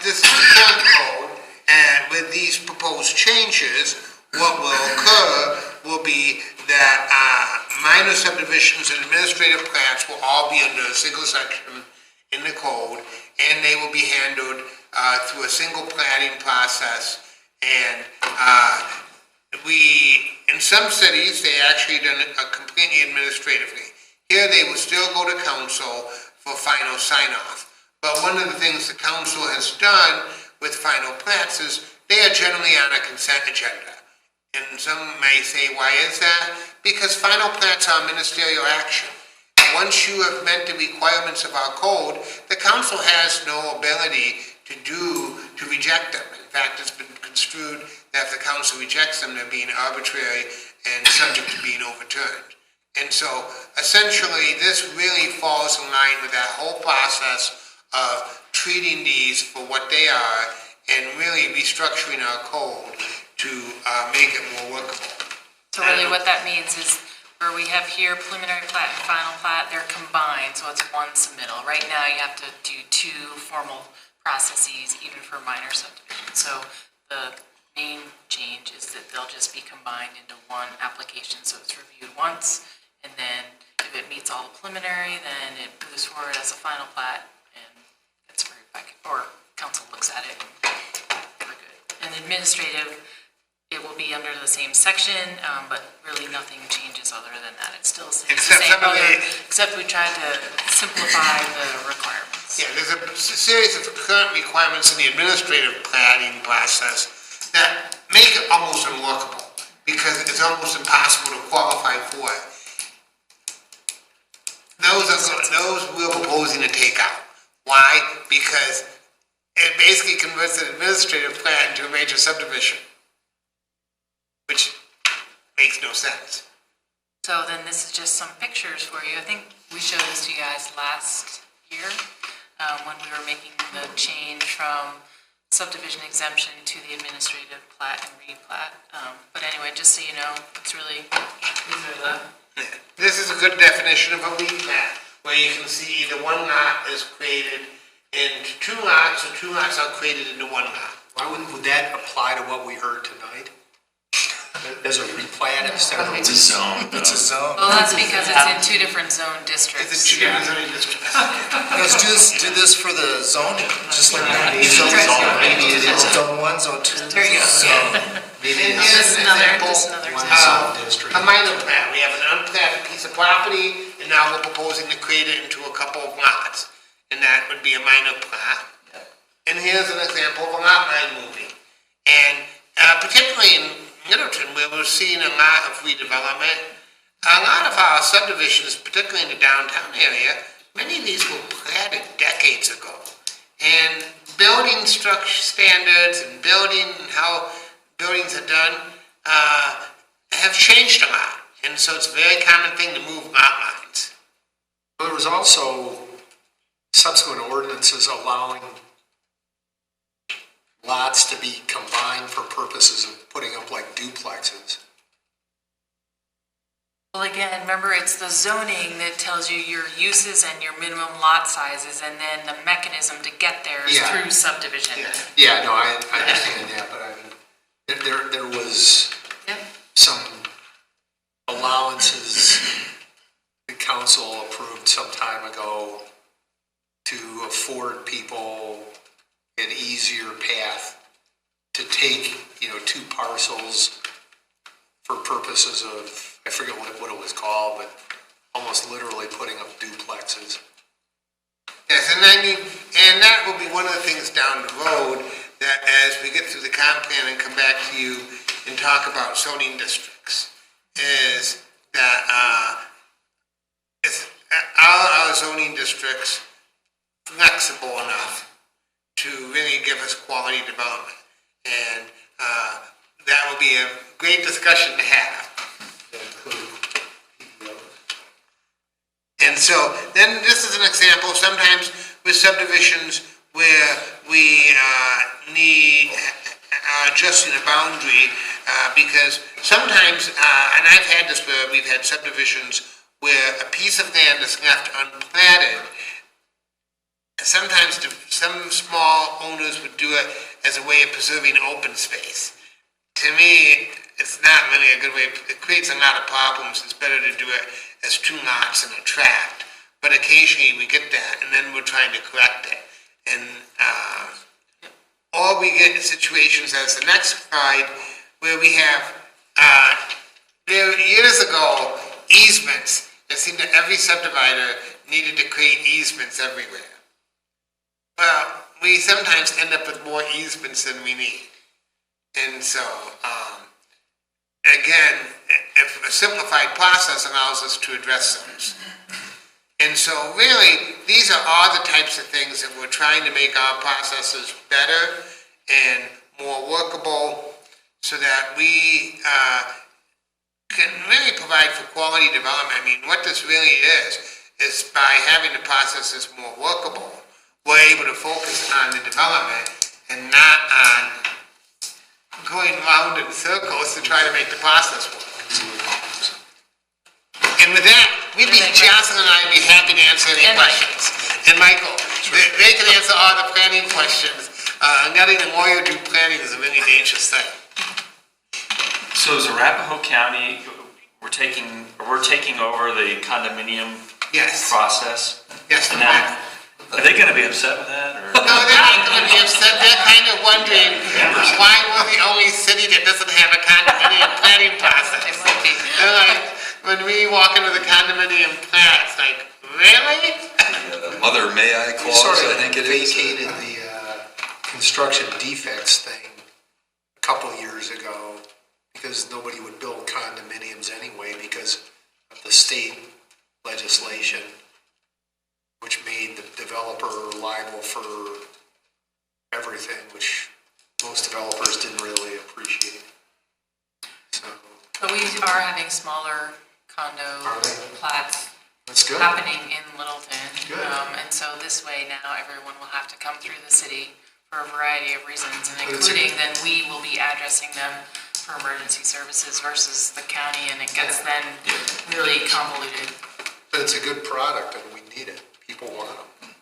this is the current code, and with these proposed changes, what will occur will be that minor subdivisions and administrative plans will all be under a single section in the code, and they will be handled through a single planning process. And in some cities, they actually done it completely administratively. Here, they will still go to council for final sign-off. But one of the things the council has done with final plats is they are generally on a consent agenda. And some may say, why is that? Because final plats are ministerial action. Once you have met the requirements of our code, the council has no ability to reject them. In fact, it's been construed that if the council rejects them, they're being arbitrary and subject to being overturned. And so, essentially, this really falls in line with that whole process of treating these for what they are and really restructuring our code to make it more workable. So really what that means is where we have here preliminary plat and final plat, they're combined, so it's one submittal. Right now you have to do two formal processes even for minor subdivisions. So the main change is that they'll just be combined into one application, so it's reviewed once, and then if it meets all the preliminary, then it moves forward as a final plat and gets approved by, or council looks at it and we're good. And administrative, it will be under the same section, but really nothing changes other than that. It's still the same, except we tried to simplify the requirements. Yeah, there's a series of current requirements in the administrative planning process that make it almost unworkable because it's almost impossible to qualify for it. Those we're proposing to take out. Why? Because it basically converts an administrative plan to a major subdivision, which makes no sense. So then this is just some pictures for you. I think we showed this to you guys last year when we were making the change from subdivision exemption to the administrative plat and replat. But anyway, just so you know, it's really, these are the... This is a good definition of a replat, where you can see the one lot is created into two lots, and two lots are created into one lot. Why would that apply to what we heard tonight? As a replat instead of... It's a zone. It's a zone. Well, that's because it's in two different zone districts. It's in two different zoning districts. Let's do this for the zoning, just like that. Maybe it is zone 1, zone 2. There you go. So maybe Just another A minor plat. We have an unplatted piece of property, and now we're proposing to create it into a couple of lots. And that would be a minor plat. And here's an example of a lot line moving. And particularly in Middleton, where we're seeing a lot of redevelopment, a lot of our subdivisions, particularly in the downtown area, many of these were platted decades ago. And building structure standards and building and how buildings are done have changed a lot. And so it's a very common thing to move lot lines. But there was also subsequent ordinances allowing lots to be combined for purposes of putting up like duplexes. Well, again, remember, it's the zoning that tells you your uses and your minimum lot sizes, and then the mechanism to get there is through subdivision. Yeah, no, I understand that, but I mean, there was some allowances the council approved some time ago to afford people an easier path to take, two parcels for purposes of, I forget what it was called, but almost literally putting up duplexes. Yes, and that will be one of the things down the road that as we get through the comp plan and come back to you and talk about zoning districts, is that are our zoning districts flexible enough to really give us quality development. And that will be a great discussion to have. And so then this is an example, sometimes with subdivisions where we need adjusting a boundary because sometimes, and I've had this where we've had subdivisions where a piece of land is left unplatted. Sometimes some small owners would do it as a way of preserving open space. To me, it's not really a good way. It creates a lot of problems. It's better to do it as two lots in a tract. But occasionally we get that, and then we're trying to correct it. And or we get situations as the next slide where we have there years ago easements. It seemed that every subdivider needed to create easements everywhere. Well, we sometimes end up with more easements than we need. And so, again, if a simplified process allows us to address those. And so really, these are all the types of things that we're trying to make our processes better and more workable so that we can really provide for quality development. I mean, what this really is by having the processes more workable, we're able to focus on the development and not on going round in circles to try to make the process work. And with that, Jocelyn and I would be happy to answer any questions. And Michael, they can answer all the planning questions. Letting a lawyer do planning is a really dangerous thing. So as Arapahoe County, we're taking over the condominium process? Yes. And then, are they going to be upset with that? Or? No, they're not going to be upset. They're kind of wondering why we're the only city that doesn't have a condominium planning process. They're like, when we walk into the condominium plat, it's like, really? Mother may I clause, I think it is. Vacated the construction defects thing a couple of years ago because nobody would build condominiums anyway because of the state legislation, which made the developer liable for everything, which most developers didn't really appreciate. So, But we are having smaller condo plats happening in Littleton. Good. And so this way now everyone will have to come through the city for a variety of reasons, and including then we will be addressing them for emergency services versus the county, and it gets then really convoluted. But it's a good product and we need it. People want them.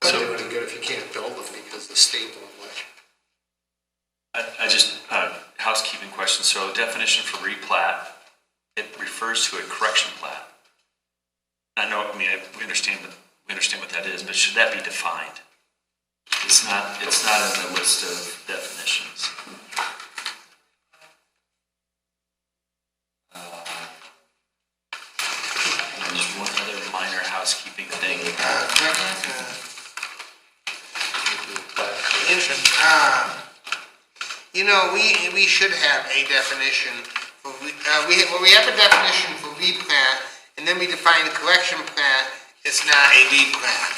Doesn't do any good if you can't build them because the state won't let you. I just, housekeeping question. So definition for replat, it refers to a correction plat. I know, we understand what that is, but should that be defined? It's not in the list of definitions. And just one other minor housekeeping thing. We should have a definition for, we have a definition for replat, and then we define a correction plat, it's not a replat.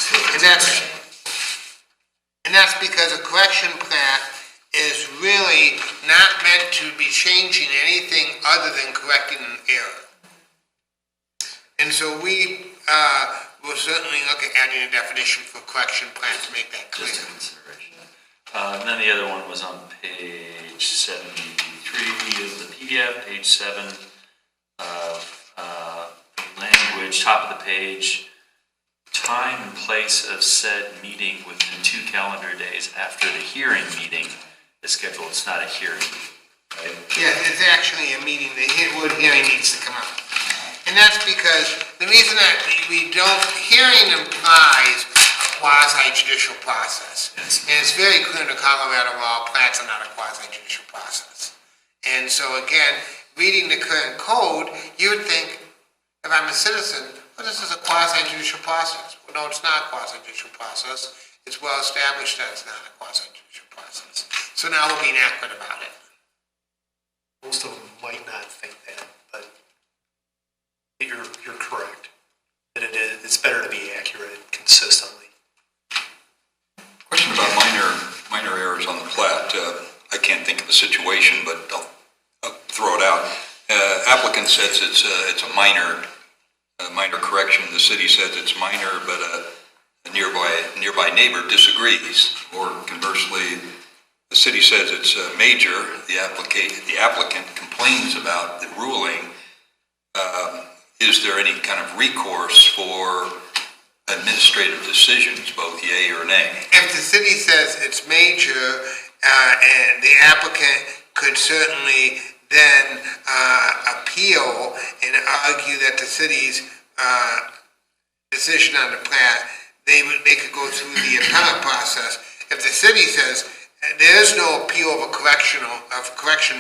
And that's because a correction plat is really not meant to be changing anything other than correcting an error. And so we will certainly look at adding a definition for correction plat to make that clear. Just a consideration. And then the other one was on page 73 of the PDF, page 7 of language, top of the page. Time and place of said meeting within 2 calendar days after the hearing meeting is scheduled. It's not a hearing, right? Yeah, it's actually a meeting. The word hearing needs to come out. And that's because the reason that we don't, hearing implies a quasi-judicial process. And it's very clear to Colorado law, plats are not a quasi-judicial process. And so again, reading the current code, you would think, if I'm a citizen, well, this is a quasi-judicial process. Well, no, it's not a quasi-judicial process. It's well established that it's not a quasi-judicial process. So now we're being accurate about it. Most of them might not think that, but you're correct. That it's better to be accurate consistently. Question about situation, but I'll throw it out. Applicant says it's a minor correction. The city says it's minor, but a nearby neighbor disagrees. Or conversely, the city says it's major. The applicant complains about the ruling. Is there any kind of recourse for administrative decisions, both yea or nay? If the city says it's major, and the applicant could certainly then appeal and argue that the city's decision on the plat, they could go through the appellate process. If the city says there is no appeal of a correction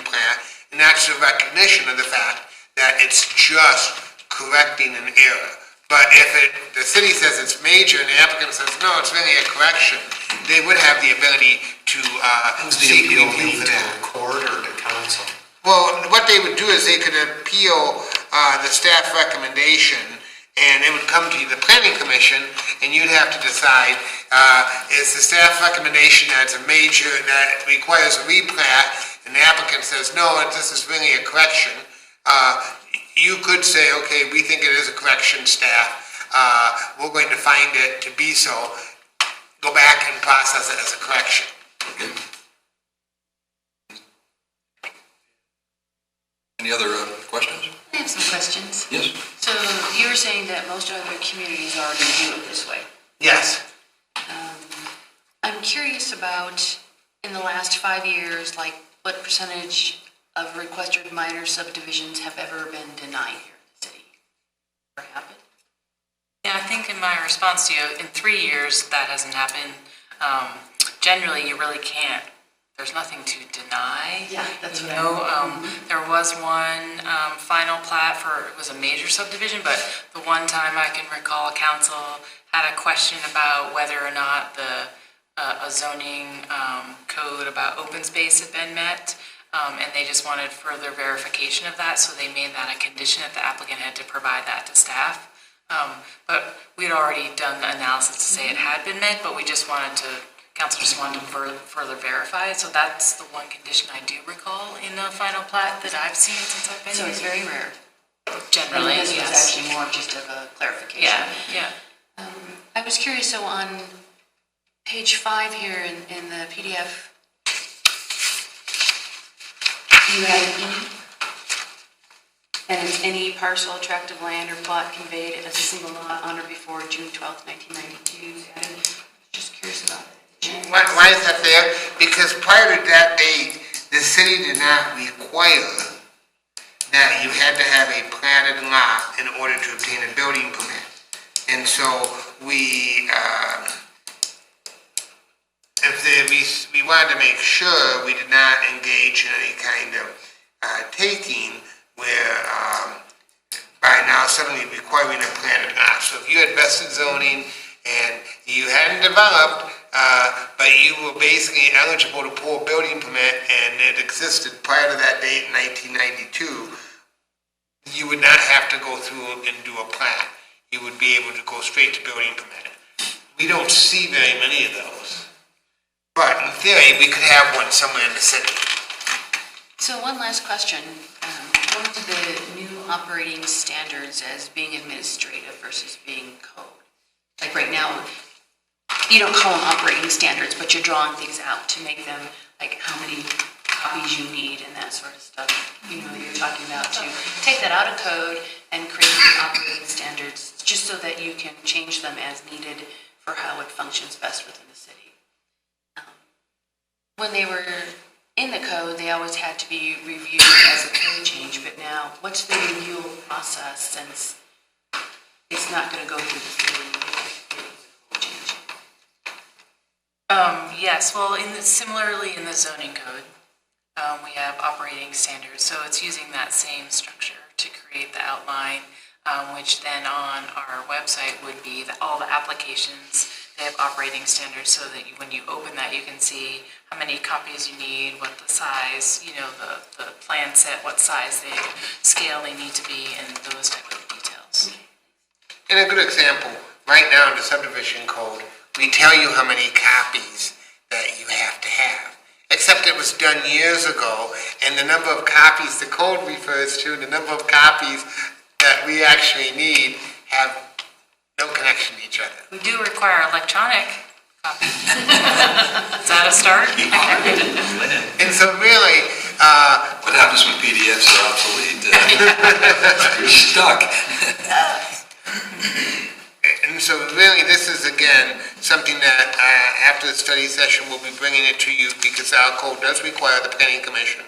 plat, and that's a recognition of the fact that it's just correcting an error. But if the city says it's major and the applicant says, no, it's really a correction, they would have the ability to seek review for that. To court or to council? Well, what they would do is they could appeal the staff recommendation, and it would come to the planning commission, and you'd have to decide, is the staff recommendation that it's a major, that requires a replat, and the applicant says, no, this is really a correction. You could say, okay, we think it is a correction, staff. We're going to find it to be so. Go back and process it as a correction. Okay. Any other questions? I have some questions. Yes. So you were saying that most other communities already do it this way. Yes. I'm curious about, in the last 5 years, like what percentage of requested minor subdivisions have ever been denied here in the city? Ever happened? Yeah, I think in my response to you, in 3 years, that hasn't happened. Generally, you really can't. There's nothing to deny. Yeah, that's what There was one final plat it was a major subdivision, but the one time I can recall council had a question about whether or not a zoning code about open space had been met. And they just wanted further verification of that, so they made that a condition that the applicant had to provide that to staff. But we'd already done the analysis to say it had been met, but council just wanted to further verify it. So that's the one condition I do recall in the final plat that I've seen since I've been So here. it's very rare. Generally, and this yes. was actually more just of a clarification. Yeah. I was curious, so on page 5 here in the PDF, you have any, and it's any parcel, tract of land, or plot conveyed as a single lot on or before June 12th, 1992. Just curious about that. Why is that there? Because prior to that date, the city did not require that you had to have a platted lot in order to obtain a building permit. And so we wanted to make sure we did not engage in any kind of taking where by now suddenly requiring a platted lot. So if you had vested zoning and you hadn't developed, but you were basically eligible to pull a building permit and it existed prior to that date in 1992, you would not have to go through and do a plat. You would be able to go straight to building permit. We don't see very many of those. But in theory, we could have one somewhere in the city. So one last question. Going to the new operating standards as being administrative versus being code. Like right now, you don't call them operating standards, but you're drawing things out to make them like how many copies you need and that sort of stuff. You're talking about to take that out of code and create the operating standards just so that you can change them as needed for how it functions best within the city. When they were in the code, they always had to be reviewed as a code change, but now what's the review process since it's not going to go through the city? Yes, well, similarly in the zoning code, we have operating standards, so it's using that same structure to create the outline, which then on our website would be all the applications. They have operating standards so that when you open that, you can see how many copies you need, what the size, the plan set, what size scale they need to be, and those type of details. And a good example, right now in the subdivision code, we tell you how many copies that you have to have. Except it was done years ago, and the number of copies the code refers to, and the number of copies that we actually need have no connection to each other. We do require electronic copies. Is that a start? And so really, what happens when PDFs are obsolete? You're stuck. And so really, this is again, something that after the study session, we'll be bringing it to you because our code does require the planning commission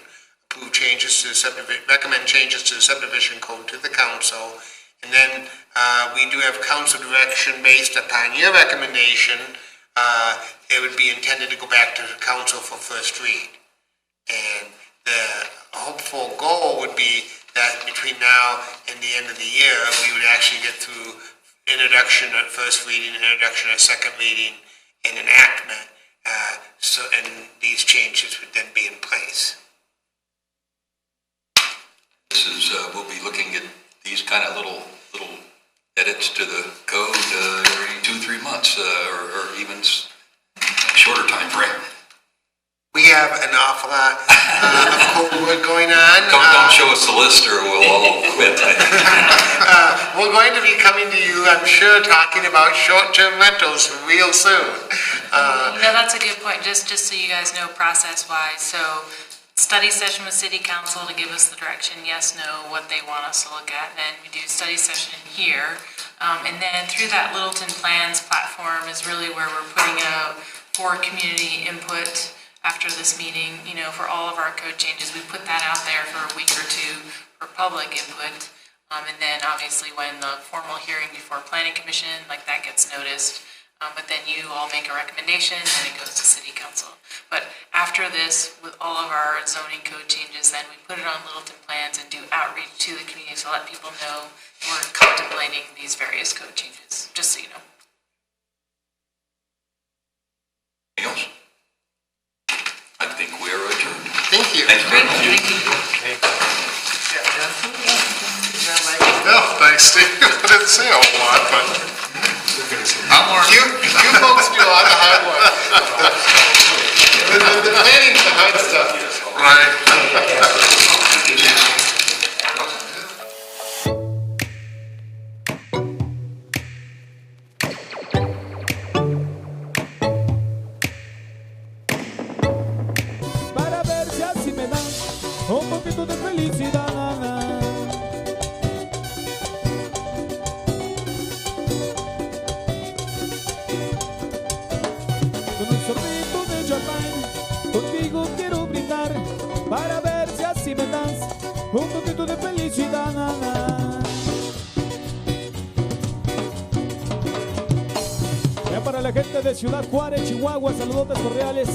approve changes to the subdivision, recommend changes to the subdivision code to the council. And then we do have council direction based upon your recommendation. It would be intended to go back to the council for first read. And the hopeful goal would be that between now and the end of the year, we would actually get through introduction at first reading, introduction at second reading, and enactment. And these changes would then be in place. This is, we'll be looking at these kind of little edits to the code every 2-3 months, or even shorter time frame. We have an awful lot of code work going on. Don't show us the list or we'll all quit. We're going to be coming to you, I'm sure, talking about short-term rentals real soon. That's a good point, just so you guys know process-wise. So study session with city council to give us the direction, yes, no, what they want us to look at. Then we do study session here. And then through that Littleton Plans platform is really where we're putting out for community input after this meeting, for all of our code changes. We put that out there for a week or two for public input. And then obviously when the formal hearing before planning commission, like that gets noticed. But then you all make a recommendation and it goes to city council. But after this, with all of our zoning code changes, then we put it on Littleton Plans and do outreach to the community to let people know we're contemplating these various code changes, just so you know. Anything else? I think we are adjourned. Thank you. Thank you very much. No, thanks, Steve. I didn't say a whole lot, but you folks do a lot of hard work. The planning's the hard stuff. right. Para ver si así me dan un poquito de felicidad. Con un sorbito de champán, contigo quiero brindar. Para ver si así me das un poquito de felicidad. Ya para la gente de Ciudad Juárez, Chihuahua, saludos cordiales.